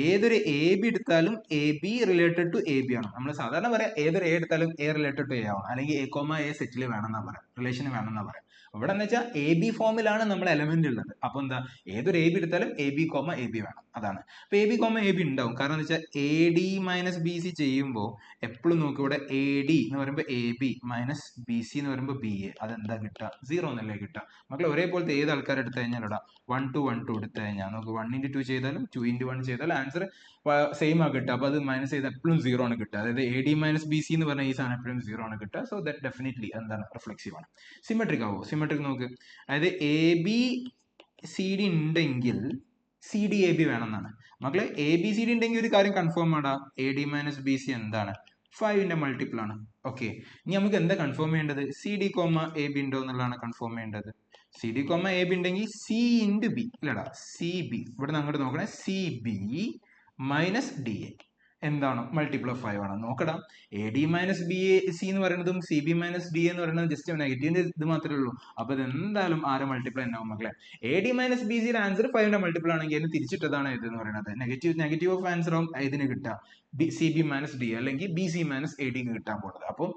ഏതൊരു എ ബി എടുത്താലും A B related to A B ആണ്. നമ്മൾ സാധാരണ പറയാം ഏതൊരു എ എടുത്താലും എ റിലേറ്റഡ് ടു എ ആവണം, അല്ലെങ്കിൽ എ കോമ എ സെറ്റിൽ വേണമെന്നാ പറയാം, റിലേഷൻ വേണമെന്നാ പറയാം. ഇവിടെ എന്ന് വെച്ചാൽ എ ബി ഫോമിലാണ് നമ്മുടെ എലമെന്റ് ഉള്ളത്. അപ്പൊ എന്താ, ഏതൊരു എ ബി എടുത്താലും A B comma A B വേണം, അതാണ്. അപ്പൊ A B comma A B ഉണ്ടാവും. കാരണം എന്താ വെച്ചാൽ A D minus B C ചെയ്യുമ്പോൾ എപ്പോഴും നോക്കും, ഇവിടെ എ ഡി എന്ന് പറയുമ്പോൾ A B minus B C എന്ന് പറയുമ്പോൾ ബി എ, അതെന്താ കിട്ടുക, 0 എന്നല്ലേ കിട്ടുക. മക്കളെ ഒരേപോലത്തെ ഏത് ആൾക്കാർ എടുത്തു കഴിഞ്ഞാൽ ഇവിടെ 1 2 എടുത്തു കഴിഞ്ഞാൽ നമുക്ക് 1 × 2 ചെയ്താലും 2 × 1 ചെയ്താലും ആൻസർ സെയിം ആ കിട്ടുക. അപ്പൊ അത് മൈനസ് ചെയ്ത് എപ്പോഴും 0 ആണ് കിട്ടുക. അതായത് A D minus B C എന്ന് പറഞ്ഞാൽ ഈ സാധനം എപ്പോഴും 0 ആണ് കിട്ടുക. സോ ദാറ്റ് ഡെഫിനറ്റ്ലി എന്താണ്, റിഫ്ലെക്സീവ് ആണ്. സിമെട്രിക് ആവോ, സിമെട്രിക് നോക്ക്. അതായത് എ ബി സി ഡി ഉണ്ടെങ്കിൽ സി ഡി എ ബി വേണമെന്നാണ്. മക്കളെ എ ബി സി ഡി ഉണ്ടെങ്കിൽ ഒരു കാര്യം കൺഫേം ആടാ, A D minus B C എന്താണ്, 5ന്റെ മൾട്ടിപ്പിൾ ആണ്. ഓക്കെ, ഇനി നമുക്ക് എന്താ കൺഫേം ചെയ്യേണ്ടത്, C D comma A B ഉണ്ടോ എന്നുള്ളതാണ് കൺഫേം ചെയ്യേണ്ടത്. C D comma A B ഉണ്ടെങ്കിൽ സി ഇൻറ്റു ബി, ഇല്ലടാ സി ബി, ഇവിടെ അങ്ങോട്ട് നോക്കണേ, C B minus D A എന്താണ്, മൾട്ടിപ്പിൾ ഓഫ് 5 ആണ്. നോക്കടാ, A D minus B A C എന്ന് പറയുന്നതും സി ബി മൈനസ് ഡി എന്ന് പറയുന്നത് ജസ്റ്റ് നെഗറ്റീവിന്റെ ഇത് മാത്രമേ ഉള്ളൂ. അപ്പൊ ഇത് എന്തായാലും ആരെ മൾട്ടിപ്പിൾ ഉണ്ടാവും മക്കളെ. എ ഡി മൈനസ് ബി സിയുടെ ആൻസർ 5ന്റെ മൾട്ടിപ്പിൾ ആണെങ്കിൽ അതിന് തിരിച്ചിട്ടതാണ് ഇത് എന്ന് പറയുന്നത്. നെഗറ്റീവ് ഓഫ് ആൻസർ ആവും ഇതിന് കിട്ടുക, സി ബി മൈനസ് ഡി അല്ലെങ്കിൽ B C minus A D കിട്ടാൻ പോകുന്നത്. അപ്പോൾ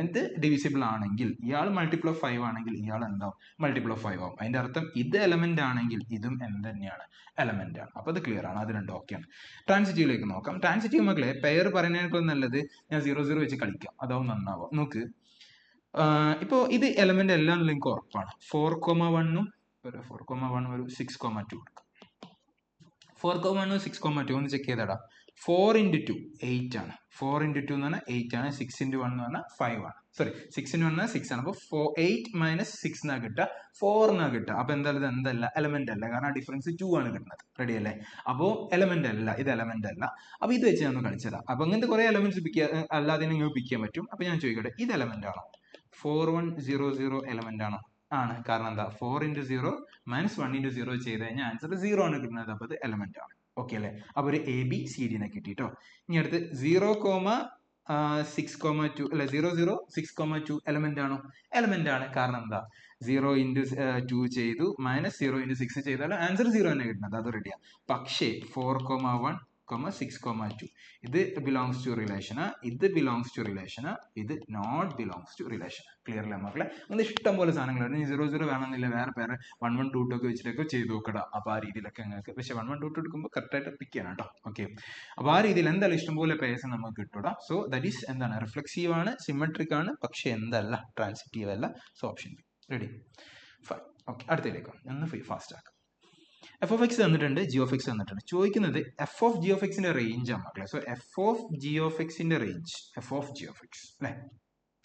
ഇത് ഡിവിസിബിൾ ആണെങ്കിൽ ഇയാൾ മൾട്ടിപ്പിൾ ഓഫ് 5 ആണെങ്കിൽ ഇയാൾ എന്താവും, മൾട്ടിപ്പിൾ ഓഫ് 5 ആവും. അതിന്റെ അർത്ഥം ഇത് എലമെന്റ് ആണെങ്കിൽ ഇതും എന്ത് തന്നെയാണ്, എലമെന്റ് ആണ്. അപ്പൊ അത് ക്ലിയർ ആണ്, അത് രണ്ടും ഓക്കെയാണ്. ട്രാൻസിറ്റീവിലേക്ക് നോക്കാം. ട്രാൻസിറ്റീവ് മക്കളെ പെയർ പറയുന്നതിനേക്കാൾ നല്ലത് ഞാൻ 0 0 വെച്ച് കളിക്കാം, അതാവും നന്നാവും. നോക്ക്, ഇപ്പോൾ ഇത് എലമെന്റ് എല്ലാം നിങ്ങൾക്ക് ഉറപ്പാണ്. 4,1 4,1 ഒരു 6,2 കൊടുക്കാം. 4,1 6,2 ഒന്ന് ചെക്ക് ചെയ്തടാ. 4 × 2 8 ആണ്. 4 × 2 എന്ന് പറഞ്ഞാൽ 8 ആണ്. 6 × 1 എന്ന് പറഞ്ഞാൽ 5 ആണ്. സോറി 6 × 1 എന്ന് പറഞ്ഞാൽ 6 ആണ്. അപ്പോൾ 8 മൈനസ് 6 എന്നാ കിട്ടുക, 4 എന്നാ കിട്ടുക. അപ്പൊ എന്തായാലും ഇത് എന്തല്ല, എലമെന്റ് അല്ല. കാരണം ഡിഫറൻസ് 2 ആണ് കിട്ടുന്നത്. റെഡി അല്ലേ? അപ്പോൾ എലമെന്റ് അല്ല, ഇത് എലമെന്റ് അല്ല. അപ്പൊ ഇത് വെച്ച് ഞാൻ കളിച്ചതാ. അപ്പൊ അങ്ങനത്തെ കുറെ എലമെന്റ്സ് അല്ലാതെ നിങ്ങൾക്ക് പിക്ക് ചെയ്യാൻ പറ്റും. അപ്പൊ ഞാൻ ചോദിക്കട്ടെ, ഇത് എലമെന്റ് ആണോ? 4100 എലമെന്റ് ആണോ? ആണ്. കാരണം എന്താ, 4 × 0 മൈനസ് 1 × 0 ചെയ്ത് കഴിഞ്ഞാൽ ആൻസർ 0 ആണ് കിട്ടുന്നത്. അപ്പൊ ഇത് എലമെന്റ് ആണ്. ഓക്കെ അല്ലേ? അപ്പൊ ഒരു എ ബി സി ഡിനെ കിട്ടിട്ടോ. ഇനി അടുത്ത് 0,6,2 അല്ലെ 0,0,6,2 എലമെന്റ് ആണോ? എലമെന്റ് ആണ്. കാരണം എന്താ, 0 × 2 ചെയ്തു മൈനസ് 0 × 6 ചെയ്താലും ആൻസർ 0 തന്നെ കിട്ടുന്നത്. അത് റെഡിയാണ്. പക്ഷേ 4,1 6,2 ഇത് ബിലോങ്സ് ടു റിലേഷന്, ഇത് ബിലോങ്സ് ടു റിലേഷന്, ഇത് not belongs to relation. Clear അല്ലേ മക്കളെ? അങ്ങനെ ഇഷ്ടം പോലെ സാധനങ്ങളുണ്ട്. 0 0 വേണമെന്നില്ല, വേറെ പേര് 1 1 2 2 ഒക്കെ വെച്ചിട്ടൊക്കെ ചെയ്ത് നോക്കടാ. അപ്പൊ ആ രീതിയിലൊക്കെ നിങ്ങൾക്ക്, പക്ഷെ 1 1 2 2 എടുക്കുമ്പോൾ കറക്റ്റ് ആയിട്ട് പിക്ക് ചെയ്യണം കേട്ടോ. ഓക്കെ, അപ്പൊ ആ രീതിയിൽ എന്തായാലും ഇഷ്ടംപോലെ പേഴ്സ് നമുക്ക് കിട്ടൂടാ. സോ ദാറ്റ് ഈസ് എന്താണ്, റിഫ്ലെക്സീവ് ആണ്, സിമെട്രിക് ആണ്, പക്ഷെ എന്തല്ല, ട്രാൻസിറ്റീവ് അല്ല. So option B. Ready, fine. Okay, അടുത്തേക്ക് ഒന്ന് ഫാസ്റ്റ് ആക്കാം. എഫ് ഓഫ് എക്സ് തന്നിട്ടുണ്ട്, ജി ഓഫ് എക്സ് തന്നിട്ടുണ്ട്. ചോദിക്കുന്നത് എഫ് ഓഫ് ജി ഓഫ് എക്സിന്റെ റേഞ്ച് ആണ് മക്കളെ. So f of g of എക്സിന്റെ range, f of g of x അല്ലെ.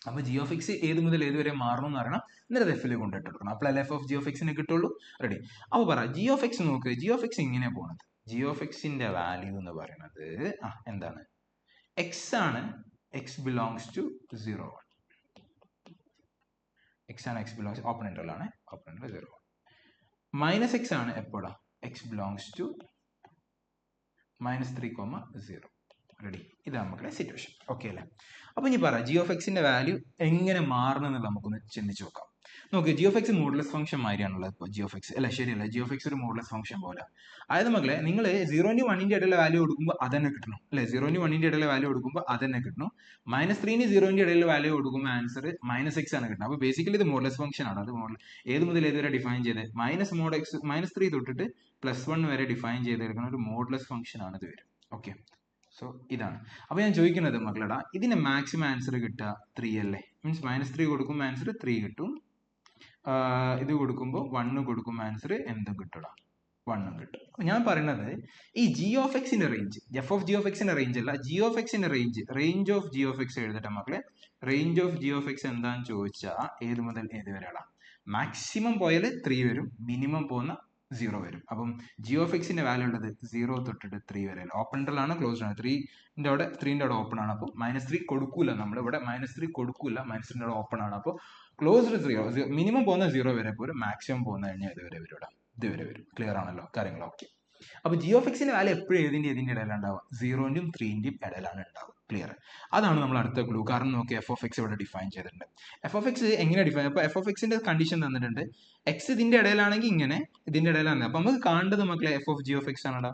അപ്പൊ ജി ഓഫ് എക്സ് ഏത് മുതൽ ഏത് വരെ മാറണം എന്ന് അറിയണം, എന്നിട്ട് എഫിൽ കൊണ്ടിട്ട് കൊടുക്കണം. അപ്പോൾ എഫ് ഓഫ് ജി ഓഫ് എക്സിനെ കിട്ടുള്ളൂ. റെഡി. അപ്പൊ പറ, ജി ഓഫ് എക്സ് നോക്ക്. ജി ഓഫ് എക്സ് ഇങ്ങനെ പോണത്, ജി ഓഫ് എക്സിന്റെ വാല്യൂ എന്ന് പറയുന്നത് എന്താണ്, എക്സ് ആണ്. X belongs to 0 1. എക്സ് ആണ്, എക്സ് ബിലോങ്സ് ഓപ്പൺ ഇന്റർവൽ ആണ്, ഓപ്പൺ ഇന്റർവൽ 0 1. മൈനസ് എക്സ് ആണ് എപ്പോഴാ, എക്സ് ബിലോങ്സ് ടു -3,0. റെഡി. ഇതാണ് മക്കളെ സിറ്റുവേഷൻ. ഓക്കെ അല്ലേ? അപ്പൊ ഇനി പറ, ജി ഓഫ് എക്സിന്റെ വാല്യൂ എങ്ങനെ മാറണം എന്നുള്ളത് നമുക്കൊന്ന് ചിന്തിച്ച് നോക്കാം. നോക്ക്, g of x modulus function മാതിരിയാണുള്ളത് ഇപ്പോൾ ജി ഓഫ് എക്സ് അല്ല, ശരിയല്ല, ജി ഓഫ് എക്സ് ഒരു മോഡുലസ് ഫംഗ്ഷൻ പോലെ. അതായത് മക്കളെ, നിങ്ങൾ 0 × 1 ഇടയിലെ വാല്യൂ കൊടുക്കുമ്പോൾ അത് തന്നെ കിട്ടണം അല്ലെ. 0 × 1 ഇടയിലെ വാല്യൂ കൊടുക്കുമ്പോൾ അത് തന്നെ കിട്ടണം. -3 ന് 0 ഇടയിലെ വാല്യൂ കൊടുക്കുമ്പോൾ ആൻസർ -x ആണ് കിട്ടുന്നത്. അപ്പോൾ ബേസിക്കലി ഇത് മോഡുലസ് ഫംഗ്ഷൻ ആണ്. അത് ഏത് മുതൽ ഏത് വരെ ഡിഫൈൻ ചെയ്ത്, -3 തൊട്ടിട്ട് +1 വരെ ഡിഫൈൻ ചെയ്തെടുക്കുന്ന ഒരു മോഡുലസ് ഫംഗ്ഷൻ ആണ് ഇത് വരും. ഓക്കെ, സോ ഇതാണ്. അപ്പൊ ഞാൻ ചോദിക്കുന്നത് മക്കളടാ, ഇതിന്റെ മാക്സിമം ആൻസർ കിട്ടുക 3 അല്ലേ. മീൻസ് -3 കൊടുക്കുമ്പോൾ ആൻസർ 3 കിട്ടും. ഇത് കൊടുക്കുമ്പോൾ 1 കൊടുക്കുമ്പോൾ ആൻസർ എന്തും കിട്ടൂടാ, 1 കിട്ടും. ഞാൻ പറയുന്നത് ഈ ജി ഓഫ് എക്സിന്റെ range, f of g of എക്സിന്റെ റേഞ്ച് അല്ല, ജി ഓഫ് എക്സിന്റെ range, range of g of X എഴുതട്ടെ മക്കളെ. Range of g of X എന്താന്ന് ചോദിച്ചാൽ ഏത് മുതൽ ഏത് വരെയാണ്. മാക്സിമം പോയാൽ 3 വരും, മിനിമം പോകുന്ന 0 വരും. അപ്പം ജി ഓഫ് എക്സിന്റെ വാല്യൂ ഉള്ളത് 0 തൊട്ടിട്ട് 3 വരെ. ഓപ്പൺ ഇന്റർവൽ ആണ്, ക്ലോസ്ഡ് ആണ്. 3ന്റെ അവിടെ ഓപ്പൺ ആണ്. അപ്പോൾ -3 കൊടുക്കൂല, നമ്മൾ ഇവിടെ -3 കൊടുക്കൂല, -3ന്റെ അവിടെ ഓപ്പൺ ആണ്. അപ്പോൾ ക്ലോസ്ഡ് 0, മിനിമം പോകുന്ന 0 വരെ പോരും, മാക്സിമം പോകുന്ന കഴിഞ്ഞാൽ ഇതുവരെ വരും, ഇതുവരെ വരും. ക്ലിയർ ആണല്ലോ കാര്യങ്ങൾ? ഓക്കെ, അപ്പോൾ ജി ഓഫ് എക്സിന്റെ വാല്യൂ എപ്പോഴും ഏതിന്റെ ഇടയിലാണ് ഉണ്ടാവുക? 0ന്റെയും 3ന്റെയും ഇടയിലാണ് ഉണ്ടാവുക. ക്ലിയർ? അതാണ് നമ്മൾ അടുത്ത ക്ലൂ. കാരണം നോക്കി എഫ് ഓഫ് എക്സ് ഇവിടെ ഡിഫൈൻ ചെയ്തിട്ടുണ്ട്. എഫ് ഓഫ് എക്സ് എങ്ങനെ ഡിഫൈൻ? അപ്പോൾ എഫ് ഓഫ് എക്സിന്റെ കണ്ടീഷൻ തന്നിട്ടുണ്ട്. എക്സ് ഇതിന്റെ ഇടയിലാണെങ്കിൽ ഇങ്ങനെ, ഇതിന്റെ ഇടയിലാണ്. അപ്പൊ നമുക്ക് കാണേണ്ടത് മക്കളെ f of g of x ആണടാ.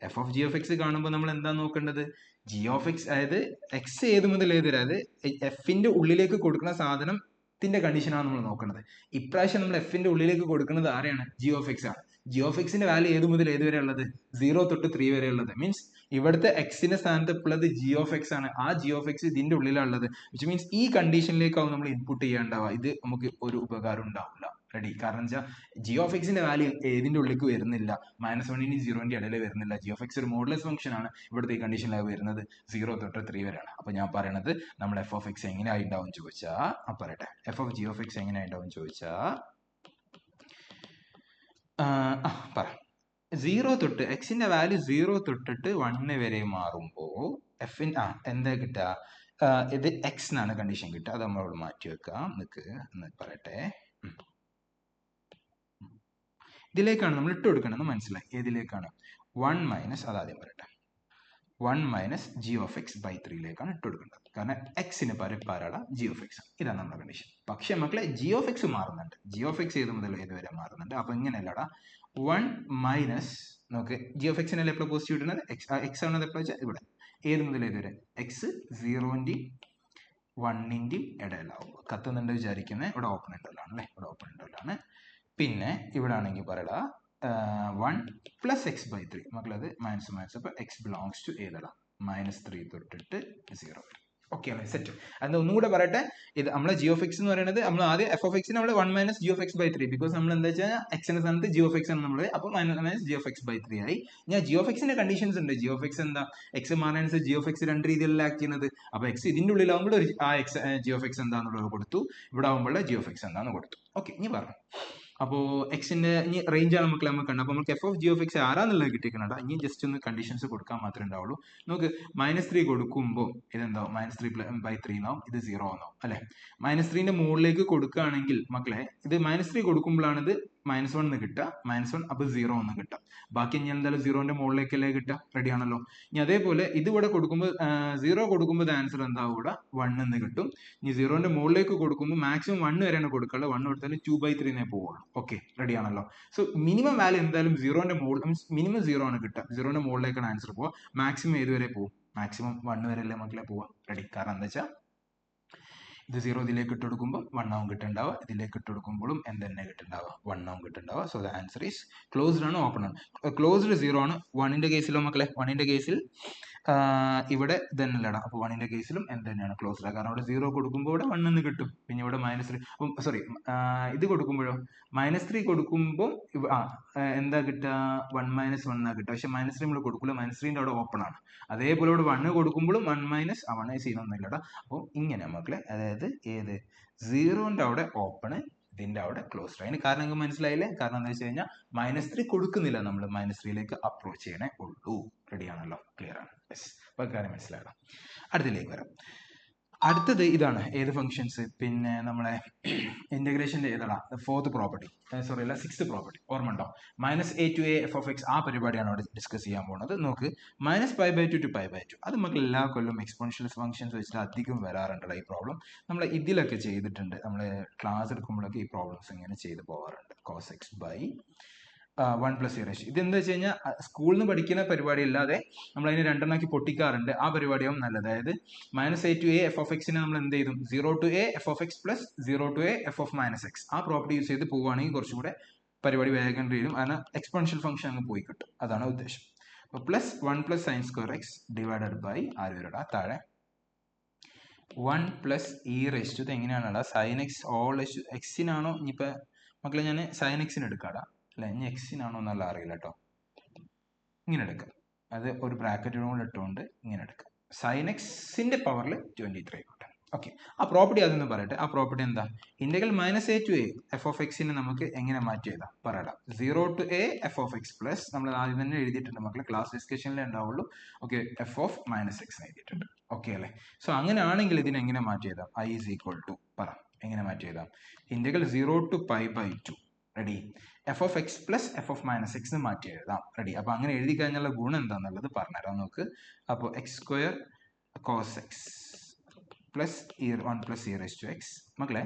F of g of x കാണുമ്പോൾ നമ്മൾ എന്താ നോക്കേണ്ടത്? ജി ഓഫ് എക്സ്, അതായത് എക്സ് ഏത് മുതൽ ഏത് വരെ, അതായത് എഫിന്റെ ഉള്ളിലേക്ക് കൊടുക്കുന്ന സാധനത്തിന്റെ കണ്ടീഷനാണ് നമ്മൾ നോക്കേണ്ടത്. ഇപ്രാവശ്യം നമ്മൾ എഫിന്റെ ഉള്ളിലേക്ക് കൊടുക്കുന്നത് ആരെയാണ്? ജി ഓഫ് എക്സ് ആണ്. ജി ഓഫ് എക്സിന്റെ വാല്യൂ ഏത് മുതൽ ഏത് വരെ ഉള്ളത്? 0 തൊട്ട് 3 വരെ ഉള്ളത്. മീൻസ് ഇവിടുത്തെ എക്സിന്റെ സ്ഥാനത്ത് ഉള്ളത് ജി ഓഫ് എക്സ് ആണ്. ആ ജി ഓഫ് എക്സ് ഇതിന്റെ ഉള്ളിലുള്ളത്. വിച്ച് മീൻസ് ഈ കണ്ടീഷനിലേക്കാവും നമ്മൾ ഇൻപുട്ട് ചെയ്യാണ്ടാവുക. ഇത് നമുക്ക് ഒരു ഉപകാരം ഉണ്ടാവില്ല. റെഡി? കാരണം വെച്ചാൽ ജി ഓഫ് എക്സിന്റെ വാല്യൂ ഏതിന്റെ ഉള്ളിലേക്ക് വരുന്നില്ല, -1ന്റെയും 0ന്റെയും ഇടയിൽ വരുന്നില്ല. ജി ഓഫ് എക്സ് ഒരു മോഡുലസ് ഫംഗ്ഷൻ ആണ്. ഇവിടുത്തെ ഈ കണ്ടീഷനിലാണ് വരുന്നത് 0 തൊട്ട് 3 വരെയാണ്. അപ്പൊ ഞാൻ പറയണത് നമ്മൾ എഫ് ഓഫ് എക്സ് എങ്ങനെ ആയിണ്ടാവും ചോദിച്ചാൽ പറയട്ടെ. F of g of x എങ്ങനെ ആയിണ്ടാവും ചോദിച്ചാൽ പറ. 0 തൊട്ട് എക്സിന്റെ വാല്യൂ 0 തൊട്ടിട്ട് 1 വരെ മാറുമ്പോൾ എഫിൻ എന്താ കിട്ടുക? ഇത് എക്സ് എന്നാണ് കണ്ടീഷൻ കിട്ടുക. അത് നമ്മളോട് മാറ്റി വെക്കാം. നിക്ക് പറയട്ടെ. ഇതിലേക്കാണ് നമ്മൾ ഇട്ട് കൊടുക്കണമെന്ന് മനസ്സിലായി. ഏതിലേക്കാണ്? 1 മൈനസ്, അതാദ്യം പറയട്ടെ, 1 minus G of x by 3ലേക്കാണ് ഇട്ട് കൊടുക്കേണ്ടത്. കാരണം എക്സിന് പാരാട ജി ഓഫ് എക്സ്. ഇതാണ് നമ്മുടെ കണ്ടീഷൻ. പക്ഷെ മക്കളെ ജി ഓഫ് എക്സ് മാറുന്നുണ്ട്. ജി ഓഫ് എക്സ് ഏത് മുതൽ ഏത് വരെ മാറുന്നുണ്ട്. അപ്പൊ ഇങ്ങനെയല്ലടാ, 1 മൈനസ്, നമുക്ക് ജി ഓഫ് എക്സിനല്ലേ എപ്പോഴും പോസിറ്റീവ് ഇടുന്നത്? എക്സ് ആണത് എപ്പോഴും വെച്ചാൽ ഇവിടെ ഏത് മുതൽ ഏത് വരെ? എക്സ് 0ന്റെയും 1ന്റെയും ഇടയിലാവും. കത്തുന്നുണ്ട് വിചാരിക്കുന്നത്. ഇവിടെ ഓപ്പൺ ഇൻഡോലാണല്ലേ, ഇവിടെ ഓപ്പൺ ഇൻഡോലാണ്. പിന്നെ ഇവിടെ ആണെങ്കിൽ പറയടാ 1 പ്ലസ് എക്സ് ബൈ 3. മക്കളത് മൈനസ് മൈനസ്, അപ്പൊ എക്സ് ബിലോങ്സ് ടു ഏതടാ? -3 തൊട്ടിട്ട് 0 വരെ. ഓക്കെ അല്ലേ? സെറ്റ്. അത് ഒന്നുകൂടെ പറയട്ടെ. ഇത് നമ്മളെ ജി ഓഫ് എക്സ് എന്ന് പറയുന്നത്, നമ്മൾ ആദ്യം എഫ് ഓഫ് എക്സിന് നമ്മൾ 1 minus G of x by 3, because നമ്മൾ എന്താ വെച്ചാൽ എക്സിന്റെ സ്ഥാനത്ത് ജി ഓഫ് എക്സ് ആണ് നമ്മൾ. അപ്പോൾ minus G of x by 3 ആയി. ഞാൻ ജി ഓഫ് എക്സിന്റെ കണ്ടീഷൻസ് ഉണ്ട്. ജി ഓഫ് എക്സ് എന്താ? എക്സ് മാറുന്നതിനനുസരിച്ച് ജി ഓഫ് എക്സ് രണ്ട് രീതിയിലല്ല ആക്ട് ചെയ്യുന്നത്. അപ്പൊ എക്സ് ഇതിന്റെ ഉള്ളിലാവുമ്പോൾ ആ എക്സ് ജി ഓഫ് എക്സ് എന്താണെന്നുള്ളത് കൊടുത്തു. ഇവിടെ ആവുമ്പോൾ ജി ഓഫ് എക്സ് എന്താണെന്ന് കൊടുത്തു. ഓക്കെ, ഇനി പറഞ്ഞു. അപ്പോൾ എക്സിന്റെ ഇനി റേഞ്ചാണ് നമുക്ക് കണ്ടത്. അപ്പോൾ നമുക്ക് f of g of x ആരാന്നുള്ളത് കിട്ടിക്കണ്ട. ഇനി ജസ്റ്റ് ഒന്ന് കണ്ടീഷൻസ് കൊടുക്കാൻ മാത്രമേ ഉണ്ടാവുള്ളൂ. നമുക്ക് -3 കൊടുക്കുമ്പോൾ ഇതെന്താവും? -3 ബൈ 3 എന്നാവും. ഇത് 0 ആവും അല്ലെ? -3ന്റെ മുകളിലേക്ക് കൊടുക്കുകയാണെങ്കിൽ മക്കളെ, ഇത് -3 കൊടുക്കുമ്പോഴാണ് ഇത് -1 എന്ന് കിട്ടുക. -1 അപ്പൊ 0 എന്ന് കിട്ടുക. ബാക്കി ഇനി എന്തായാലും 0ന്റെ മുകളിലേക്കല്ലേ കിട്ടുക. റെഡി ആണല്ലോ? ഇനി അതേപോലെ ഇത് ഇവിടെ കൊടുക്കുമ്പോൾ 0 കൊടുക്കുമ്പോൾ ആൻസർ എന്താവും? ഇവിടെ 1 എന്ന് കിട്ടും. ഇനി 0ന്റെ മുകളിലേക്ക് കൊടുക്കുമ്പോൾ മാക്സിമം 1 വരെയാണ് കൊടുക്കുക. 1 കൊടുത്താൽ 2/3 എന്നേ പോവുള്ളൂ. ഓക്കെ, റെഡി ആണല്ലോ? സോ മിനിമം വാല്യൂ എന്തായാലും 0ന്റെ മുകളിൽ, മീൻസ് മിനിമം 0 ആണ് കിട്ടുക. 0ന്റെ മുകളിലേക്കാണ് ആൻസർ പോവുക. മാക്സിമം ഏത് വരെ പോകും? മാക്സിമം 1 വരെ അല്ലേ മക്കളെ പോവുക. റെഡി? കാരണം എന്താ വെച്ചാൽ ഇത് 0 ഇതിലേക്ക് ഇട്ട് കൊടുക്കുമ്പോൾ 1 ആവും കിട്ടുന്നുണ്ടാവുക. ഇതിലേക്ക് ഇട്ട് കൊടുക്കുമ്പോഴും എന്ത് തന്നെ കിട്ടുന്നുണ്ടാവുക? 1 ആവും കിട്ടുന്നുണ്ടാവുക. So the answer is closed ആണ്, ഓപ്പൺ ആണ്. ക്ലോസ്ഡ് 0 ആണ്. 1ന്റെ കേസിലോ മക്കളെ, 1ന്റെ കേസിൽ ഇവിടെ തന്നെയല്ലടാ. അപ്പോൾ 1ന്റെ കേസിലും എന്ത് തന്നെയാണ്? ക്ലോസ്ഡ് ആണ്. കാരണം ഇവിടെ 0 കൊടുക്കുമ്പോൾ ഇവിടെ 1 എന്ന് കിട്ടും. പിന്നെ ഇവിടെ -3, സോറി, ഇത് കൊടുക്കുമ്പോഴോ -3 കൊടുക്കുമ്പോൾ എന്താ കിട്ടുക? 1 - 1 എന്നാ കിട്ടുക. പക്ഷെ -3 നമ്മൾ കൊടുക്കില്ല. -3ന്റെ അവിടെ ഓപ്പൺ ആണ്. അതേപോലെ ഇവിടെ 1 കൊടുക്കുമ്പോഴും 1 മൈനസ് 1 സീനൊന്നും ഇല്ലടാ. അപ്പോൾ ഇങ്ങനെ മക്കളെ, അതായത് ഏത് 0ന്റെ അവിടെ ഓപ്പൺ, ഇതിന്റെ അവിടെ ക്ലോസ്ഡ്. അതിന് കാരണം നിങ്ങൾക്ക് മനസ്സിലായില്ലേ? കാരണം എന്താ വെച്ച് കഴിഞ്ഞാൽ -3 കൊടുക്കുന്നില്ല, നമ്മൾ -3ലേക്ക് അപ്രോച്ച് ചെയ്യണേ ഉള്ളൂ. റെഡി ആണല്ലോ? ക്ലിയർ ആണ്? യെസ്. അപ്പോൾ കാര്യം മനസ്സിലായല്ലോ? അടുത്തിലേക്ക് വരാം. അടുത്തത് ഇതാണ്. ഏത് ഫംഗ്ഷൻസ്? പിന്നെ നമ്മളെ ഇന്റഗ്രേഷന്റെ ഏതാടാ? ഫോർത്ത് പ്രോപ്പർട്ടി, സോറി അല്ല, സിക്സ്ത് പ്രോപ്പർട്ടി. ഓർമ്മ ഉണ്ടോ? -a to a f of x. ആ പരിപാടിയാണ് അവിടെ ഡിസ്കസ് ചെയ്യാൻ പോകുന്നത്. നോക്ക്, -π/2 to π/2. അത് നമുക്ക് എല്ലാ കൊല്ലം എക്സ്പോണൻഷ്യൽ ഫംഗ്ഷൻസ് വെച്ചിട്ട് അധികം വരാറുണ്ടല്ലോ ഈ പ്രോബ്ലം. നമ്മൾ ഇതിലൊക്കെ ചെയ്തിട്ടുണ്ട്. നമ്മൾ ക്ലാസ് എടുക്കുമ്പോഴൊക്കെ ഈ പ്രോബ്ലംസ് ഇങ്ങനെ ചെയ്ത് പോകാറുണ്ട്. cos x by 1 + e ratio. ഇത് എന്താ വെച്ച് കഴിഞ്ഞാൽ സ്കൂളിൽ നിന്ന് പഠിക്കുന്ന പരിപാടി അല്ലാതെ നമ്മൾ അതിനെ രണ്ടെണ്ണാക്കി പൊട്ടിക്കാറുണ്ട്. ആ പരിപാടിയാവും നല്ലത്. അതായത് -a to a f of x നെ നമ്മൾ എന്ത് ചെയ്തു? 0 to a f of x plus 0 to a f of -x. ആ പ്രോപ്പർട്ടി യൂസ് ചെയ്ത് പോവുകയാണെങ്കിൽ കുറച്ചും കൂടെ പരിപാടി വേഗം വരും. കാരണം എക്സ്പോണൻഷ്യൽ ഫംഗ്ഷൻ അങ്ങ് പോയി കിട്ടും. അതാണ് ഉദ്ദേശം. അപ്പോൾ +1 + sin² x ഡിവൈഡഡ് ബൈ ആര് വരടാ? താഴെ 1 + e റേഷ്യോ. ഇത് എങ്ങനെയാണടാ? sin x all എക്സിനാണോ? ഇനിയിപ്പോൾ മക്കളെ ഞാൻ sin x എടുക്കാടാ. അല്ല, ഇനി എക്സിനാണോ എന്നല്ല അറിയില്ല കേട്ടോ. ഇങ്ങനെ എടുക്കാം. അത് ഒരു ബ്രാക്കറ്റ് കൂടെ ഇട്ടുകൊണ്ട് ഇങ്ങനെ എടുക്കാം. sin x-ന്റെ പവറിൽ 23 ആയിക്കോട്ടെ. ഓക്കെ, ആ പ്രോപ്പർട്ടി അതൊന്ന് പറയട്ടെ. ആ പ്രോപ്പർട്ടി എന്താ? Integral -a to a f of x നെ നമുക്ക് എങ്ങനെ മാറ്റി എഴുതാം? പറയടാ. 0 to a f of x plus, നമ്മൾ ആദ്യം തന്നെ എഴുതിയിട്ടുണ്ട് മക്കളെ, ക്ലാസ് ഡിസ്കഷനിലേ ഉണ്ടാവുള്ളൂ. ഓക്കെ, f of -x എഴുതിയിട്ടുണ്ട്. ഓക്കെ അല്ലേ? സോ അങ്ങനെയാണെങ്കിൽ ഇതിനെ എങ്ങനെ മാറ്റി എഴുതാം? i is equal to, പറ എങ്ങനെ മാറ്റി എഴുതാം? Integral 0 to π/2 ready. F of x plus f of minus x മാറ്റി എഴുതാം. റെഡി. അപ്പൊ അങ്ങനെ എഴുതി കഴിഞ്ഞുള്ള ഗുണം എന്താണെന്നുള്ളത് പറഞ്ഞുതരാം നോക്ക്. അപ്പോൾ x square cos x plus one plus e raise to x. മക്കളെ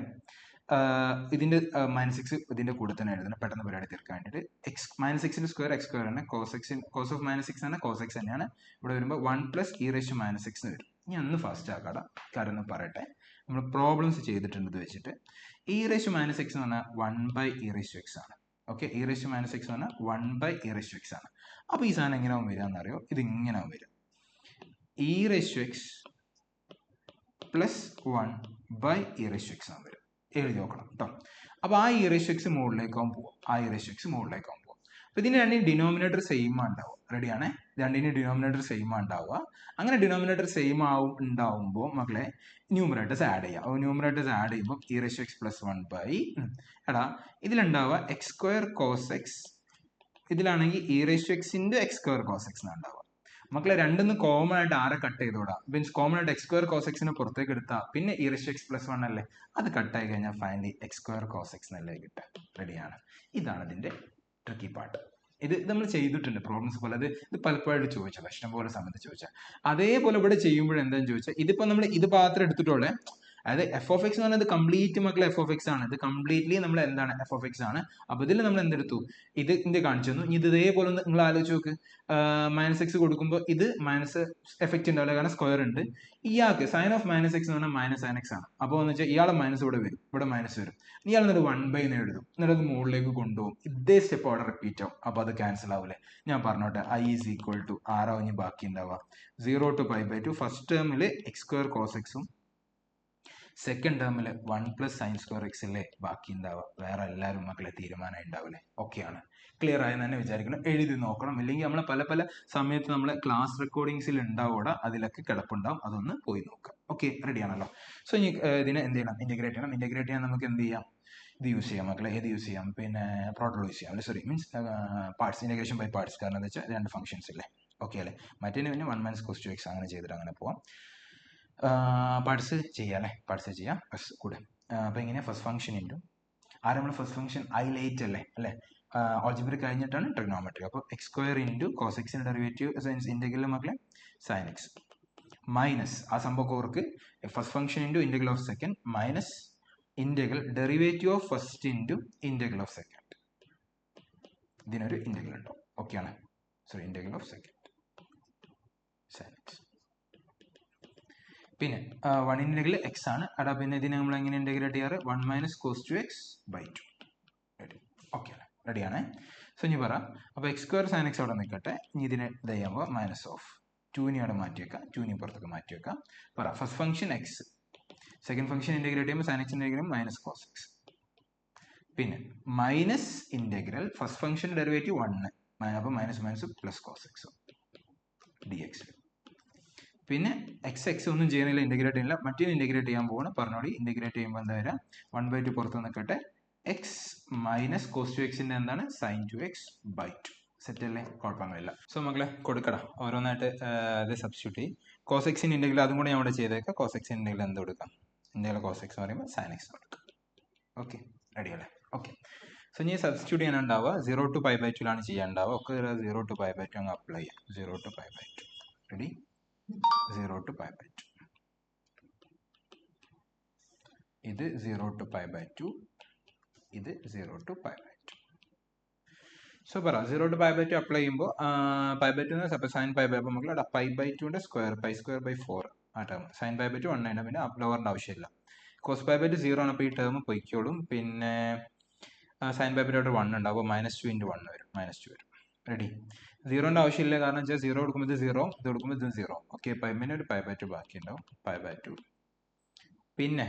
ഇതിന്റെ മൈനസ് എക്സ് ഇതിന്റെ കൂടെ തന്നെ എഴുതണം പെട്ടെന്ന് പരിപാടി തീർക്കാൻ വേണ്ടിയിട്ട്. എക്സ് മൈനസ് എക്സിന്റെ സ്ക്വയർ എക്സ് സ്ക്വയർ ആണ്. കോസ് ഓഫ് മൈനസ് എക്സ് ആണ് കോസ് എക്സ് തന്നെയാണ്. ഇവിടെ വരുമ്പോൾ one plus e raise to minus x വരും. ഞാൻ ഒന്ന് ഫാസ്റ്റ് ആക്കാടാ, കാര്യം ഒന്ന് പറയട്ടെ. നമ്മൾ പ്രോബ്ലംസ് ചെയ്തിട്ടുണ്ട് വെച്ചിട്ട് e raise to minus x എന്ന് പറഞ്ഞാൽ one by e raise to x ആണ്. Okay, e raise to minus x എന്ന് പറഞ്ഞാൽ one by e raise to x ആണ്. അപ്പോൾ ഈ സാധനം എങ്ങനെയാവും വരിക എന്നറിയോ? ഇത് ഇങ്ങനെയാവും വരിക, e raise to x plus one by e raise to x ആണ് വരും. എഴുതി നോക്കണം കേട്ടോ. അപ്പോൾ ആ ഇ റൈസ് ടു എക്സ് മുകളിലേക്കാവും പോകും, ആ ഇ റൈസ് ടു എക്സ് മുകളിലേക്കാവും പോകും. അപ്പോൾ ഇതിന് രണ്ടിനും ഡിനോമിനേറ്റർ സെയിം ഉണ്ടാവും. റെഡിയാണേ? രണ്ടിനും ഡിനോമിനേറ്റർ സെയിം ഉണ്ടാവുക. അങ്ങനെ ഡിനോമിനേറ്റർ സെയിം ഉണ്ടാവുമ്പോൾ മക്കളെ ന്യൂമറേറ്റേഴ്സ് ആഡ് ചെയ്യാം. അപ്പോൾ ന്യൂമറേറ്റേഴ്സ് ആഡ് ചെയ്യുമ്പോൾ e raise to x plus one by എടാ ഇതിലുണ്ടാവുക എക്സ് സ്ക്വയർ കോസ് എക്സ്, ഇതിലാണെങ്കിൽ e raise to x into x square cos x ഉണ്ടാവുക. മക്കളെ രണ്ടൊന്ന് കോമൺ ആയിട്ട് ആരെ കട്ട് ചെയ്തോടാ? മീൻസ് കോമൺ ആയിട്ട് എക്സ് സ്ക്വയർ കോസ് എക്സിനെ പുറത്തേക്ക് എടുത്താൽ പിന്നെ e raise to x plus one അല്ലേ, അത് കട്ടായി കഴിഞ്ഞാൽ finally x square cos x എന്നല്ലേ കിട്ടുക. റെഡിയാണ്? ഇതാണ് ഇതിന്റെ ട്രിക്കി പാർട്ട്. ഇത് നമ്മൾ ചെയ്തിട്ടുണ്ട് പ്രോബ്ലംസ് പോലെ. ഇത് പലപ്പോഴായിട്ട് ചോദിച്ചത്, ഇഷ്ടംപോലെ സമയത്ത് ചോദിച്ചാൽ. അതേപോലെ ഇവിടെ ചെയ്യുമ്പോഴെന്താണെന്ന് ചോദിച്ചാൽ ഇതിപ്പോൾ നമ്മൾ ഇത് മാത്രം എടുത്തിട്ടുള്ളേ. അതായത് എഫ് ഓഫ് എക്സ് എന്ന് പറഞ്ഞാൽ കംപ്ലീറ്റ് മക്കളെ എഫ് ഓഫ് എക്സ് ആണ്. ഇത് കംപ്ലീറ്റ്ലി നമ്മൾ എന്താണ് എഫ് ഓഫ് എക്സ് ആണ്. അപ്പോൾ ഇതിൽ നമ്മൾ എന്തെടുത്തു? ഇത് കാണിച്ചു തന്നു. ഇത് ഇതേപോലെ നിങ്ങൾ ആലോചിച്ച് നോക്ക്. മൈനസ് എക്സ് കൊടുക്കുമ്പോൾ ഇത് മൈനസ് എഫക്റ്റ് ഉണ്ടാവില്ല, കാരണം സ്ക്വയർ ഉണ്ട്. ഇയാൾക്ക് സൈൻ ഓഫ് മൈനസ് എക്സ് എന്ന് പറഞ്ഞാൽ മൈനസ് സൈൻ എക്സ് ആണ്. അപ്പോൾ എന്ന് വെച്ചാൽ ഇയാളെ മൈനസ് ഇവിടെ വരും, ഇവിടെ മൈനസ് വരും. ഇയാൾ എന്നിട്ട് വൺ ബൈ എന്ന് എഴുതും, എന്നിട്ട് അത് മുകളിലേക്ക് കൊണ്ടുപോകും. ഇതേ സ്റ്റെപ്പ് അവിടെ റിപ്പീറ്റ് ആവും. അപ്പോൾ അത് ക്യാൻസൽ ആവില്ലേ? ഞാൻ പറഞ്ഞോട്ടെ, ഐ ഈസ് ഈക്വൽ ടു ആറാവും ബാക്കി ഉണ്ടാവുക 0 to π by 2. ഫസ്റ്റ് ടേമിൽ എക്സ് സ്ക്വയർ കോസ് എക്സും സെക്കൻഡ് ടേമിൽ one plus sine square X അല്ലേ ബാക്കി ഉണ്ടാവുക. വേറെ എല്ലാവരും മക്കളെ തീരുമാനമായി ഉണ്ടാവില്ലേ? ഓക്കെയാണ്, ക്ലിയർ ആയെന്ന് തന്നെ വിചാരിക്കണം. എഴുതി നോക്കണം, ഇല്ലെങ്കിൽ നമ്മൾ പല സമയത്ത് നമ്മൾ ക്ലാസ് റെക്കോർഡിങ്സിൽ ഉണ്ടാവൂടെ, അതിലൊക്കെ കിടപ്പുണ്ടാവും, അതൊന്ന് പോയി നോക്കാം. ഓക്കെ, റെഡി ആണല്ലോ? സോ ഇനി ഇതിനെ എന്ത് ചെയ്യണം? ഇന്റഗ്രേറ്റ് ചെയ്യണം. ഇന്റഗ്രേറ്റ് ചെയ്യാൻ നമുക്ക് എന്ത് ചെയ്യാം? ഇത് യൂസ് ചെയ്യാം മക്കളെ. ഏത് യൂസ് ചെയ്യാം? പിന്നെ പ്രോഡക്റ്റ് യൂസ് ചെയ്യാം അല്ലേ? Sorry, means parts, integration by parts. കാരണം എന്താ വെച്ചാൽ രണ്ട് ഫംഗ്ഷൻസ് ഇല്ലേ? ഓക്കെ അല്ലേ? മറ്റേതിന് പിന്നെ 1 - cos 2x അങ്ങനെ ചെയ്തിട്ട് അങ്ങനെ പോവാം. പാർട്സ് ചെയ്യാം അല്ലേ? പാർട്സ് ചെയ്യാം ഫസ്റ്റ് കൂടെ. അപ്പോൾ എങ്ങനെയാണ്? ഫസ്റ്റ് ഫംഗ്ഷൻ ഇൻറ്റു ആര് നമ്മൾ ഫസ്റ്റ് ഫംഗ്ഷൻ ഐലൈറ്റ് അല്ലേ? ഓൾജിബ്ര കഴിഞ്ഞിട്ടാണ് ട്രിഗ്നോമെട്രി. അപ്പോൾ എക്സ് സ്ക്വയർ ഇൻറ്റു കോസ് എക്സിൻ്റെ ഡെറിവേറ്റീവ് സൈൻസ് ഇൻറ്റഗ്രൽ മക്കളെ സൈൻ എക്സ് മൈനസ് ആ സംഭവം ഓർക്ക് first function into integral of second minus integral derivative of first into integral of second. ഇതിനൊരു ഇൻറ്റഗ്രൽ ഉണ്ടോ? ഓക്കെയാണ്. Sorry, integral of second sine x. പിന്നെ 1 ഇൻറ്റഗ്രൽ എക്സ് ആണ്. അടാ പിന്നെ ഇതിനെ നമ്മൾ എങ്ങനെ ഇൻറ്റഗ്രേറ്റ് ചെയ്യാറ്? 1 - cos 2x by 2. Ready? Okay അല്ലേ? റെഡിയാണേ? സോ ഇനി പറ. അപ്പോൾ എക്സ് സ്ക്വയർ സൈൻ എക്സ് അവിടെ നിൽക്കട്ടെ. ഇനി ഇതിനെ ഇത് ചെയ്യുമ്പോൾ മൈനസ് ഓഫ് 2നെ അവിടെ മാറ്റി വെക്കാം, 2നെ പുറത്തേക്ക് മാറ്റി വെക്കാം. പറ first function x, second function integrate ചെയ്യുമ്പോൾ sine x integral minus cos x. പിന്നെ minus integral first function derivative 1, അപ്പോൾ minus plus cos x d x. പിന്നെ എക്സ് ഒന്നും ചെയ്യുന്നില്ല, ഇൻറ്റഗ്രേറ്റ് ചെയ്യുന്നില്ല. മറ്റേ ഇൻറ്റഗ്രേറ്റ് ചെയ്യാൻ പോകണം. പറഞ്ഞോളി, ഇൻറ്റഗ്രേറ്റ് ചെയ്യുമ്പോൾ എന്താ വരാം? 1/2 പുറത്ത് നിൽക്കട്ടെ. എക്സ് മൈനസ് കോസ് 2x എന്താണ്? Sign 2x by 2. സെറ്റ് അല്ലേ? കുഴപ്പങ്ങളില്ല. സോ മക്കളെ കൊടുക്കടാ, ഓരോന്നായിട്ട് ഇത് സബ്സ്റ്റിറ്റ്യൂട്ട് ചെയ്യും. കോസ് എക്സിൻ്റെ ഇൻറ്റഗ്രൽ അതും കൂടെ ഞാൻ അവിടെ ചെയ്തേക്കാം. കോസ് എക്സിൻ്റെ ഇൻറ്റഗ്രൽ എന്ത് കൊടുക്കാം? ഇൻറ്റഗ്രൽ കോസ് എക്സ് എന്ന് പറയുമ്പോൾ സൈൻ എക്സ് കൊടുക്കാം. ഓക്കെ, റെഡി അല്ലേ? ഓക്കെ. സോ ഇനി സബ്സ്റ്റിറ്റ്യൂട്ട് ചെയ്യാനുണ്ടാവുക 0 to π by 2 ചെയ്യാനുണ്ടാവുക. ഒക്കെ 0 to π by 2 അങ്ങ് അപ്ലൈ ചെയ്യാം. 0 to π by 2. Ready? 0 to π by 2. ഇത് 0 to π by 2, ഇത് 0 to π by 2. സോ പറ 0 to π by 2 അപ്ലൈ ചെയ്യുമ്പോൾ π by 2 സപ്പോൾ സൈൻ π by, അപ്പോൾ നമുക്ക് π by 2ൻ്റെ സ്ക്വയർ π square by 4 ആ ടേം. സൈൻ π by 2 1 ആണ്, പിന്നെ ലോവറിൻ്റെ ആവശ്യമില്ല. കോസ് π by 2 0 ആണ്, അപ്പോൾ ഈ ടേം പൊയ്ക്കോളും. പിന്നെ സൈൻ π by 2 1 ഉണ്ടാവും, അപ്പോൾ -2 × 1 വരും, -2 വരും. റെഡി? 0ൻ്റെ ആവശ്യമില്ല, കാരണം വെച്ചാൽ 0 കൊടുക്കുമ്പോൾ ഇത് 0, ഇത് കൊടുക്കുമ്പോൾ ഇത് 0. ഓക്കെ, പിന്നെ ഒരു π by 2 ബാക്കി ഉണ്ടാവും, π by 2. പിന്നെ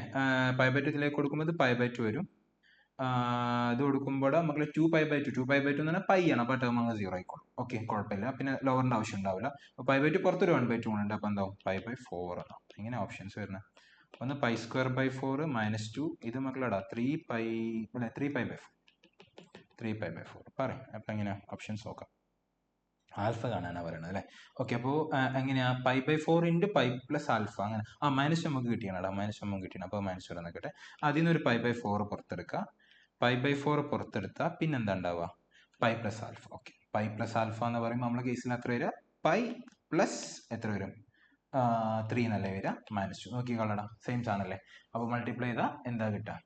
π by 2 ഇതിലേക്ക് കൊടുക്കുമ്പോൾ ഇത് π by 2 വരും. ഇത് കൊടുക്കുമ്പോൾ നമുക്ക് 2π by 2 2π by 2 എന്ന് പറഞ്ഞാൽ π ആണ്, അപ്പോൾ ടേം അങ്ങ് 0 ആയിക്കോളും. ഓക്കെ, കുഴപ്പമില്ല. പിന്നെ ലോവറിൻ്റെ ആവശ്യം ഉണ്ടാവില്ല. അപ്പോൾ π by 2 പുറത്തൊരു 1/2 ഉണ്ട്, അപ്പോൾ എന്താവും? π by 4 എന്നാവും. ഇങ്ങനെ ഓപ്ഷൻസ് വരുന്നത്. ഒന്ന് π square by 4 -2, ഇത് മക്കളടാ 3π by 4 3π by 4 പറയും. അപ്പം എങ്ങനെയാ ഓപ്ഷൻസ് നോക്കാം. ആൽഫ കാണാനാണ് പറയുന്നത് അല്ലേ? ഓക്കെ, അപ്പോൾ എങ്ങനെയാ? π by 4 × π plus ആൽഫ. അങ്ങനെ മൈനസ് നമുക്ക് കിട്ടിയാണ്, മൈനസ് നമുക്ക് കിട്ടിയാണ്. അപ്പോൾ മൈനസ് വരാൻ നിൽക്കട്ടെ. അതിൽ നിന്ന് ഒരു π by 4 പുറത്തെടുക്കുക. π/4 പുറത്തെടുത്താൽ പിന്നെന്താ ഉണ്ടാവുക? Pi plus alpha. Okay, pi plus alpha എന്ന് പറയുമ്പോൾ നമ്മളെ കേസിൽ എത്ര വരിക? പൈ പ്ലസ് എത്ര വരും? 3 എന്നല്ലേ വരിക? -2. നോക്കിക്കൊള്ളടാ, സെയിം സാധനല്ലേ? അപ്പോൾ മൾട്ടിപ്ലൈ ചെയ്താൽ എന്താ കിട്ടുക?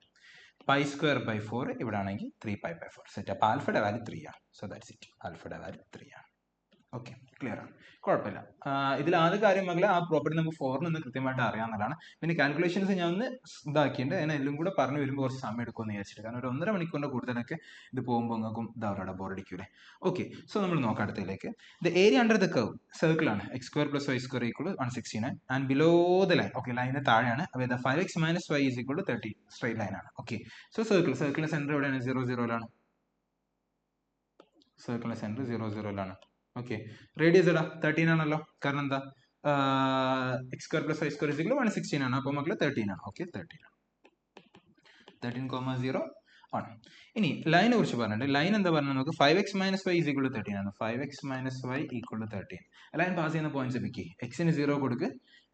π²/4 ഇവിടെ ആണെങ്കിൽ 3π/4 സെറ്റ്. അപ്പോൾ ആൽഫയുടെ വാല്യൂ 3 ആണ്. So that's it. ആൽഫയുടെ വാല്യൂ 3 ആണ്. ഓക്കെ, ക്ലിയർ ആണ്, കുഴപ്പമില്ല. ഇതിൽ ആദ്യ കാര്യം മകളെ ആ പ്രോപ്പർട്ടി നമുക്ക് 4 നിന്ന് കൃത്യമായിട്ട് അറിയാവുന്നതാണ്. പിന്നെ കാൽക്കുലേഷൻസ് ഞാൻ ഒന്ന് ഇതാക്കിയിട്ട് അതിനെ എല്ലാം കൂടെ പറഞ്ഞു വരുമ്പോൾ കുറച്ച് സമയം എടുക്കുമെന്ന് വിചാരിച്ചിട്ട്, കാരണം ഒരു 1.5 മണിക്കൂറിന്റെ കൂടുതലൊക്കെ ഇത് പോകുമ്പോൾ നിങ്ങൾക്കും ഇതാവരുടെ ബോറടിക്കൂലേ. ഓക്കെ, സോ നമ്മൾ നോക്കാം അടുത്തതിലേക്ക്. The area under the curve circle ആണ് x² + y² = 169 and below the line. Okay, ലൈനിന്റെ താഴെയാണ്. അപ്പോൾ 5x - y = 30 സ്ട്രൈറ്റ് ലൈൻ ആണ്. ഓക്കെ, സോ സർക്കിളിന്റെ സെന്റർ എവിടെയാണ്? 0 0 സർക്കിളിന്റെ സെന്റർ 0 0 ഓക്കെ, റേഡിയസ് എടാ 13 ആണല്ലോ. കാരണം എന്താ? x² + y² = 116 ആണ്. അപ്പോൾ മക്കളെ 13 ആണ്. ഓക്കെ, 13 ആണ്. 13,0 ആണ്. ഇനി ലൈനെ കുറിച്ച് പറഞ്ഞിട്ടുണ്ട്. ലൈൻ എന്താ പറഞ്ഞാൽ നമുക്ക് 5x - y = 13 ആണ്. 5x - y = 13. ലൈൻ പാസ് ചെയ്യുന്ന പോയിന്റ്സ് പിക്ക്. എക്സിന് 0 കൊടുക്ക്.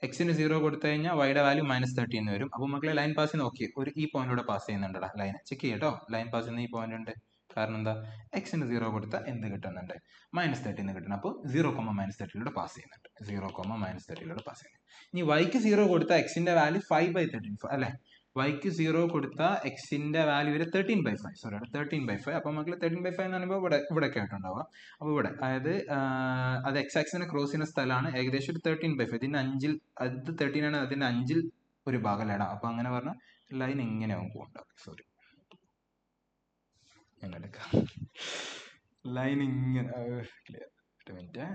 എക്സിന് 0 കൊടുത്തു കഴിഞ്ഞാൽ വൈയുടെ വാല്യൂ -13 എന്ന് വരും. അപ്പോൾ മക്കളെ ലൈൻ പാസ് ചെയ്യുന്ന ഓക്കെ, ഒരു ഈ പോയിന്റിലൂടെ പാസ് ചെയ്യുന്നുണ്ടടാ. ലൈൻ ചെക്ക് ചെയ്യട്ടോ, ലൈൻ പാസ് ചെയ്യുന്ന ഈ പോയിന്റ് ഉണ്ട്. കാരണം എന്താ? എക്സിന് 0 കൊടുത്താൽ എന്ത് കിട്ടുന്നുണ്ട്? -13 കിട്ടണം. അപ്പോൾ 0, -13 പാസ് ചെയ്യുന്നുണ്ട്. 0, -13 പാസ് ചെയ്യുന്നുണ്ട്. ഇനി വൈക്ക് 0 കൊടുത്താൽ എക്സിന്റെ വാല്യൂ 5/13 അല്ലെ? വൈക്ക് 0 കൊടുത്താൽ എക്സിന്റെ വാല്യൂ വരെ 13/5. സോറി, 13/5. അപ്പോൾ മക്കളെ 13/5 എന്ന് പറയുമ്പോൾ ഇവിടെ ഒക്കെ ആയിട്ടുണ്ടാവുക. അപ്പോൾ ഇവിടെ അതായത് അത് എക്സ് ആക്സിനെ ക്രോസ് ചെയ്യുന്ന സ്ഥലമാണ്. ഏകദേശം ഒരു 13/5. ഇതിന്റെ 5ൽ അത് 13 ആണ്, അതിന്റെ 5ൽ ഒരു ഭാഗം ഇടാം. അപ്പോൾ അങ്ങനെ പറഞ്ഞാൽ ലൈൻ എങ്ങനെയാവും പോകണ്ടാവും. സോറി, ലൈൻ ഇങ്ങനെ മിനിറ്റ്,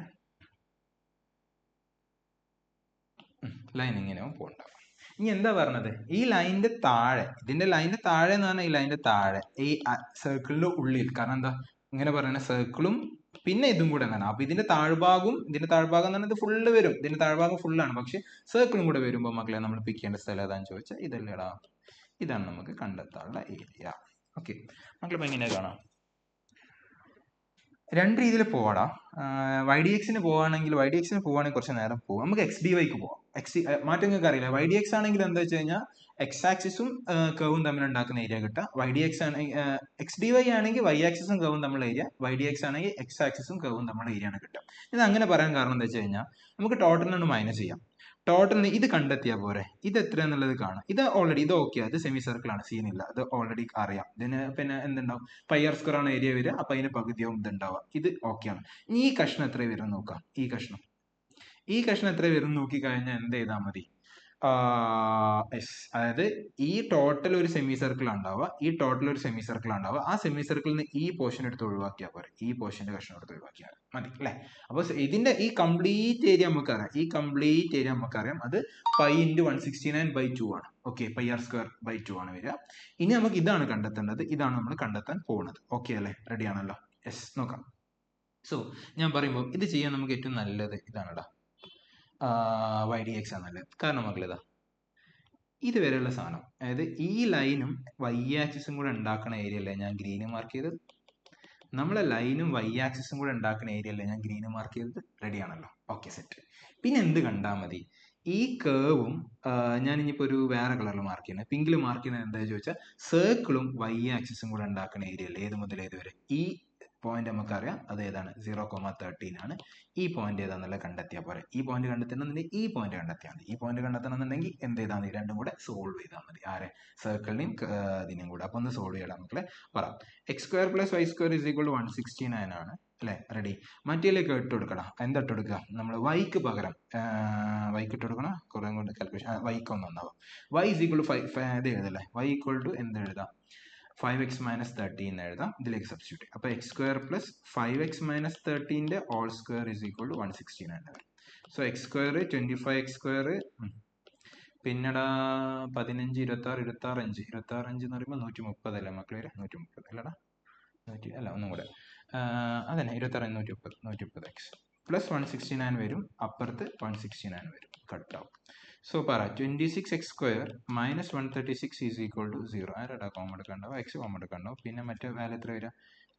ലൈൻ ഇങ്ങനെയാവും പോകണ്ടാവും. ഇനി എന്താ പറഞ്ഞത്? ഈ ലൈനിന്റെ താഴെ, ഇതിന്റെ ലൈനിന്റെ താഴെ എന്ന് പറഞ്ഞാൽ ഈ ലൈനിന്റെ താഴെ ഈ സർക്കിളിന്റെ ഉള്ളിൽ, കാരണം എന്താ ഇങ്ങനെ പറയുന്ന സർക്കിളും പിന്നെ ഇതും കൂടെ എന്താണ്, അപ്പൊ ഇതിന്റെ താഴ്ഭാഗം എന്ന് പറഞ്ഞാൽ ഇത് ഫുള്ള് വരും. ഇതിന്റെ താഴ്ഭാഗം ഫുള്ളാണ്. പക്ഷെ സർക്കിളും കൂടെ വരുമ്പോൾ മക്കളെ നമ്മൾ പിക്ക് ചെയ്യേണ്ട സ്ഥലം ഏതാന്ന് ചോദിച്ചാൽ ഇതല്ലേടാ, ഇതാണ് നമുക്ക് കണ്ടെത്താനുള്ള ഏരിയ. ഓക്കെ, മക്കളിപ്പോ എങ്ങനെയാ കാണാം? രണ്ട് രീതിയിൽ പോവാടാ. YDX-ന് പോവാണെങ്കിൽ കുറച്ച് നേരം പോകും. നമുക്ക് XDYക്ക് പോവാം. മാറ്റം നിങ്ങൾക്ക് അറിയില്ല. YDX ആണെങ്കിൽ എന്താ വെച്ച് കഴിഞ്ഞാൽ എക്സ് ആക്സിസും കർവും തമ്മിൽ ഉണ്ടാക്കുന്ന ഏരിയ കിട്ടുക. YDX ആണെങ്കിൽ XDY ആണെങ്കിൽ Y ആക്സിസും കർവും തമ്മിലുള്ള ഏരിയ. YDX ആണെങ്കിൽ എക്സ് ആക്സിസും കർവും തമ്മിലുള്ള ഏരിയ ആണ് കിട്ടുക. ഇത് അങ്ങനെ പറയാൻ കാരണം എന്താ വെച്ച് കഴിഞ്ഞാൽ നമുക്ക് ടോട്ടലിനൊന്ന് മൈനസ് ചെയ്യാം. ടോട്ടലിന് ഇത് കണ്ടെത്തിയാൽ പോരെ, ഇത് എത്ര എന്നുള്ളത് കാണാം. ഇത് ഓൾറെഡി ഇത് ഓക്കെ, അത് സെമി സർക്കിൾ ആണ്, സീനില്ല, അത് ഓൾറെഡി അറിയാം. ഇതിന് പിന്നെ എന്തുണ്ടാവും? πr² ആണ് ഏരിയ വരിക. അപ്പൊ അതിന് പകുതിയാവും ഇതുണ്ടാവുക. ഇത് ഓക്കെയാണ്. ഇനി ഈ കഷ്ണം എത്ര വരും നോക്കാം. ഈ കഷ്ണം എത്ര വരും നോക്കി കഴിഞ്ഞാൽ എന്ത് ചെയ്താൽ മതി? അതായത് ഈ ടോട്ടൽ ഒരു സെമി സർക്കിൾ ഉണ്ടാവുക. ആ സെമി സർക്കിളിൽ നിന്ന് ഈ പോർഷൻ എടുത്ത് ഒഴിവാക്കിയാൽ പോരെ. ഈ പോർഷന്റെ കഷ്ണം എടുത്ത് ഒഴിവാക്കിയാൽ മതി അല്ലെ? അപ്പൊ ഇതിന്റെ ഈ കംപ്ലീറ്റ് ഏരിയ നമുക്കറിയാം. അത് π × 169/2 ആണ്. ഓക്കെ, πr²/2 ആണ് വരിക. ഇനി നമുക്ക് ഇതാണ് കണ്ടെത്തേണ്ടത്. ഇതാണ് നമ്മൾ കണ്ടെത്താൻ പോകുന്നത്. ഓക്കെ അല്ലെ? റെഡി ആണല്ലോ? യെസ്, നോക്കാം. സോ ഞാൻ പറയുമ്പോൾ ഇത് ചെയ്യാൻ നമുക്ക് ഏറ്റവും നല്ലത് ഇതാണടാ, YDX ആണ് നല്ലത്. കാരണം മക്കളിതാ ഇതുവരെയുള്ള സാധനം, അതായത് ഈ ലൈനും Y ആക്സിസും കൂടെ ഉണ്ടാക്കുന്ന ഏരിയ അല്ലേ ഞാൻ ഗ്രീന് മാർക്ക് ചെയ്തത്. നമ്മളെ ലൈനും Y ആക്സിസും കൂടെ ഉണ്ടാക്കുന്ന ഏരിയ അല്ലേ ഞാൻ ഗ്രീന് മാർക്ക് ചെയ്തത്. റെഡി ആണല്ലോ? Okay, set. പിന്നെ എന്ത് കണ്ടാൽ മതി? ഈ കേവും ഞാൻ ഇനിയിപ്പോൾ ഒരു വേറെ കളറിൽ മാർക്ക് ചെയ്യുന്നത്, പിങ്കിൽ മാർക്ക് ചെയ്യുന്നത് എന്താ ചോദിച്ചാൽ സർക്കിളും Y ആക്സിസും കൂടെ ഉണ്ടാക്കുന്ന ഏരിയ അല്ലേ ഏത് മുതൽ ഏത് വരെ. ഈ പോയിന്റ് നമുക്കറിയാം, അത് ഏതാണ്? 0,13 ആണ്. ഈ പോയിന്റ് ഏതാണെന്നുള്ളത് കണ്ടെത്തിയാൽ പോരെ. ഈ പോയിന്റ് കണ്ടെത്തണമെന്നുണ്ടെങ്കിൽ ഈ പോയിന്റ് കണ്ടെത്തിയാൽ മതി. ഈ പോയിന്റ് കണ്ടെത്തണമെന്നുണ്ടെങ്കിൽ എന്ത് ചെയ്താൽ മതി? രണ്ടും കൂടെ സോൾവ് ചെയ്താൽ മതി. ആരെ? സർക്കിളിനെയും ഇതിനെയും കൂടെ. അപ്പൊ ഒന്ന് സോൾവ് ചെയ്യണം മക്കളെ. പറയാം. x² + y² = 169 ആണ് അല്ലെ? റെഡി. മറ്റേലേക്ക് ഇട്ട് കൊടുക്കണം. എന്താ ഇട്ട് കൊടുക്കുക? നമ്മൾ വൈക്ക് പകരം വൈക്ക് ഇട്ട് കൊടുക്കണം. കുറെ കൊണ്ട് കാൽക്കുലേഷൻ വൈക്ക് ഒന്ന് ഒന്നാവും. y = 5 ഇത് എഴുതല്ലേ? y = എന്ത് എഴുതാം? 5x - 13 എന്ന് എഴുതാം. ഇതിലേക്ക് സബ്സ്റ്റിറ്റ്യൂട്ട്. അപ്പൊ x² + 5x - 13 whole square = 169. So x², 25x², പിന്നെടാ 15, 26, 26 എന്ന് പറയുമ്പോൾ 130 അല്ലേ മക്കളെ? 130 അല്ലടാ, അല്ല ഒന്നും കൂടെ അതന്നെ 26, 130x പ്ലസ് 169 വരും. അപ്പുറത്ത് 169 വരും. കട്ടാവും. സോ പറ 26x² - 136 = 0. ആരാടാ കോമൺ എടുക്കണ്ടാവും? എക്സ് കോമൺ എടുക്കണ്ടാവും. പിന്നെ മറ്റേ വാല്യൂ എത്ര വരിക?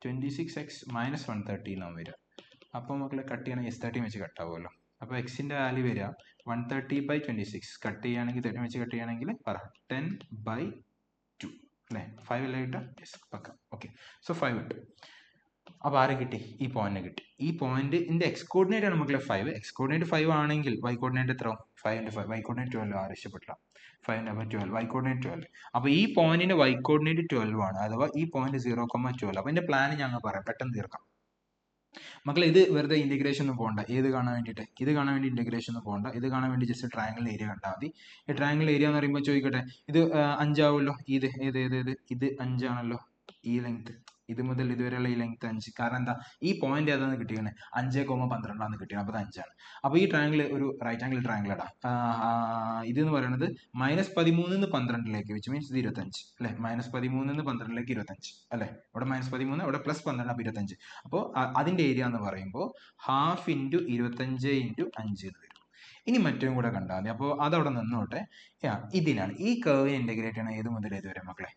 26x - 113 ആവും വരിക. അപ്പോൾ മക്കളെ കട്ട് ചെയ്യണമെങ്കിൽ S13 വെച്ച് കട്ടാവുമല്ലോ. അപ്പോൾ എക്സിന്റെ വാല്യൂ വരിക 130/26. കട്ട് ചെയ്യുകയാണെങ്കിൽ 13 വെച്ച് കട്ട് ചെയ്യുകയാണെങ്കിൽ പറ 10/2. അല്ലേ? 5 അല്ലേ കിട്ടുക? യെസ്, പക്ക. ഓക്കെ, സോ 5 ഇട്ടു. അപ്പോൾ ആരെ കിട്ടി? ഈ പോയിന്റിനെ കിട്ടി. ഈ പോയിന്റിന്റെ എക്സ് കോർഡിനേറ്റ് ആണ് നമുക്ക് 5. എക്സ് കോർഡിനേറ്റ് 5 ആണെങ്കിൽ വൈ കോർഡിനേറ്റ് എത്ര? 5 വൈ കോർഡിനേറ്റ് 12 ആവശ്യപ്പെട്ടില്ല. 5 വൈ കോർഡിനേറ്റ് 12. അപ്പോൾ ഈ പോയിന്റിന്റെ വൈ കോർഡിനേറ്റ് 12 ആണ്, അഥവാ ഈ പോയിന്റ് 0,12. അപ്പോൾ ഇതിന്റെ പ്ലാൻ ഞങ്ങൾ പറയാം, പെട്ടെന്ന് തീർക്കാം മക്കളെ. ഇത് വെറുതെ ഇന്റഗ്രേഷൻ ഒന്നും പോകണ്ട. ഏത് കാണാൻ വേണ്ടിയിട്ട്? ഇത് കാണാൻ വേണ്ടി ഇന്റഗ്രേഷൻ ഒന്നും പോകണ്ട. ഇത് കാണാൻ വേണ്ടി ജസ്റ്റ് ട്രയാങ്കിൾ ഏരിയ കണ്ടാൽ മതി. ഈ ട്രയാങ്കിൾ ഏരിയ എന്ന് പറയുമ്പോൾ ചോദിക്കട്ടെ, ഇത് 5 ആവുമല്ലോ. ഇത് 5 ആണല്ലോ. ഈ ലെങ്ത്, ഇത് മുതൽ ഇതുവരെയുള്ള ഈ ലെങ്ത് 5. കാരണം എന്താ? ഈ പോയിന്റ് ഏതാന്ന് കിട്ടിയത്? 5,12 കിട്ടിയത്. അപ്പോൾ 5 ആണ്. അപ്പോൾ ഈ ട്രയാങ്കിൾ ഒരു റൈറ്റ് ആംഗിൾ ട്രയാങ്കിൾ ഇടാം. ഇതെന്ന് പറയുന്നത് -13 12 വിച്ച് മീൻസ് ഇത് 25 അല്ലെ? -13 12 25 അല്ലെ? ഇവിടെ -13, ഇവിടെ +12, അപ്പോൾ 25. അപ്പോൾ അതിന്റെ ഏരിയ എന്ന് പറയുമ്പോൾ 1/2 × 25 × 5 എന്ന് വരും. ഇനി മറ്റൊരു കൂടെ കണ്ടാൽ മതി. അപ്പോൾ അതവിടെ നിന്നോട്ടെ. ഇതിനാണ് ഈ കർവിനെ ഇന്റഗ്രേറ്റ് ചെയ്യണം. ഏത് മുതൽ ഏത് വരെ മക്കളെ?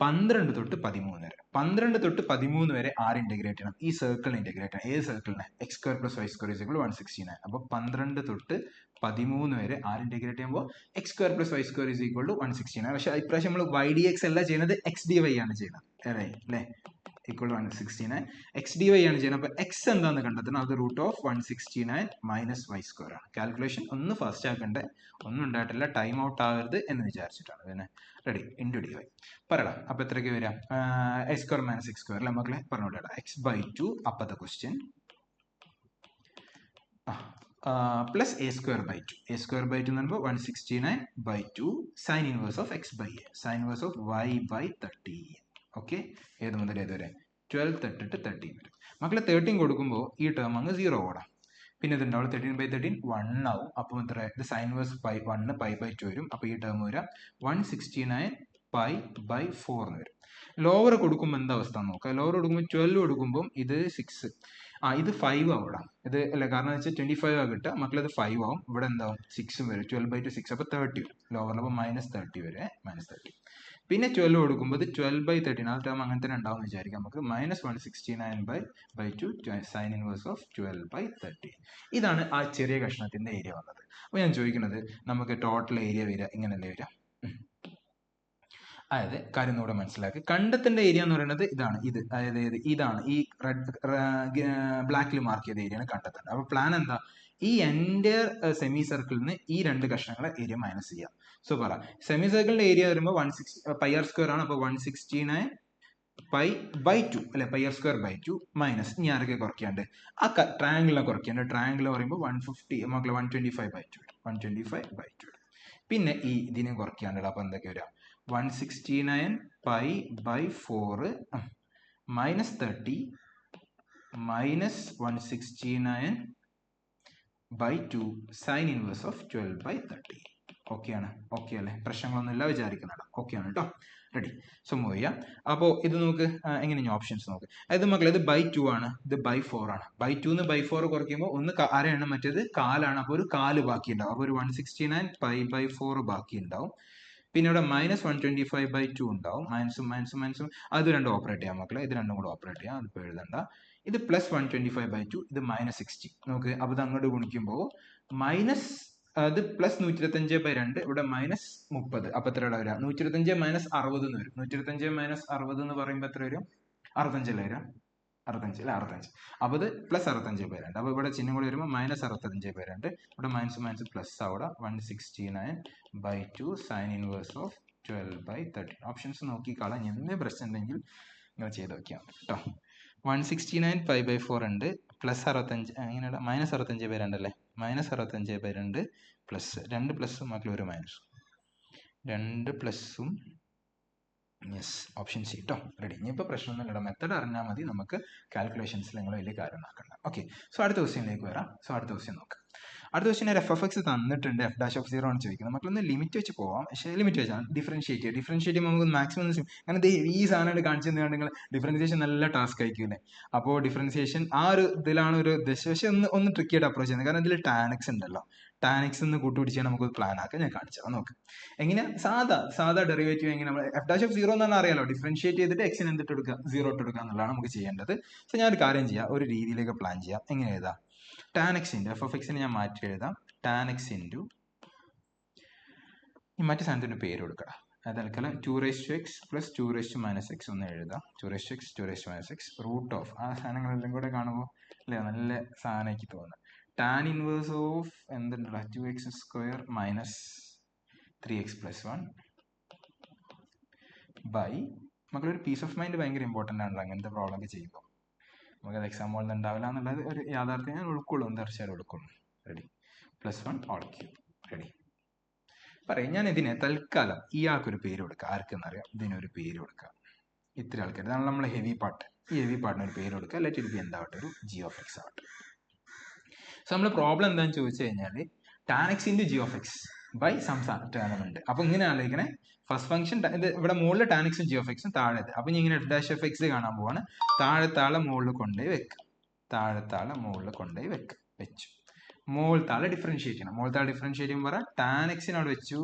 12 തൊട്ട് 13 വരെ. 12 തൊട്ട് 13 വരെ ആര് ഇന്റഗ്രേറ്റ് ചെയ്യണം? ഈ സർക്കിളിനെ ഇന്റഗ്രേറ്റ് ചെയ്യണം. ഏത് സർക്കിളിനെ? x² + y² = 169. അപ്പോൾ 12 തൊട്ട് 13 വരെ ആര് ഇന്റഗ്രേറ്റ് ചെയ്യുമ്പോൾ x² + y² = 169. പക്ഷേ ഇപ്രാവശ്യം നമ്മൾ y/dx അല്ല ചെയ്യുന്നത്, x/dy ആണ് ചെയ്യുന്നത് അല്ലേ? equal 169. x/dy ആണ് ചെയ്യുന്നത്. അപ്പോൾ x എന്താണെന്ന് കണ്ടെത്തണം. അത് √169 - y² ആണ്. കാൽക്കുലേഷൻ ഒന്ന് ഫാസ്റ്റ് ആക്കണ്ടേ, ഒന്നും ഉണ്ടായിട്ടില്ല, ടൈം ഔട്ട് ആവരുത് എന്ന് വിചാരിച്ചിട്ടാണ്. പിന്നെ റെഡി, ഇൻറ്റു dy പറയടാ. അപ്പോൾ എത്രയ്ക്ക് വരാം? a² - x² അല്ലേ മക്കളെ? പറഞ്ഞോളാം. x/2 അപ്പത്തെ ക്വസ്റ്റ്യൻ പ്ലസ് a²/2. a²/2 എന്ന് പറയുമ്പോൾ 169/2 sine inverse of x/a, sine inverse of y/13. Okay, ഏത് മുതൽ ഏത് വരെ? 12 തൊട്ടിട്ട് 13 വരെ. മക്കളെ 13 കൊടുക്കുമ്പോൾ ഈ ടേം അങ്ങ് 0 ഓടാം. പിന്നെ ഇതുണ്ടാവും 13/13 1 ആവും. അപ്പോൾ എത്ര? ഇത് സൈൻ വേഴ്സ് 1 π/2 വരും. അപ്പോൾ ഈ ടേം വരാം 169 π/4 എന്ന് വരും. ലോവർ കൊടുക്കുമ്പോൾ എന്താ അവസ്ഥ നോക്കാം. ലോവർ കൊടുക്കുമ്പോൾ 12 കൊടുക്കുമ്പോൾ ഇത് 6, ഇത് 5 ആവും. ഇത് അല്ല, കാരണം വെച്ചാൽ 25 ആണ് കിട്ടുക മക്കളെ. ഇത് 5 ആവും. ഇവിടെ എന്താവും? 6 വരും. 12/2 6, അപ്പോൾ 30 വരും ലോവറിൽ. അപ്പോൾ -30 വരെ, -30. പിന്നെ 12 കൊടുക്കുമ്പോൾ ഇത് 12/13, ആ ടേം അങ്ങനെ തന്നെ ഉണ്ടാവും എന്ന് വിചാരിക്കാം നമുക്ക്. -169/2 സൈൻ ഇൻവേഴ്സ് ഓഫ് 12/13. ഇതാണ് ആ ചെറിയ കഷ്ണത്തിന്റെ ഏരിയ വന്നത്. അപ്പോൾ ഞാൻ ചോദിക്കുന്നത്, നമുക്ക് ടോട്ടൽ ഏരിയ വരിക ഇങ്ങനല്ലേ വരിക? അതായത് കാര്യം കൂടെ മനസ്സിലാക്കി. കണ്ടെത്തേണ്ട ഏരിയ എന്ന് പറയുന്നത് ഇതാണ്. അതായത് ഇതാണ് ഈ ബ്ലാക്കിൽ മാർക്ക് ചെയ്ത ഏരിയയാണ് കണ്ടെത്തേണ്ടത്. അപ്പോൾ പ്ലാൻ എന്താ? ഈ എൻ്റെ സെമി സർക്കിളിന് ഈ 2 കഷ്ണങ്ങളെ ഏരിയ മൈനസ് ചെയ്യാം. സോ പറ, സെമി സർക്കിളിന്റെ ഏരിയ വരുമ്പോൾ 160 πr² ആണ്. അപ്പോൾ 169 π/2 അല്ലെ? πr²/2 മൈനസ് ഇനി ആരൊക്കെ കുറയ്ക്കാണ്ട്? ആ ട്രയാങ്കിളിനെ കുറയ്ക്കാണ്ട്. ട്രയാങ്കിൾ പറയുമ്പോൾ 150 മക്കളെ 125/2 വരും. 125/2. പിന്നെ ഈ ഇതിനെ കുറയ്ക്കാണ്ട്. അപ്പോൾ എന്തൊക്കെ വരാം? 169 π/4 -30 -169/2 സൈൻ ഇൻവേഴ്സ് ഓഫ് 12/13. ഓക്കെയാണ്? ഓക്കെ അല്ലേ? പ്രശ്നങ്ങളൊന്നുമില്ല വിചാരിക്കുന്നുണ്ട്. ഓക്കെയാണ് കേട്ടോ. റെഡി. സോ മൂവ് ചെയ്യാം. അപ്പോൾ ഇത് നമുക്ക് എങ്ങനെയാണ് ഓപ്ഷൻസ് നോക്ക്. അതായത് മക്കളെ ഇത് /2 ആണ്, ഇത് /4 ആണ്. /2 ന്ന് /4 കുറയ്ക്കുമ്പോൾ ഒന്ന് അരയാണ്, മറ്റേത് കാലാണ്. അപ്പോൾ ഒരു കാല് ബാക്കി ഉണ്ടാവും. അപ്പോൾ ഒരു 169 π/4 ബാക്കി ഉണ്ടാവും. പിന്നെ ഇവിടെ -125/2 ഉണ്ടാവും. മൈനസും അത് രണ്ടും ഓപ്പറേറ്റ് ചെയ്യാം മക്കളെ. ഇത് രണ്ടും കൂടെ ഓപ്പറേറ്റ് ചെയ്യാം, അതിപ്പോൾ എഴുതണ്ട. ഇത് +125/2, ഇത് -60 നോക്ക്. അപ്പോൾ ഇത് അങ്ങോട്ട് ഗുണിക്കുമ്പോൾ അത് +125/2, ഇവിടെ -30. അപ്പോൾ എത്ര വരിക? 125 - 60 എന്ന് വരും. 125 - 60 എന്ന് പറയുമ്പോൾ എത്ര വരും? 65 അല്ലേ വരിക? 65 അല്ല, 65. അപ്പോൾ ഇത് +65/2. അപ്പോൾ ഇവിടെ ചിഹ്നം കൂടി വരുമ്പോൾ -65/2. ഇവിടെ മൈനസ് പ്ലസ് അവിടെ 169/2 സൈൻ ഇൻവേഴ്സ് ഓഫ് 12/13. ഓപ്ഷൻസ് നോക്കിക്കാളാം. എന്ത് പ്രശ്നം ഉണ്ടെങ്കിൽ ഇങ്ങനെ ചെയ്ത് നോക്കിയാൽ മതി കേട്ടോ. 169 π/4 ഉണ്ട്, +65 അങ്ങനെയുള്ള -65/2 അല്ലേ? -65/2 പ്ലസ് 2 പ്ലസും മക്കൾ ഒരു മൈനസും, 2 പ്ലസും. യെസ്, ഓപ്ഷൻ സി കേട്ടോ. റെഡി. ഇനിയിപ്പോൾ പ്രശ്നമൊന്നുമില്ല, മെത്തഡ് അറിഞ്ഞാൽ മതി. നമുക്ക് കാൽക്കുലേഷൻസിൽ നിങ്ങൾ വലിയ കാര്യം ആക്കണ്ട. ഓക്കെ, സോ അടുത്ത ക്വസ്റ്റ്യനിലേക്ക് വരാം. സോ അടുത്ത ക്വസ്റ്റ്യൻ നോക്കാം. അടുത്ത ക്വസ്റ്റ്യൻ f(x) തന്നിട്ടുണ്ട്. f'(0) ആണ് ചോദിക്കുന്നത്. നമുക്കൊന്ന് ലിമിറ്റ് വെച്ച് പോവാം. പക്ഷേ ലിമിറ്റ് വെച്ചാൽ ഡിഫറൻഷിയേറ്റ് ചെയ്യുമ്പോൾ നമുക്ക് മാക്സിമം അങ്ങനെ ഈ സാധനമായിട്ട് കാണിച്ചു തന്നെയാണ്. നിങ്ങൾ ഡിഫറൻസിയേഷൻ നല്ല ടാസ്ക് ആയിരിക്കില്ലേ? അപ്പോൾ ഡിഫറൻസിയേഷൻ ആ ഒരു ഇതിലാണ് ഒരു പക്ഷേ ഒന്ന് ട്രിക്കിയായിട്ട് അപ്രോച്ച് ചെയ്യുന്നത്. കാരണം ഇതിൽ tan x ഉണ്ടല്ലോ. tan x എന്ന് കൂട്ടുപിടിച്ചാൽ നമുക്ക് പ്ലാൻ ആക്കാം. ഞാൻ കാണിച്ചാൽ നോക്ക്. എങ്ങനെ സാധാ ഡെറിവേറ്റീവ് എങ്ങനെ നമ്മൾ f'(0) എന്ന് പറഞ്ഞാൽ അറിയാലോ. ഡിഫറൻഷിയേറ്റ് ചെയ്തിട്ട് എക്സിന് എന്തിട്ട് എടുക്കുക? 0 ഇട്ട് എടുക്കുക എന്നുള്ളതാണ് നമുക്ക് ചെയ്യേണ്ടത്. സോ ഞാൻ ഒരു കാര്യം ചെയ്യാം, ഒരു രീതിയിലേക്ക് പ്ലാൻ ചെയ്യാം. എങ്ങനെ എഴുതാം? tan x × f(x)നെ ഞാൻ മാറ്റി എഴുതാം. tan x × മറ്റു സാധനത്തിന് പേര് കൊടുക്കണം. തൽക്കാലം 2x പ്ലസ് 2 - x ഒന്ന് എഴുതാം. 2x 2 - x റൂട്ട് ഓഫ് ആ സാധനങ്ങളെല്ലാം കൂടെ കാണുമ്പോൾ അല്ലേ നല്ല സാധനമാക്കി തോന്നുന്നത്. ടാൻ ഇൻവേഴ്സ് ഓഫ് എന്തുണ്ടല്ലോ 2x² മൈനസ് 3x + 1 ബൈ നമുക്കൊരു പീസ് ഓഫ് മൈൻഡ് ഭയങ്കര ഇമ്പോർട്ടൻ്റ് ആണല്ലോ അങ്ങനത്തെ പ്രോബ്ലം ഒക്കെ ചെയ്യുമ്പോൾ. നമുക്കത് എക്സാം ഹോളിൽ ഉണ്ടാവില്ല എന്നുള്ളത് ഒരു യാഥാർത്ഥ്യം ഞാൻ ഉൾക്കൊള്ളും, തീർച്ചയായിട്ടും ഉൾക്കൊള്ളും. റെഡി +1 റെഡി പറയാം. ഞാൻ ഇതിനെ തൽക്കാലം ഇയാൾക്കൊരു പേര് കൊടുക്കുക. ആർക്കെന്നറിയാം, ഇതിനൊരു പേര് കൊടുക്കുക. ഇത്ര ആൾക്കാർ, ഇതാണ് നമ്മളെ ഹെവി പാർട്ട്. ഈ ഹെവി പാർട്ടിന് ഒരു പേര് കൊടുക്കുക. ലെറ്റ് ഇറ്റ് ബി എന്താവട്ടെ, ഒരു g(x) ആവട്ടെ. സോ നമ്മൾ പ്രോബ്ലം എന്താണെന്ന് ചോദിച്ചു കഴിഞ്ഞാൽ tan x × g(x) by some term ഉണ്ട്. അപ്പൊ ഇങ്ങനെ ആലോചിക്കണേ, ഫസ്റ്റ് ഫംഗ്ഷൻ ഇത് ഇവിടെ മുകളിൽ tan x ഉം g(x) ഉം താഴെ. അപ്പൊ ഇങ്ങനെ f(x) കാണാൻ പോവാണ്. താഴെ മുകളിൽ കൊണ്ടുപോയി വെക്ക്. മുകളിൽ കൊണ്ടുപോയി വെച്ചു. മോൾത്താളെ ഡിഫറൻഷിയേറ്റ് ചെയ്യണം. മോൾത്താളെ ഡിഫറൻഷിയേറ്റ് ചെയ്യുമ്പോൾ പറയാം tan x അവിടെ വെച്ചു,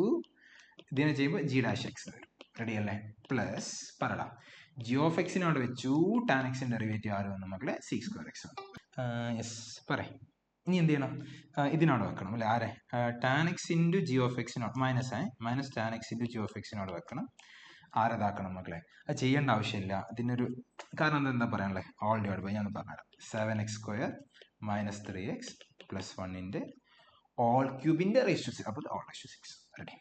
ഇതിനെ ചെയ്യുമ്പോൾ g'(x) വരും. റെഡി അല്ലേ? പ്ലസ് പറടാ g(x) അവിടെ വെച്ചു, tan x ഡെറിവേറ്റീവ് ആര് വന്നു മക്കളെ? sec²x വന്നു. യെസ് പറയാം. ഇനി എന്ത് ചെയ്യണം? ഇതിനോട് വെക്കണം അല്ലെ? ആരെ? tan x × g(x) minus tan x × g(x) വെക്കണം. ആരതാക്കണം മക്കളെ? അത് ചെയ്യേണ്ട ആവശ്യമില്ല. ഇതിനൊരു കാരണം എന്താ പറയാനുള്ളത്? ഓൾ ഡിവൈഡ് ബൈ ഞാൻ പറഞ്ഞുതരാം. 7x² minus 3x plus 1 whole ക്യൂബിന്റെ റേസ് ടു 6. അപ്പോൾ ഓൾ റേസ് ടു 6. റെഡി.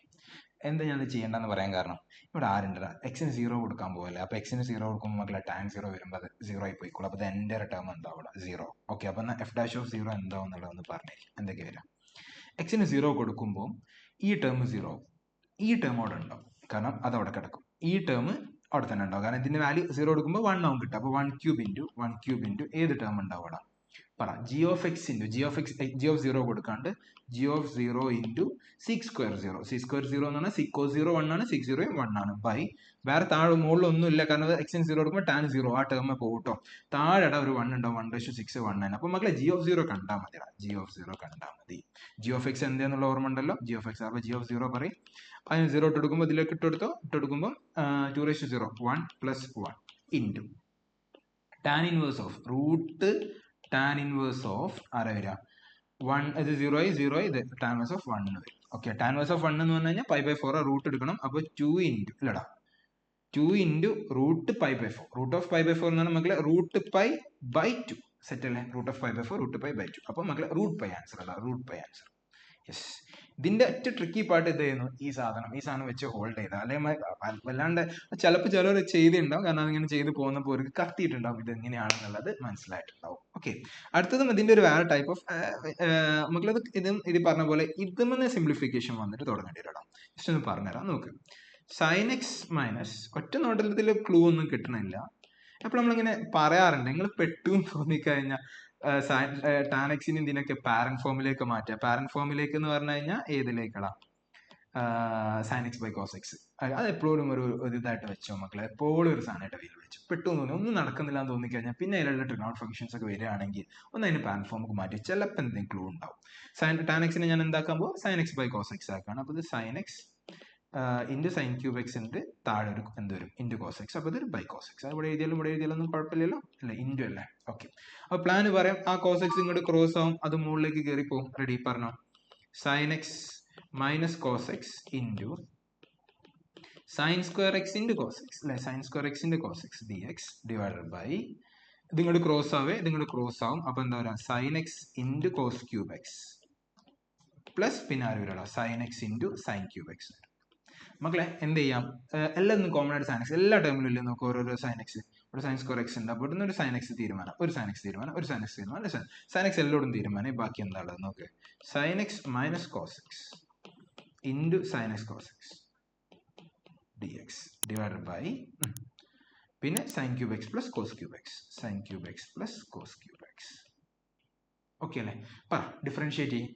എന്താ ഞാൻ ചെയ്യേണ്ടതെന്ന് പറയാൻ കാരണം, ഇവിടെ ആരുണ്ടല്ല എക്സിന് 0 കൊടുക്കാൻ പോകല്ലേ. അപ്പോൾ എക്സിന് 0 കൊടുക്കുമ്പോൾ മക്കളെ tan 0 വരുമ്പോൾ അത് 0 ആയി പോയിക്കോളൂ. അപ്പോൾ എൻ്റെ ടേം എന്താവും ഇവിടെ? 0. ഓക്കെ. അപ്പോൾ എന്നാൽ f'(0) എന്താവും എന്നുള്ളതൊന്ന് പറഞ്ഞേ. എന്തൊക്കെ വരാം? എക്സിന് 0 കൊടുക്കുമ്പോൾ ഈ ടേം 0, ഈ ടേം അവിടെ ഉണ്ടാവും, കാരണം അത് അവിടെ കിടക്കും. ഈ ടേം അവിടെ തന്നെ ഉണ്ടാവും, കാരണം ഇതിന്റെ വാല്യൂ 0 കൊടുക്കുമ്പോൾ 1 ആവും കിട്ടും. അപ്പോൾ 1³ ഏത് ടേം ഉണ്ടാവും അവിടെ? പറ. g(x) g(0) കൊടുക്കാണ്ട് g(0) × sec²0. sec²0 എന്ന് പറഞ്ഞാൽ sec(0) 1 ആണ്, sec(0) 1 ആണ്. ബൈ വേറെ താഴെ മുകളിൽ ഒന്നും ഇല്ല, കാരണം എക്സിന് 0 കൊടുക്കുമ്പോൾ tan 0 ആ ടേം പോകട്ടോ. താഴെ ഒരു 1 ഉണ്ടാവും. 1/6 1 ആണ്. അപ്പൊ മക്കളെ g(0) കണ്ടാൽ മതി. g(0) കണ്ടാൽ മതി. g(x) എന്താന്നുള്ള ഓർമ്മ ഉണ്ടല്ലോ? g(x) അപ്പൊ g(0) പറയും. അതിന് 0 ഇട്ട് കൊടുക്കുമ്പോൾ ഇതിലേക്ക് ഇട്ട് കൊടുക്കുമ്പോൾ 2/0 1 + 1 into tan inverse of root tan inverse of ആരാ വരിക? 1. ഇത് 0 ആയി ഇത് tan ഇൻവേഴ്സ് ഓഫ് 1 വരും. ഓക്കെ. tan ഇൻവേഴ്സ് ഓഫ് 1 എന്ന് പറഞ്ഞു കഴിഞ്ഞാൽ π/4 റൂട്ട് എടുക്കണം. അപ്പോൾ 2 × റൂട്ട് π/4. റൂട്ട് ഓഫ് π/4 എന്ന് പറഞ്ഞാൽ മക്കളെ റൂട്ട് π/2. സെറ്റ് അല്ലേ? Root of π/4 root π/2. അപ്പോൾ മക്കളെ റൂട്ട് π ആൻസർ അല്ല, റൂട്ട് π ആൻസർ. യെസ്. ഇതിന്റെ ഏറ്റവും ട്രിക്കി പാർട്ട് ഇതായിരുന്നു. ഈ സാധനം വെച്ച് ഹോൾഡ് ചെയ്ത അല്ലെങ്കിൽ വല്ലാണ്ട് ചിലപ്പോൾ ചിലർ ചെയ്തിട്ടുണ്ടാവും, കാരണം അതിങ്ങനെ ചെയ്ത് പോകുന്നപ്പോൾ അവർക്ക് കത്തിയിട്ടുണ്ടാവും ഇത് എങ്ങനെയാണെന്നുള്ളത് മനസ്സിലായിട്ടുണ്ടാവും. ഓക്കെ. അടുത്തതും ഇതിന്റെ ഒരു വേറെ ടൈപ്പ് ഓഫ് മക്കളത് ഇത് പറഞ്ഞ പോലെ ഇതുമെന്ന് സിംപ്ലിഫിക്കേഷൻ വന്നിട്ട് തുടങ്ങേണ്ടി വരാം. ജസ്റ്റ് ഒന്ന് പറഞ്ഞുതരാം. നോക്ക്. sin x മൈനസ് ഒറ്റ നോട്ടത്തിൽ ക്ലൂ ഒന്നും കിട്ടണില്ല. അപ്പോൾ നമ്മളിങ്ങനെ പറയാറുണ്ട്, നിങ്ങൾ പെട്ടു എന്ന് തോന്നിക്കഴിഞ്ഞാൽ tan x ഇതിനൊക്കെ പാരന്റ് ഫോമിലേക്ക് മാറ്റുക. പാരന്റ് ഫോമിലേക്ക് എന്ന് പറഞ്ഞു കഴിഞ്ഞാൽ ഏതിലേക്കടാ? sin x / cos x. അത് എപ്പോഴും ഒരു ഇതായിട്ട് വെച്ചോ മക്കളെ. എപ്പോഴും ഒരു സാധനമായിട്ട് കയ്യിൽ വെച്ചു. പെട്ടു തോന്നി ഒന്നും നടക്കുന്നില്ല എന്ന് തോന്നിക്കഴിഞ്ഞാൽ പിന്നെ അതിലുള്ള ട്രിഗണോമെട്രിക് ഫംഗ്ഷൻസ് ഒക്കെ വരികയാണെങ്കിൽ ഒന്ന് അതിന് പാരന്റ് ഫോമിലേക്ക് മാറ്റി ചിലപ്പോൾ എന്തെങ്കിലും ക്ലൂ ഉണ്ടാവും. tan x ഞാൻ എന്താക്കാൻ പോകും? sin x / cos x ആക്കാണ്. അപ്പോൾ ഇത് sin x ഇൻറ്റു sin³ ഉണ്ട്. താഴെ ഒരു എന്ത് വരും? Into cos x. അപ്പോൾ ഇതൊരു ബൈ cos x. ഇവിടെ എഴുതിയാലും ഒന്നും കുഴപ്പമില്ലല്ലോ അല്ലേ? ഇൻറ്റു അല്ലേ? ഓക്കെ. അപ്പോൾ പ്ലാൻ പറയാം. ആ cos x ഇങ്ങോട്ട് ക്രോസ് ആവും, അത് മുകളിലേക്ക് കയറി പോകും. റെഡി? പറഞ്ഞോ. sin x minus cos x into sin²x into cos x അല്ലേ? sin²x into cos x dx divided by ഇതിങ്ങോട്ട് ക്രോസ് ആവും. അപ്പോൾ എന്താ പറയുക? sin x into cos³ x plus പിന്നെ ആര് വരാം? sin x into sin³ x. മക്കളെ എന്ത് ചെയ്യാം? എല്ലാം കോമൺ ആയിട്ട് sin x എല്ലാ ടേമിലും ഇല്ലേ? നോക്കുക ഓരോരോ sin x. ഇവിടെ sin²x ഉണ്ട്. അപ്പോൾ ഇവിടുന്ന് ഒരു sin x തീരുമാനം, ഒരു sin x തീരുമാനം, ഒരു sin x തീരുമാനം, sin x എല്ലായിടും തീരുമാനം. ബാക്കി എന്താ ഉള്ളത് നോക്ക്. sin x minus cos x into sin x cos x dx divided by പിന്നെ sin³ x plus cos³ x. sin³ x plus cos³ x. Okay അല്ലേ? പറ ഡിഫറൻഷിയേറ്റ് ചെയ്യും.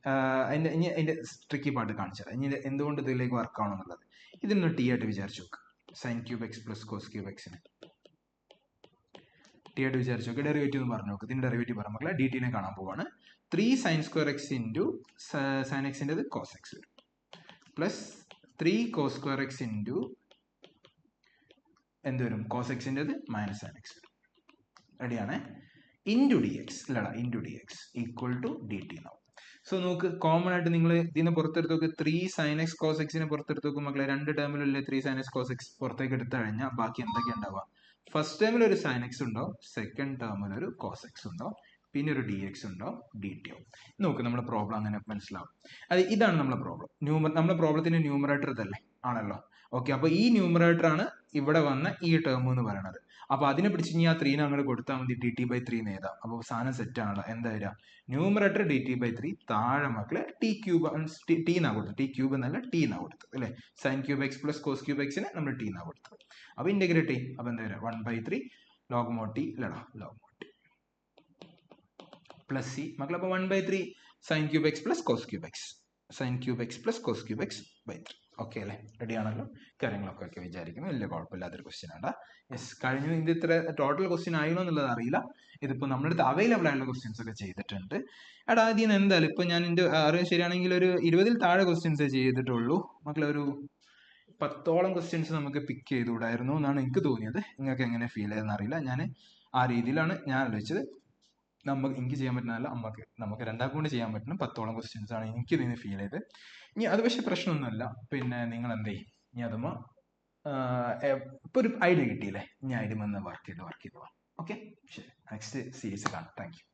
അതിന്റെ ട്രിക്കി പാർട്ട് കാണിച്ചാൽ ഇനി എന്തുകൊണ്ട് ഇതിലേക്ക് വർക്ക് ആവണമെന്നുള്ളത് ഇതിനൊന്ന് t ആയിട്ട് വിചാരിച്ചു നോക്ക്. sin³ x plus cos³ x t ആയിട്ട് വിചാരിച്ചു നോക്ക്. ഡെറിവേറ്റീവ് എന്ന് പറഞ്ഞു നോക്ക്. ഇതിന്റെ ഡെറിവേറ്റീവ് പറഞ്ഞ മക്കളെ dt നെ കാണാൻ പോവാണ്. 3 sin² x into sin x ൻ്റെത് cos x വരും പ്ലസ് 3 cos² x ഇൻറ്റു എന്ത് വരും? cos x ൻ്റെത് മൈനസ് sin x വരും. റെഡിയാണേ? ഇൻറ്റു dx ഇല്ലടാ, into dx equal to dt എന്നാവും. സോ നോക്ക് കോമൺ ആയിട്ട് നിങ്ങൾ ഇതിനെ പുറത്തെടുത്ത് നോക്ക് 3 sin x cos x നെ പുറത്തെടുത്ത് നോക്കും മക്കളെ, രണ്ട് ടേമിലല്ലേ 3 sin x cos x പുറത്തേക്ക് എടുത്തു കഴിഞ്ഞാൽ ബാക്കി എന്തൊക്കെ ഉണ്ടാവുക? ഫസ്റ്റ് ടേമിൽ ഒരു sin x ഉണ്ടാവും, സെക്കൻഡ് ടേമിൽ ഒരു cos x ഉണ്ടാവും, പിന്നെ ഒരു dx ഉണ്ടാവും, dt ആവും. നോക്ക് നമ്മുടെ പ്രോബ്ലം അങ്ങനെ മനസ്സിലാവും. അത് ഇതാണ് നമ്മുടെ പ്രോബ്ലം. നമ്മുടെ പ്രോബ്ലത്തിന്റെ ന്യൂമറേറ്റർ ഇതല്ലേ ആണല്ലോ. ഓക്കെ, അപ്പൊ ഈ ന്യൂമറേറ്റർ ആണ് ഇവിടെ വന്ന ഈ ടേം എന്ന് പറയുന്നത്. അപ്പൊ അതിനെ പിടിച്ച് ഇനി ആ 3 അങ്ങോട്ട് കൊടുത്താൽ മതി, dt/3 എന്ന് എഴുതാം. അപ്പൊ സാധനം സെറ്റ് ആണല്ലോ. എന്താ വരിക? ന്യൂമറേറ്റർ dt/3, താഴെ മക്കളെ ടി ക്യൂബ്, ടി എന്നാ കൊടുത്തത്, ടി ക്യൂബ് എന്നല്ല ടി എന്നാ കൊടുത്തത് അല്ലെ. Sine cube x plus cos cube എക്സിന് നമ്മൾ ടി എന്നാ കൊടുത്തത്. അപ്പൊ ഇന്റഗ്രേറ്റ് ചെയ്യും. അപ്പൊ എന്താ വരിക? 1/3 log mod t അല്ലടാ log mod t plus c മക്കളെ. അപ്പൊ 1/3 sine cube x plus cos cube x, sine cube x plus cos cube x by 3. Okay അല്ലേ? റെഡി ആണല്ലോ? കാര്യങ്ങളൊക്കെ ഒക്കെ വിചാരിക്കുന്നു. വലിയ കുഴപ്പമില്ലാത്തൊരു ക്വസ്റ്റ്യൻ ആണ്. യെസ്, കഴിഞ്ഞു. ഇത് ഇത്ര ടോട്ടൽ ക്വസ്റ്റ്യൻ ആയിരുന്നോ എന്നുള്ളത് അറിയില്ല. ഇതിപ്പോ നമ്മുടെ അടുത്ത് അവൈലബിൾ ആയിട്ടുള്ള ക്വസ്റ്റ്യൻസ് ഒക്കെ ചെയ്തിട്ടുണ്ട്. എടാ അതിൽ നിന്ന് എന്തായാലും ഇപ്പൊ ഞാൻ എന്റെ അറിവ് ശരിയാണെങ്കിൽ ഒരു 20-ൽ താഴെ ക്വസ്റ്റ്യൻസ് ചെയ്തിട്ടുള്ളൂ മക്കളെ. ഒരു 10ഓളം ക്വസ്റ്റ്യൻസ് നമുക്ക് പിക്ക് ചെയ്തുകൂടായിരുന്നു എന്നാണ് എനിക്ക് തോന്നിയത്. നിങ്ങൾക്ക് എങ്ങനെ ഫീൽ ചെയ്തെന്ന് അറിയില്ല. ഞാൻ ആ രീതിയിലാണ് ഞാൻ ആലോചിച്ചത്. എനിക്ക് ചെയ്യാൻ പറ്റുന്നതല്ല, നമുക്ക് രണ്ടാൾക്കും കൂടി ചെയ്യാൻ പറ്റുന്ന 10ഓളം ക്വസ്റ്റ്യൻസ് ആണ് എനിക്ക് ഇതിന് ഫീൽ ചെയ്ത്. ഇനി അത് പക്ഷെ പ്രശ്നമൊന്നുമല്ല. പിന്നെ നിങ്ങൾ എന്ത് ചെയ്യും? ഇനി അതുമ്പോ ഇപ്പൊ ഒരു ഐഡിയ കിട്ടിയില്ലേ? ഇനി ഐഡിയ വന്ന് വർക്ക് ചെയ്ത് പോവാം. ഓക്കെ, ശരി. നെക്സ്റ്റ് സീരീസ് കാണാം. Thank you.